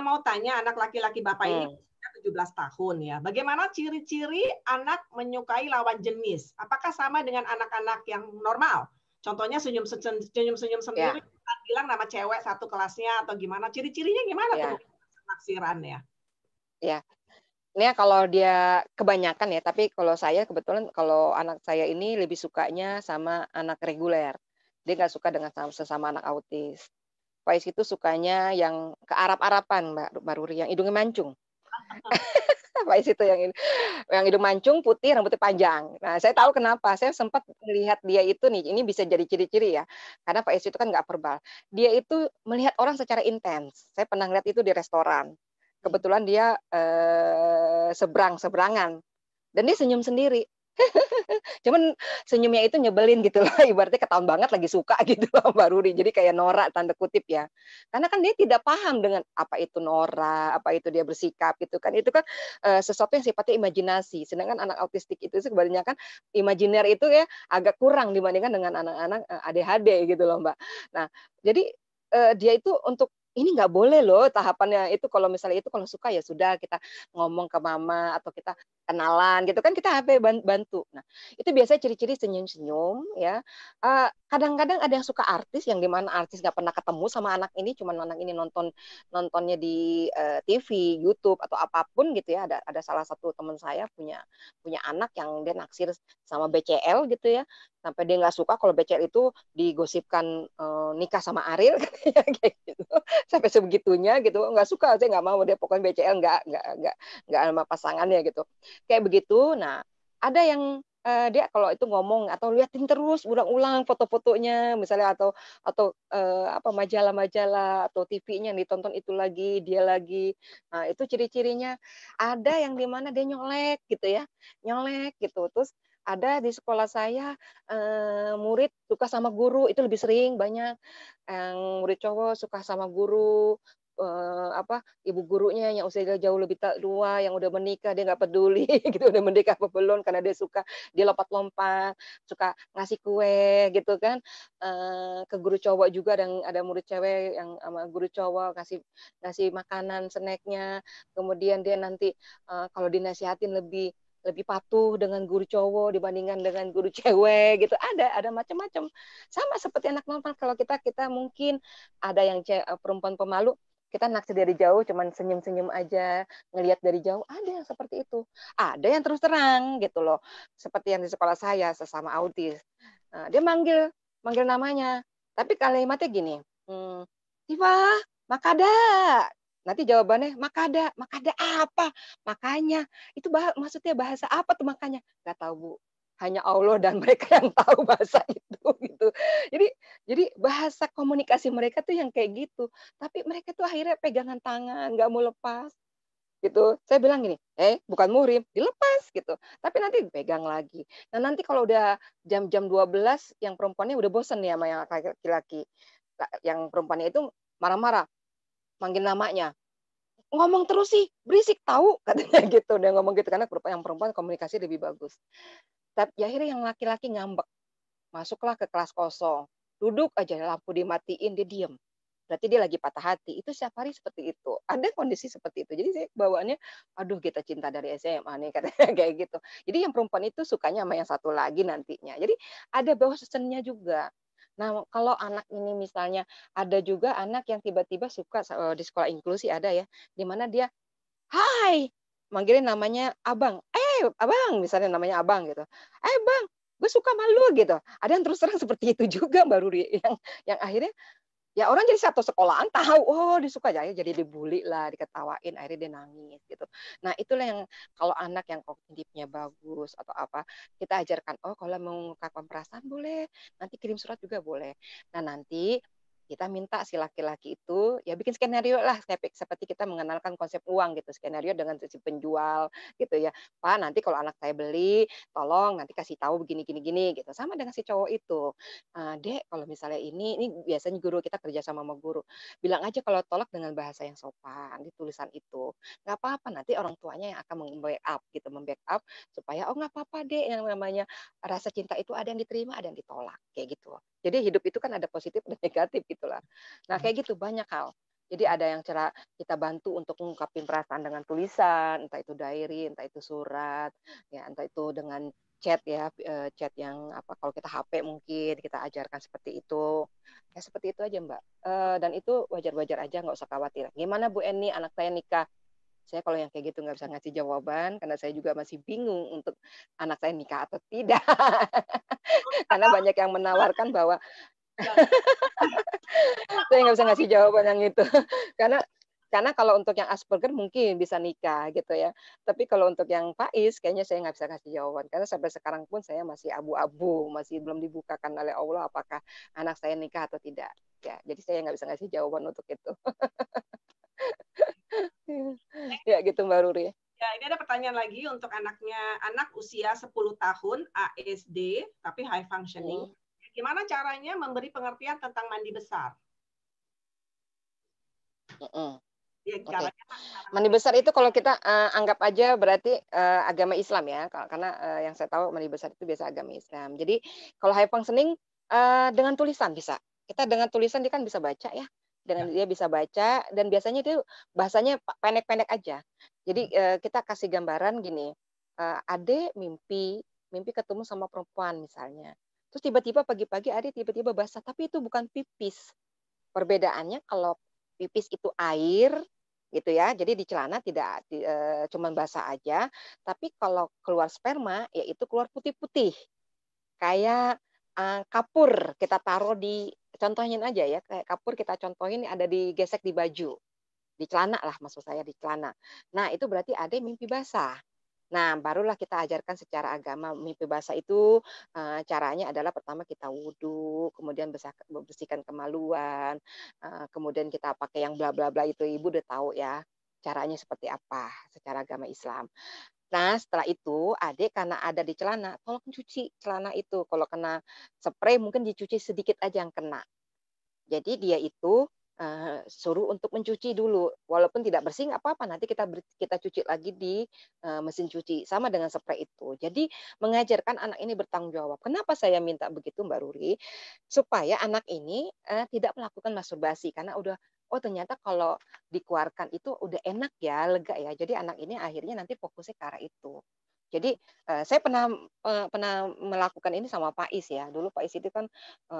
Mau tanya anak laki-laki Bapak ini mmm, usianya 17 tahun ya. Bagaimana ciri-ciri anak menyukai lawan jenis? Apakah sama dengan anak-anak yang normal? Contohnya senyum-senyum sendiri, iya bilang nama cewek satu kelasnya atau gimana? Ciri-cirinya gimana tuh iya naksirannya? iya. Ini ya kalau dia kebanyakan ya, tapi kalau saya kebetulan kalau anak saya ini lebih sukanya sama anak reguler. Dia nggak suka dengan sesama anak autis. Faiz itu sukanya yang ke Arab-Araban, Mbak Ruri, yang hidungnya mancung. Faiz itu yang hidung mancung, putih, rambutnya panjang. Nah, saya tahu kenapa, saya sempat melihat dia itu nih, ini bisa jadi ciri-ciri ya, karena Faiz itu kan nggak verbal. Dia itu melihat orang secara intens. Saya pernah lihat itu di restoran. Kebetulan dia, seberangan dan dia senyum sendiri. Cuman senyumnya itu nyebelin gitu loh, ibaratnya ketahuan banget lagi suka gitu loh Mbak Ruri, jadi kayak norak tanda kutip ya. Karena kan dia tidak paham dengan apa itu norak, apa itu dia bersikap gitu kan, itu kan, sesuatu yang sifatnya imajinasi, sedangkan anak autistik itu sih kebanyakan imajiner itu ya agak kurang dibandingkan dengan anak-anak, ADHD gitu loh Mbak. Nah, jadi, dia itu untuk ini nggak boleh loh tahapannya itu kalau misalnya itu kalau suka ya sudah kita ngomong ke mama atau kita kenalan gitu kan kita HP bantu. Nah, itu biasanya ciri-ciri senyum-senyum ya, kadang-kadang ada yang suka artis, yang di mana artis nggak pernah ketemu sama anak ini, cuman anak ini nontonnya di, TV, YouTube, atau apapun gitu ya. Ada salah satu teman saya punya punya anak yang dia naksir sama BCL gitu ya, sampai dia nggak suka kalau BCL itu digosipkan, nikah sama Ariel katanya kayak gitu. Sampai sebegitunya gitu, nggak suka, saya nggak mau dia pokoknya BCL nggak sama pasangannya gitu. Kayak begitu. Nah, ada yang, dia kalau itu ngomong atau liatin terus ulang-ulang foto-fotonya misalnya atau, apa, majalah-majalah atau TV-nya yang ditonton itu lagi, dia lagi. Nah, itu ciri-cirinya. Ada yang di mana dia nyolek gitu ya, nyolek gitu. Terus ada di sekolah saya, murid suka sama guru, itu lebih sering banyak, yang murid cowok suka sama guru, apa, ibu gurunya yang usianya jauh lebih tua, yang udah menikah, dia nggak peduli gitu, udah menikah apa belum, karena dia suka, dia lompat-lompat, suka ngasih kue gitu kan, ke guru cowok juga dan ada murid cewek yang sama guru cowok ngasih ngasih makanan, snack-nya, kemudian dia nanti, kalau dinasihatin lebih lebih patuh dengan guru cowok dibandingkan dengan guru cewek gitu, ada macam-macam. Sama seperti anak normal kalau kita kita mungkin ada yang perempuan pemalu, kita naksir dari jauh cuman senyum-senyum aja, ngelihat dari jauh, ada yang seperti itu. Ada yang terus terang gitu loh, seperti yang di sekolah saya sesama autis, dia manggil manggil namanya, tapi kalimatnya gini, mmm, "Syifa, Makada." Nanti jawabannya, "Makada." "Makada apa?" "Makanya." Itu maksudnya bahasa apa tuh makanya? Nggak tahu, Bu. Hanya Allah dan mereka yang tahu bahasa itu, gitu. Jadi jadi bahasa komunikasi mereka tuh yang kayak gitu, tapi mereka tuh akhirnya pegangan tangan, nggak mau lepas, gitu. Saya bilang gini, bukan muhrim," dilepas gitu, tapi nanti dipegang lagi. Nah, nanti kalau udah jam-jam 12 yang perempuannya udah bosen nih sama yang laki-laki. Yang perempuannya itu marah-marah, manggil namanya, "Ngomong terus sih, berisik tahu," katanya gitu, dia ngomong gitu, karena yang perempuan komunikasi lebih bagus. Ya akhirnya yang laki-laki ngambek, masuklah ke kelas kosong, duduk aja lampu dimatiin, dia diem. Berarti dia lagi patah hati, itu setiap hari seperti itu. Ada kondisi seperti itu. Jadi saya bawaannya, "Aduh kita cinta dari SMA nih," katanya kayak gitu. Jadi yang perempuan itu sukanya sama yang satu lagi nantinya. Jadi ada bosennya juga. Nah, kalau anak ini misalnya ada juga anak yang tiba-tiba suka di sekolah inklusi ada ya, di mana dia, "Hai!" Manggilin namanya abang, abang," misalnya namanya abang gitu, Bang, gue suka sama lu," gitu. Ada yang terus terang seperti itu juga Mbak Ruri, yang akhirnya ya orang jadi satu sekolahan tahu, oh disuka jadi dibully lah, diketawain, akhirnya dia nangis gitu. Nah itulah yang kalau anak yang kognitifnya bagus atau apa, kita ajarkan, oh kalau mau mengungkapkan perasaan boleh, nanti kirim surat juga boleh. Nah nanti kita minta si laki-laki itu ya bikin skenario lah seperti kita mengenalkan konsep uang gitu, skenario dengan si penjual gitu ya. Pak nanti kalau anak saya beli, tolong nanti kasih tahu begini gini gini gitu. Sama dengan si cowok itu. Dek, kalau misalnya ini biasanya guru kita kerja sama guru, bilang aja kalau tolak dengan bahasa yang sopan di tulisan itu. Nggak apa-apa, nanti orang tuanya yang akan mem-backup gitu, mem-backup supaya, "Oh nggak apa-apa Dek, yang namanya rasa cinta itu ada yang diterima, ada yang ditolak," kayak gitu. Jadi hidup itu kan ada positif dan negatif gitulah. Nah kayak gitu banyak hal. Jadi ada yang cara kita bantu untuk mengungkapin perasaan dengan tulisan, entah itu diary, entah itu surat, ya entah itu dengan chat ya, chat yang apa, kalau kita HP mungkin kita ajarkan seperti itu. Ya seperti itu aja, Mbak, dan itu wajar-wajar aja nggak usah khawatir. "Gimana Bu Eni, anak saya nikah?" Saya kalau yang kayak gitu nggak bisa ngasih jawaban, karena saya juga masih bingung untuk anak saya nikah atau tidak. Karena banyak yang menawarkan bahwa saya nggak bisa ngasih jawaban yang itu. Karena kalau untuk yang Asperger mungkin bisa nikah gitu ya. Tapi kalau untuk yang PAIS kayaknya saya nggak bisa ngasih jawaban. Karena sampai sekarang pun saya masih abu-abu, masih belum dibukakan oleh Allah apakah anak saya nikah atau tidak. Ya, jadi saya nggak bisa ngasih jawaban untuk itu. Ya gitu Mbak Ruri. Ya, ini ada pertanyaan lagi untuk anak usia 10 tahun ASD tapi high functioning. Mhm, Gimana caranya memberi pengertian tentang mandi besar? mhm, Ya, oke. caranya Mandi besar itu kalau kita, anggap aja berarti, agama Islam ya, karena, yang saya tahu mandi besar itu biasa agama Islam. Jadi kalau high functioning, dengan tulisan bisa. Kita dengan tulisan dia kan bisa baca ya, dengan ya. dia bisa baca dan biasanya itu bahasanya pendek-pendek aja. Jadi, kita kasih gambaran gini, "Adek mimpi mimpi ketemu sama perempuan," misalnya. Terus tiba-tiba pagi-pagi adek tiba-tiba basah, tapi itu bukan pipis. Perbedaannya kalau pipis itu air, gitu ya, jadi di celana tidak cuman basah aja, tapi kalau keluar sperma, ya itu keluar putih-putih, kayak, kapur kita taruh contohin aja ya, kayak kapur kita contohin ada digesek di baju, di celana lah maksud saya, di celana. Nah, itu berarti ada yang mimpi basah. Nah, barulah kita ajarkan secara agama mimpi basah itu, caranya adalah pertama kita wudhu, kemudian membersihkan kemaluan, kemudian kita pakai yang bla bla bla itu, Ibu udah tahu ya, caranya seperti apa secara agama Islam. Nah, setelah itu adik karena ada di celana, tolong cuci celana itu, kalau kena spray mungkin dicuci sedikit aja yang kena. Jadi dia itu, suruh untuk mencuci dulu, walaupun tidak bersih nggak apa-apa, nanti kita cuci lagi di, mesin cuci, sama dengan sprei itu. Jadi mengajarkan anak ini bertanggung jawab. Kenapa saya minta begitu Mbak Ruri? Supaya anak ini, tidak melakukan masturbasi karena udah, oh ternyata kalau dikeluarkan itu udah enak ya, lega ya. Jadi anak ini akhirnya nanti fokusnya ke arah itu. Jadi, saya pernah melakukan ini sama Pak Is ya. Dulu Pak Is itu kan,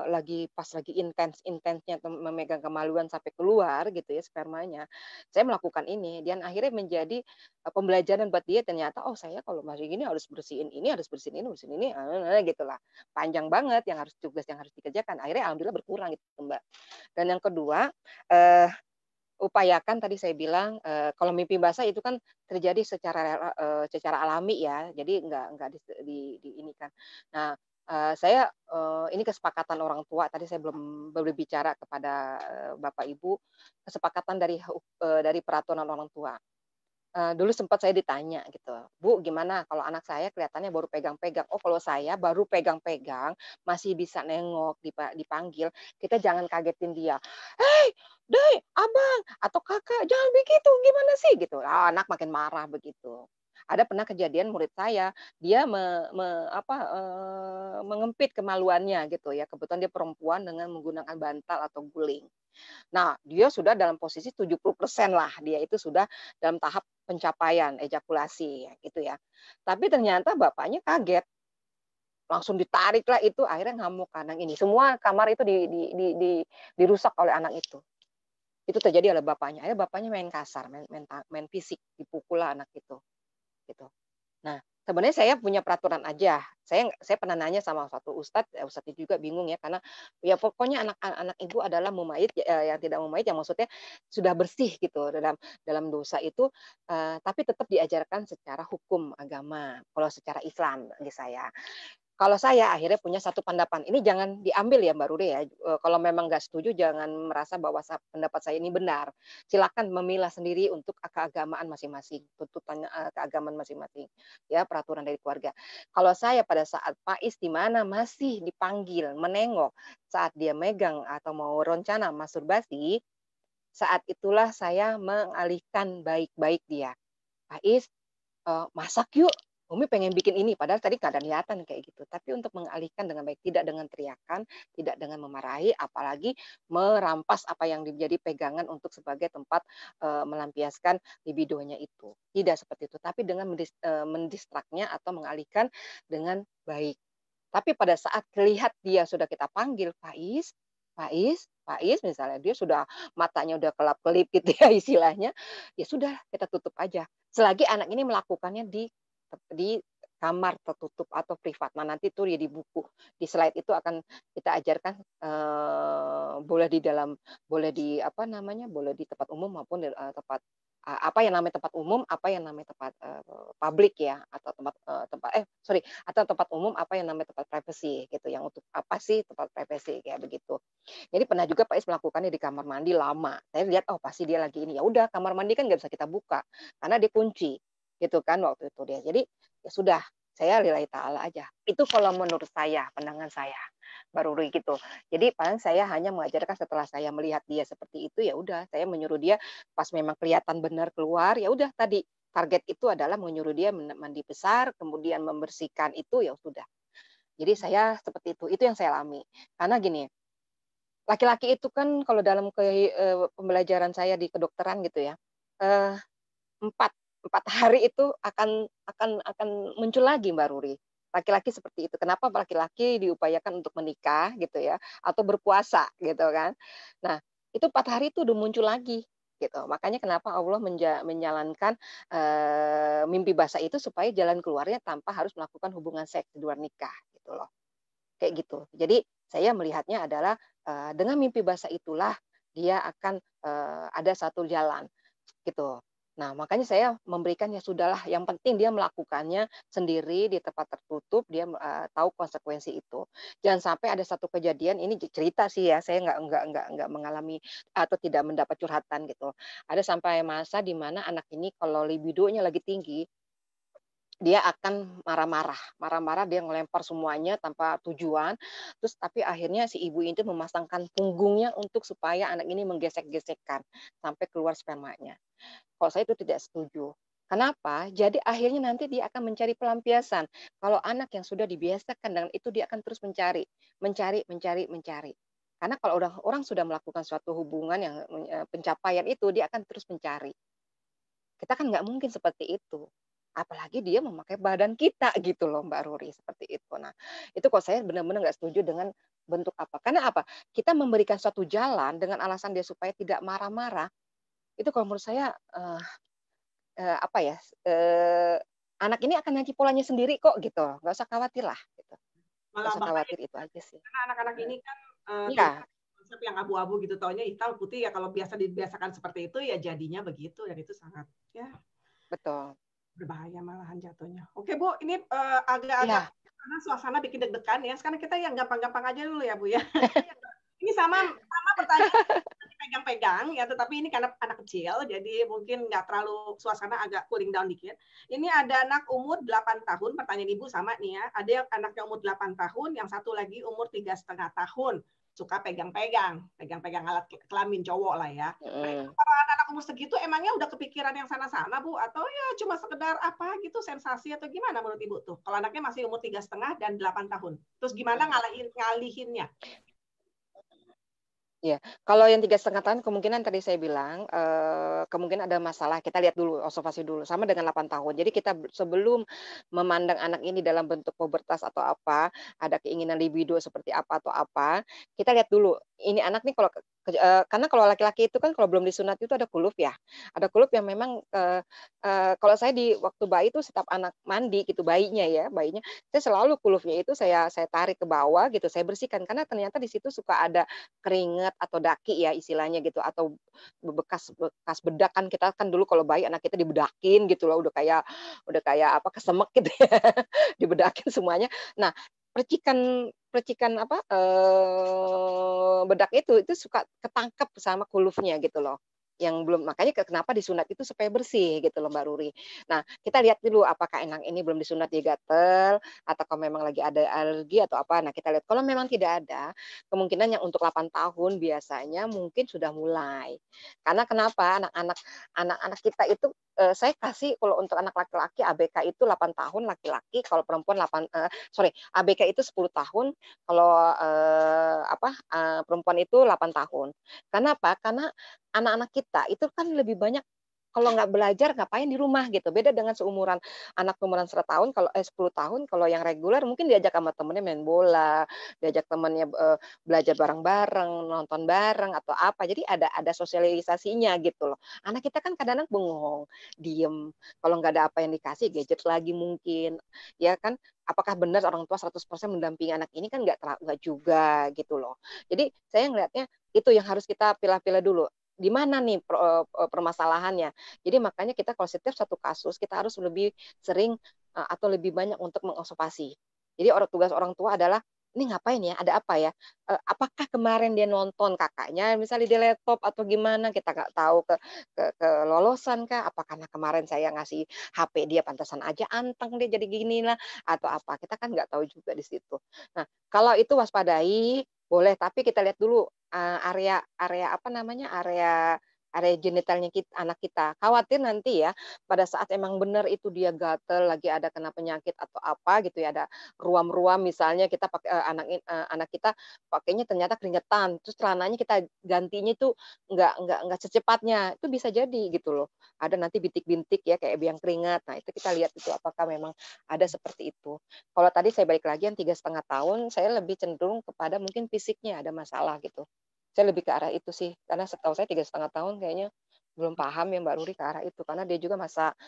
lagi intens-intensnya memegang kemaluan sampai keluar gitu ya spermanya. Saya melakukan ini dan akhirnya menjadi, pembelajaran buat dia ternyata, "Oh saya kalau masih gini harus bersihin ini, harus bersihin ini," gitulah. Panjang banget tugas yang harus dikerjakan. Akhirnya alhamdulillah berkurang gitu, Mbak. Dan yang kedua, eee upayakan tadi saya bilang, kalau mimpi basah itu kan terjadi secara alami ya, jadi nggak ini kan. Nah, ini kesepakatan orang tua, tadi saya belum berbicara kepada, bapak ibu, kesepakatan dari peraturan orang tua. Dulu sempat saya ditanya gitu, "Bu, gimana kalau anak saya kelihatannya baru pegang-pegang?" Oh, kalau saya baru pegang-pegang, masih bisa nengok, dipanggil, kita jangan kagetin dia. "Hei, Dek, Abang, atau Kakak, jangan begitu, gimana sih?" Gitu. Anak makin marah begitu. Ada pernah kejadian murid saya, dia mengempit kemaluannya gitu ya, kebetulan dia perempuan dengan menggunakan bantal atau guling. Nah, dia sudah dalam posisi 70% lah, dia itu sudah dalam tahap pencapaian ejakulasi, ya gitu ya. Tapi ternyata bapaknya kaget, langsung ditariklah itu, akhirnya ngamuk kan yang ini. Semua kamar itu dirusak oleh anak itu. Itu terjadi oleh bapaknya. Akhirnya bapaknya main kasar, main fisik, dipukullah anak itu, gitu. Nah, sebenarnya saya punya peraturan aja. Saya pernah nanya sama satu ustadz, ustadz itu juga bingung ya, karena ya pokoknya anak ibu adalah mumayit, yang tidak mumayit, yang maksudnya sudah bersih gitu dalam dalam dosa itu, tapi tetap diajarkan secara hukum agama, kalau secara Islam bagi saya. Kalau saya akhirnya punya satu pendapat, ini jangan diambil ya Mbak Ruri ya, kalau memang nggak setuju jangan merasa bahwa pendapat saya ini benar. Silakan memilah sendiri untuk keagamaan masing-masing, tuntutan, keagamaan masing-masing, ya peraturan dari keluarga. Kalau saya pada saat Faiz di mana masih dipanggil, menengok saat dia megang atau mau rencana masturbasi, saat itulah saya mengalihkan baik-baik dia, "Faiz, masak yuk, Umi pengen bikin ini, padahal tadi nggak ada niatan kayak gitu. Tapi untuk mengalihkan dengan baik, tidak dengan teriakan, tidak dengan memarahi, apalagi merampas apa yang menjadi pegangan untuk sebagai tempat, melampiaskan libidonya itu. Tidak seperti itu, tapi dengan mendistraknya atau mengalihkan dengan baik. Tapi pada saat lihat dia sudah kita panggil, "Faiz, Faiz, Faiz," misalnya, dia sudah matanya udah kelap-kelip gitu ya istilahnya, ya sudah kita tutup aja. Selagi anak ini melakukannya di kamar tertutup atau privat. Nah, nanti tuh ya di buku, di slide itu akan kita ajarkan, boleh di apa namanya, boleh di tempat umum maupun apa yang namanya tempat umum, apa yang namanya tempat, publik ya, atau atau tempat umum, apa yang namanya tempat privasi gitu, yang untuk apa sih tempat privasi, kayak begitu. Jadi pernah juga Pak Is melakukannya di kamar mandi lama, saya lihat, oh pasti dia lagi ini, ya udah kamar mandi kan nggak bisa kita buka, karena dia kunci, gitu kan waktu itu dia. Jadi, ya sudah, saya lillahi ta'ala aja. Itu kalau menurut saya, pandangan saya, baru gitu. Jadi paling saya hanya mengajarkan setelah saya melihat dia seperti itu, ya udah saya menyuruh dia pas memang kelihatan benar keluar, ya udah tadi, target itu adalah menyuruh dia mandi besar, kemudian membersihkan itu, ya sudah. Jadi saya seperti itu yang saya alami. Karena gini, laki-laki itu kan kalau dalam pembelajaran saya di kedokteran gitu ya, eee, 4 4 hari itu akan muncul lagi Mbak Ruri. Laki-laki seperti itu. Kenapa laki-laki diupayakan untuk menikah gitu ya, atau berpuasa gitu kan. Nah, itu 4 hari itu udah muncul lagi gitu. Makanya kenapa Allah menjalankan, mimpi basah itu supaya jalan keluarnya tanpa harus melakukan hubungan seks di luar nikah gitu loh. Kayak gitu. Jadi saya melihatnya adalah, dengan mimpi basah itulah dia akan, ada satu jalan, gitu. Nah, makanya saya memberikan, ya sudahlah yang penting dia melakukannya sendiri di tempat tertutup, dia, tahu konsekuensi itu. Jangan sampai ada satu kejadian, ini cerita sih ya, saya nggak mengalami atau tidak mendapat curhatan gitu. Ada sampai masa di mana anak ini kalau libidonya lagi tinggi, dia akan marah-marah, dia ngelempar semuanya tanpa tujuan, terus tapi akhirnya si ibu itu memasangkan punggungnya untuk supaya anak ini menggesek-gesekkan sampai keluar spermanya. Kalau saya itu tidak setuju. Kenapa? Jadi akhirnya nanti dia akan mencari pelampiasan. Kalau anak yang sudah dibiasakan dengan itu, dia akan terus mencari, mencari. Karena kalau orang sudah melakukan suatu hubungan yang pencapaian itu, dia akan terus mencari. Kita kan nggak mungkin seperti itu. apalagi dia memakai badan kita gitu loh Mbak Ruri, seperti itu. Nah, itu kok saya benar-benar nggak setuju dengan bentuk apa, karena apa, kita memberikan suatu jalan dengan alasan dia supaya tidak marah-marah, itu kalau menurut saya, apa ya, anak ini akan nanti polanya sendiri kok gitu, nggak usah khawatir lah gitu, nggak Malah usah bahaya khawatir itu aja sih. karena anak-anak ini kan punya Iya, konsep yang abu-abu gitu, taunya hitam putih ya kalau biasa dibiasakan seperti itu ya jadinya begitu dan itu sangat ya betul. berbahaya malahan jatuhnya. Oke Bu, ini agak-agak Iya, karena suasana bikin deg-degan ya. Sekarang kita yang gampang-gampang aja dulu ya Bu ya. Ini sama sama pertanyaan pegang-pegang ya, tetapi ini karena anak kecil, jadi mungkin nggak terlalu suasana agak cooling down dikit. Ini ada anak umur 8 tahun, pertanyaan Ibu sama nih ya. Ada yang anaknya umur 8 tahun, yang satu lagi umur 3,5 tahun. Suka pegang-pegang alat kelamin cowok lah ya. Nah, itu mhm. para anak umur segitu emangnya udah kepikiran yang sana-sana, Bu? Atau ya cuma sekedar apa gitu, sensasi atau gimana menurut Ibu tuh? Kalau anaknya masih umur 3,5 dan 8 tahun. Terus gimana ngalihinnya? Iya, kalau yang 3,5 tahun kemungkinan tadi saya bilang, kemungkinan ada masalah, kita lihat dulu, observasi dulu, sama dengan 8 tahun. Jadi kita sebelum memandang anak ini dalam bentuk pubertas atau apa, ada keinginan libido seperti apa atau apa, kita lihat dulu, ini anak nih kalau karena kalau laki-laki itu kan kalau belum disunat itu ada kuluf ya, ada kuluf yang memang, kalau saya di waktu bayi itu setiap anak mandi gitu, bayinya ya, bayinya, saya selalu kulufnya itu saya tarik ke bawah gitu, saya bersihkan, karena ternyata di situ suka ada keringat atau daki ya istilahnya gitu, atau bekas bekas bedak kan kita kan dulu kalau bayi anak kita dibedakin gitu loh, udah kayak apa, kesemek gitu ya, dibedakin semuanya. Nah, percikan percikan apa, bedak itu suka ketangkep sama kulufnya gitu loh, yang belum makanya kenapa disunat itu supaya bersih gitu loh Mbak Ruri. Nah, kita lihat dulu apakah anak ini belum disunat dia gatel, ataukah memang lagi ada alergi atau apa. Nah, kita lihat kalau memang tidak ada, kemungkinan yang untuk 8 tahun biasanya mungkin sudah mulai. Karena kenapa? Anak-anak kita itu, saya kasih kalau untuk anak laki-laki ABK itu 8 tahun laki-laki, kalau perempuan sorry, ABK itu 10 tahun, kalau, perempuan itu 8 tahun. Karena apa? Karena anak-anak kita itu kan lebih banyak kalau nggak belajar ngapain di rumah gitu, beda dengan anak seumuran 10 tahun kalau yang reguler mungkin diajak sama temennya main bola, diajak temennya, belajar bareng-bareng, nonton bareng atau apa, jadi ada sosialisasinya gitu loh. Anak kita kan kadang-kadang bengong, diem, kalau nggak ada apa yang dikasih gadget lagi mungkin, ya kan. Apakah benar orang tua 100% mendampingi anak ini kan nggak juga gitu loh. Jadi saya ngelihatnya itu yang harus kita pilah-pilah dulu, di mana nih permasalahannya. Jadi makanya kita kalau setiap satu kasus kita harus lebih sering, atau lebih banyak untuk mengobservasi. Jadi tugas orang tua adalah, "Ini ngapain ya? Ada apa ya?" Apakah kemarin dia nonton kakaknya misalnya di laptop atau gimana, kita nggak tahu kelolosan kah, apa karena kemarin saya ngasih HP dia pantesan aja anteng dia jadi gini lah, atau apa, kita kan nggak tahu juga di situ. Nah, kalau itu waspadai, boleh, tapi kita lihat dulu, area area apa namanya, area genitalnya anak kita. Khawatir nanti ya, pada saat emang benar itu dia gatel, lagi ada kena penyakit atau apa gitu ya, ada ruam-ruam misalnya kita pakai anak kita pakainya ternyata keringetan, terus celananya kita gantinya itu nggak secepatnya, itu bisa jadi gitu loh. Ada nanti bintik-bintik ya kayak biang keringat. Nah, itu kita lihat itu apakah memang ada seperti itu. Kalau tadi saya balik lagi yang 3,5 tahun, saya lebih cenderung kepada mungkin fisiknya ada masalah gitu. Saya lebih ke arah itu sih, karena setahu saya 3,5 tahun kayaknya belum paham ya Mbak Ruri ke arah itu, karena dia juga masa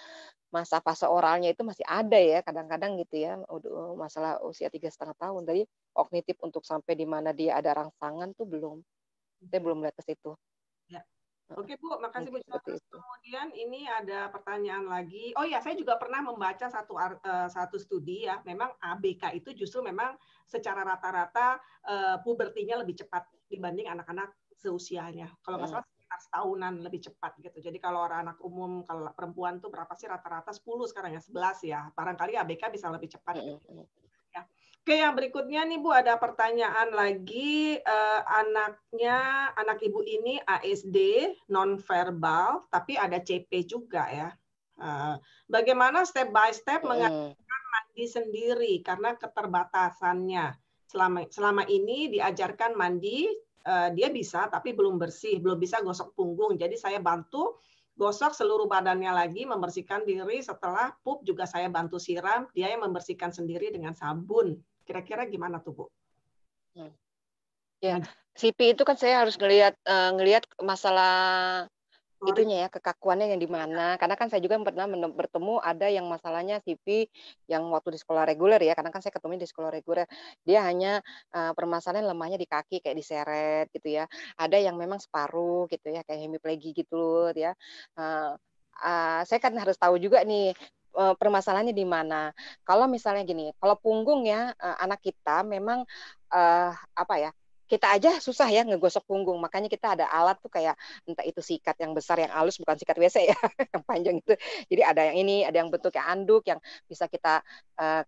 masa fase oralnya itu masih ada ya kadang-kadang gitu ya, masalah usia 3,5 tahun. Tadi kognitif untuk sampai di mana dia ada rangsangan tuh belum, saya Oke. belum lihat ke situ. Ya. Heeh, Oke Bu, makasih Bu. mungkin seperti Terus itu. kemudian ini ada pertanyaan lagi. Oh ya, saya juga pernah membaca satu studi ya. Memang ABK itu justru memang secara rata-rata pubertinya lebih cepat dibanding anak-anak seusianya. Kalau nggak Mhm, salah sekitar setahunan lebih cepat gitu. Jadi kalau orang anak umum, kalau perempuan tuh berapa sih rata-rata 10 sekarang ya, 11 ya. Barangkali ABK bisa lebih cepat gitu. mhm, mhm, Ya. Oke, yang berikutnya nih Bu, ada pertanyaan lagi. Anak Ibu ini ASD, nonverbal, tapi ada CP juga ya. Bagaimana step by step mhm, mengajarkan mandi sendiri karena keterbatasannya. Selama ini diajarkan mandi, dia bisa tapi belum bersih, belum bisa gosok punggung. Jadi saya bantu gosok seluruh badannya lagi, membersihkan diri, setelah pup juga saya bantu siram, dia yang membersihkan sendiri dengan sabun. Kira-kira gimana tuh, Bu? Hmm. Ya, CP itu kan saya harus ngelihat masalah itunya ya, kekakuannya yang di mana. Karena kan saya juga pernah bertemu ada yang masalahnya CP yang waktu di sekolah reguler ya, karena kan saya ketemu di sekolah reguler. Dia hanya permasalahan lemahnya di kaki kayak diseret gitu ya. Ada yang memang separuh gitu ya, kayak hemiplegi gitu ya. Eh, saya kan harus tahu juga nih permasalahannya di mana. Kalau misalnya gini, kalau punggung ya anak kita memang apa ya? Kita aja susah ya ngegosok punggung, makanya kita ada alat tuh kayak entah itu sikat yang besar yang halus bukan sikat WC ya yang panjang itu. Jadi ada yang ini, ada yang bentuk kayak anduk yang bisa kita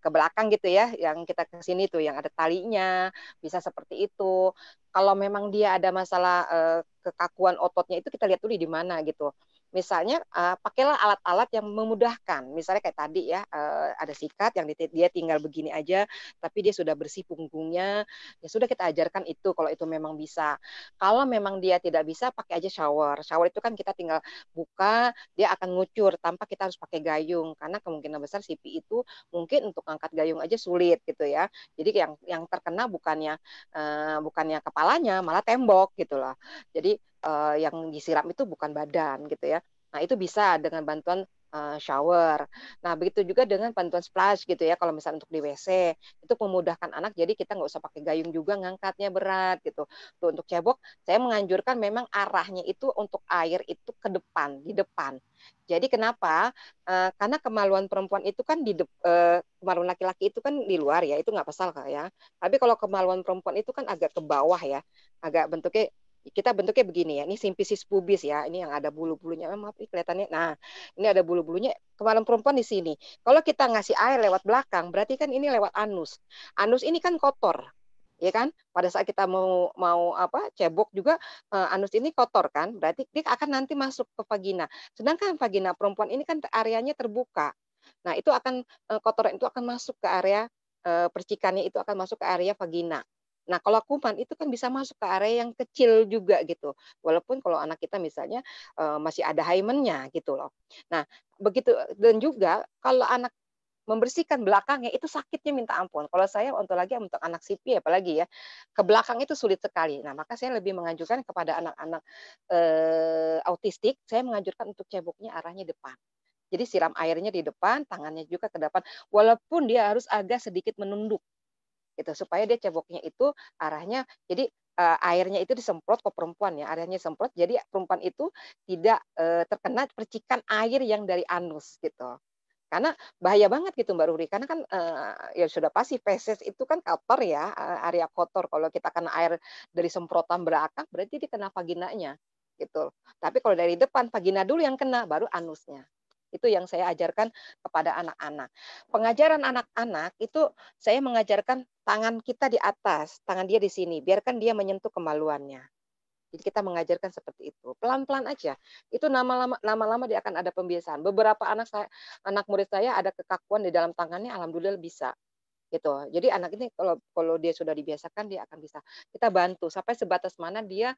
ke belakang gitu ya, yang kita ke sini tuh yang ada talinya, bisa seperti itu. Kalau memang dia ada masalah kekakuan ototnya itu kita lihat dulu di mana gitu. Misalnya pakailah alat-alat yang memudahkan. Misalnya kayak tadi ya ada sikat yang dia tinggal begini aja, tapi dia sudah bersih punggungnya. Ya sudah kita ajarkan itu kalau itu memang bisa. Kalau memang dia tidak bisa, pakai aja shower. Shower itu kan kita tinggal buka, dia akan ngucur tanpa kita harus pakai gayung. Karena kemungkinan besar CP itu mungkin untuk angkat gayung aja sulit gitu ya. Jadi yang terkena bukannya kepalanya, malah tembok gitu loh. Jadi yang disiram itu bukan badan gitu ya. Nah itu bisa dengan bantuan shower. Nah begitu juga dengan bantuan splash gitu ya. Kalau misalnya untuk di WC itu memudahkan anak. Jadi kita nggak usah pakai gayung juga ngangkatnya berat gitu. Tuh untuk cebok saya menganjurkan memang arahnya itu untuk air itu ke depan, di depan. Jadi kenapa? Karena kemaluan perempuan itu kan kemaluan laki-laki itu kan di luar ya, itu nggak pasal ya. Tapi kalau kemaluan perempuan itu kan agak ke bawah ya, agak bentuknya kita bentuknya begini ya. Ini simpisis pubis ya. Ini yang ada bulu-bulunya. Maaf ini kelihatannya. Nah, ini ada bulu-bulunya. Kemaluan perempuan di sini. Kalau kita ngasih air lewat belakang, berarti kan ini lewat anus. Anus ini kan kotor, ya kan? Pada saat kita mau mau apa cebok juga anus ini kotor kan? Berarti dia akan nanti masuk ke vagina. Sedangkan vagina perempuan ini kan areanya terbuka. Nah, itu akan kotoran itu akan masuk ke area percikannya itu akan masuk ke area vagina. Nah, kalau kuman itu kan bisa masuk ke area yang kecil juga gitu. Walaupun kalau anak kita misalnya masih ada hymennya gitu loh. Nah, begitu dan juga kalau anak membersihkan belakangnya itu sakitnya minta ampun. Kalau saya untuk anak CP apalagi ya, ke belakang itu sulit sekali. Nah, maka saya lebih menganjurkan kepada anak-anak autistik, saya menganjurkan untuk ceboknya arahnya depan. Jadi siram airnya di depan, tangannya juga ke depan, walaupun dia harus agak sedikit menunduk gitu supaya dia ceboknya itu arahnya jadi airnya itu disemprot ke perempuan ya, airnya semprot jadi perempuan itu tidak terkena percikan air yang dari anus gitu. Karena bahaya banget gitu Mbak Ruri, karena kan ya sudah pasti feses itu kan kotor ya, area kotor. Kalau kita kena air dari semprotan belakang berarti dia kena vaginanya gitu. Tapi kalau dari depan vagina dulu yang kena, baru anusnya. Itu yang saya ajarkan kepada anak-anak. Pengajaran anak-anak itu saya mengajarkan tangan kita di atas, tangan dia di sini, biarkan dia menyentuh kemaluannya. Jadi kita mengajarkan seperti itu. Pelan-pelan aja. Itu lama-lama dia akan ada pembiasaan. Beberapa anak murid saya ada kekakuan di dalam tangannya, alhamdulillah bisa. Gitu. Jadi anak ini kalau dia sudah dibiasakan dia akan bisa. Kita bantu sampai sebatas mana dia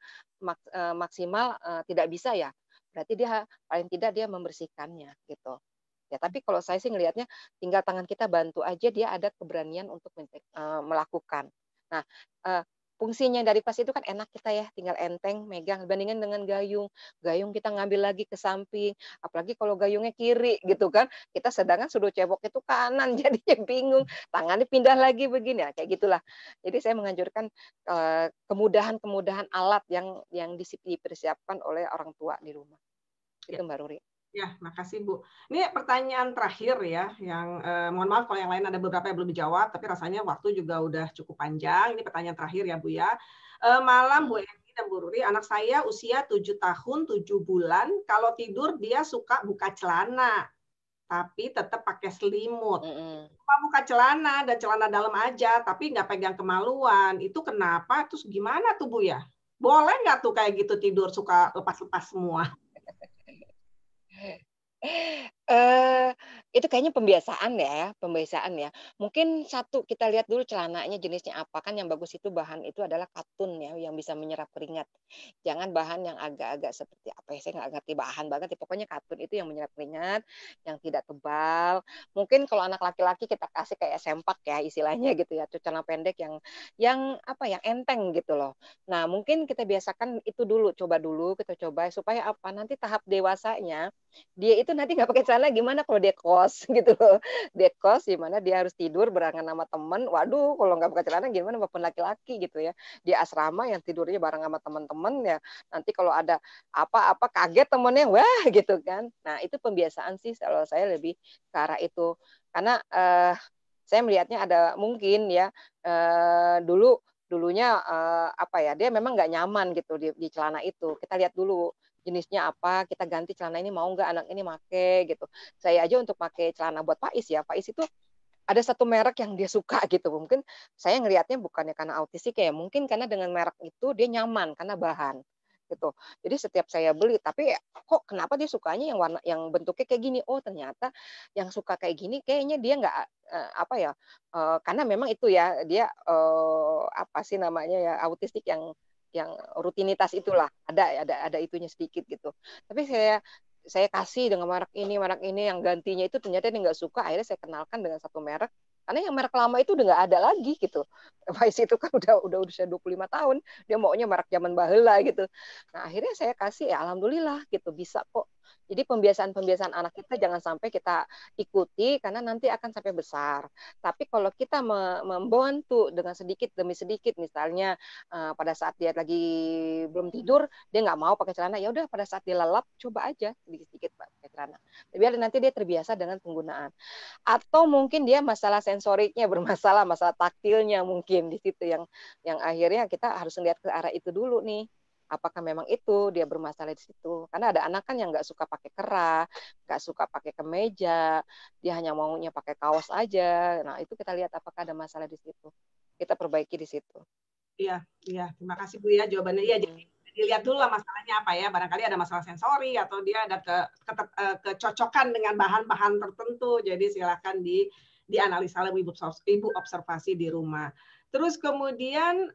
maksimal tidak bisa ya. Berarti dia paling tidak dia membersihkannya gitu. Ya, tapi kalau saya sih ngelihatnya tinggal tangan kita bantu aja dia ada keberanian untuk melakukan. Nah, fungsinya dari pas itu kan enak kita ya, tinggal enteng megang dibandingkan dengan gayung. Gayung kita ngambil lagi ke samping, apalagi kalau gayungnya kiri gitu kan. Kita sedangkan suruh cebok itu kanan jadinya bingung, tangannya pindah lagi begini ya, kayak gitulah. Jadi saya menganjurkan kemudahan-kemudahan alat yang dipersiapkan oleh orang tua di rumah. Itu Mbak Ruri. Ya, makasih Bu. Ini pertanyaan terakhir ya, yang mohon maaf kalau yang lain ada beberapa yang belum dijawab, tapi rasanya waktu juga udah cukup panjang. Ini pertanyaan terakhir ya Bu ya. Malam Bu Eni dan Bu Ruri, anak saya usia 7 tahun 7 bulan, kalau tidur dia suka buka celana, tapi tetap pakai selimut. Cuma buka celana dan celana dalam aja, tapi nggak pegang kemaluan. Itu kenapa? Terus gimana tuh Bu ya? Boleh nggak tuh kayak gitu tidur suka lepas-lepas semua? Itu kayaknya pembiasaan ya. Mungkin satu kita lihat dulu celananya jenisnya apa, kan yang bagus itu bahan itu adalah katun ya, yang bisa menyerap keringat. Jangan bahan yang agak-agak seperti apa ya, saya nggak ngerti bahan banget ya, pokoknya katun itu yang menyerap keringat, yang tidak tebal. Mungkin kalau anak laki-laki kita kasih kayak sempak ya istilahnya gitu ya, atau celana pendek yang apa, yang enteng gitu loh. Nah, mungkin kita biasakan itu dulu, coba dulu, kita coba supaya apa, nanti tahap dewasanya dia itu nanti nggak pakai celana gimana kalau dia kos gitu loh. Dia kos di mana dia harus tidur barengan sama temen, waduh kalau nggak pakai celana gimana walaupun laki-laki gitu ya. Dia asrama yang tidurnya bareng sama teman-teman ya, nanti kalau ada apa-apa kaget temennya, wah gitu kan. Nah itu pembiasaan sih kalau saya lebih ke arah itu. Karena saya melihatnya ada mungkin ya, dulunya, apa ya, dia memang nggak nyaman gitu di celana itu. Kita lihat dulu jenisnya apa, kita ganti celana ini mau nggak anak ini make gitu. Saya aja untuk pakai celana buat Faiz ya, Faiz itu ada satu merek yang dia suka gitu. Mungkin saya ngelihatnya bukannya karena autistik ya, mungkin karena dengan merek itu dia nyaman karena bahan gitu. Jadi setiap saya beli, tapi kok kenapa dia sukanya yang warna yang bentuknya kayak gini? Oh ternyata yang suka kayak gini kayaknya dia nggak apa ya, karena memang itu ya dia apa sih namanya ya autistik yang rutinitas itulah ada itunya sedikit gitu. Tapi saya kasih dengan merek ini, yang gantinya itu ternyata dia nggak suka, akhirnya saya kenalkan dengan satu merek, karena yang merek lama itu udah nggak ada lagi gitu. Faiz itu kan udah usia 25 tahun, dia maunya merek zaman baheula gitu. Nah, akhirnya saya kasih, ya alhamdulillah gitu, bisa kok. Jadi pembiasaan-pembiasaan anak kita jangan sampai kita ikuti karena nanti akan sampai besar. Tapi kalau kita membantu dengan sedikit demi sedikit, misalnya pada saat dia lagi belum tidur, dia nggak mau pakai celana, ya udah pada saat dia lelap coba aja sedikit-sedikit pakai celana. Biar nanti dia terbiasa dengan penggunaan. Atau mungkin dia masalah sensoriknya bermasalah, masalah taktilnya mungkin di situ yang akhirnya kita harus lihat ke arah itu dulu nih. Apakah memang itu dia bermasalah di situ? Karena ada anak kan yang nggak suka pakai kerah, nggak suka pakai kemeja, dia hanya maunya pakai kaos aja. Nah itu kita lihat apakah ada masalah di situ. Kita perbaiki di situ. Iya, iya. Terima kasih Bu ya jawabannya. Iya, jadi dilihat dulu lah masalahnya apa ya. Barangkali ada masalah sensori atau dia ada kecocokan dengan bahan-bahan tertentu. Jadi silakan dianalisa oleh ibu observasi di rumah. Terus kemudian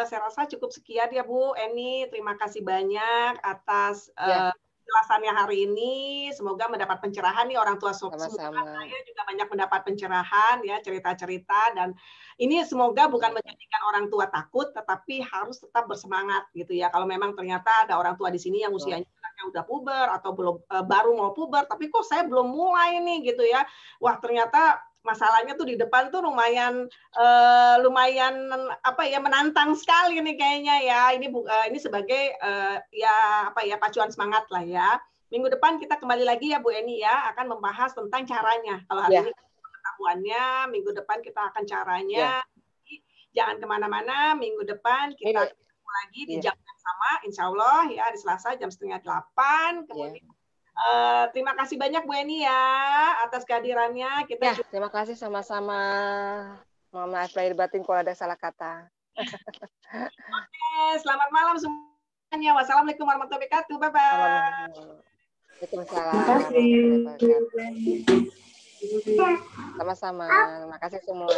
saya rasa cukup sekian ya Bu Eni. Terima kasih banyak atas penjelasannya hari ini. Semoga mendapat pencerahan nih orang tua semua. Saya juga banyak mendapat pencerahan ya, cerita-cerita, dan ini semoga bukan menjadikan orang tua takut, tetapi harus tetap bersemangat gitu ya. Kalau memang ternyata ada orang tua di sini yang usianya udah puber atau belum baru mau puber, tapi kok saya belum mulai nih gitu ya. Wah, ternyata masalahnya tuh di depan tuh lumayan apa ya, menantang sekali nih kayaknya ya. Ini sebagai ya apa ya, pacuan semangat lah ya. Minggu depan kita kembali lagi ya Bu Eni ya, akan membahas tentang caranya. Kalau hari ini pengetahuannya, minggu depan kita akan caranya. Jangan kemana-mana, minggu depan kita ketemu lagi di jam yang sama, insya Allah ya, di Selasa jam 7:30. Kemudian terima kasih banyak Bu Eni ya atas kehadirannya. Terima kasih sama-sama. Mohon maaf lahir batin kalau ada salah kata. Oke, selamat malam semuanya. Wassalamualaikum warahmatullahi wabarakatuh. Bye-bye. Waalaikumsalam. Sama-sama. Terima kasih semua.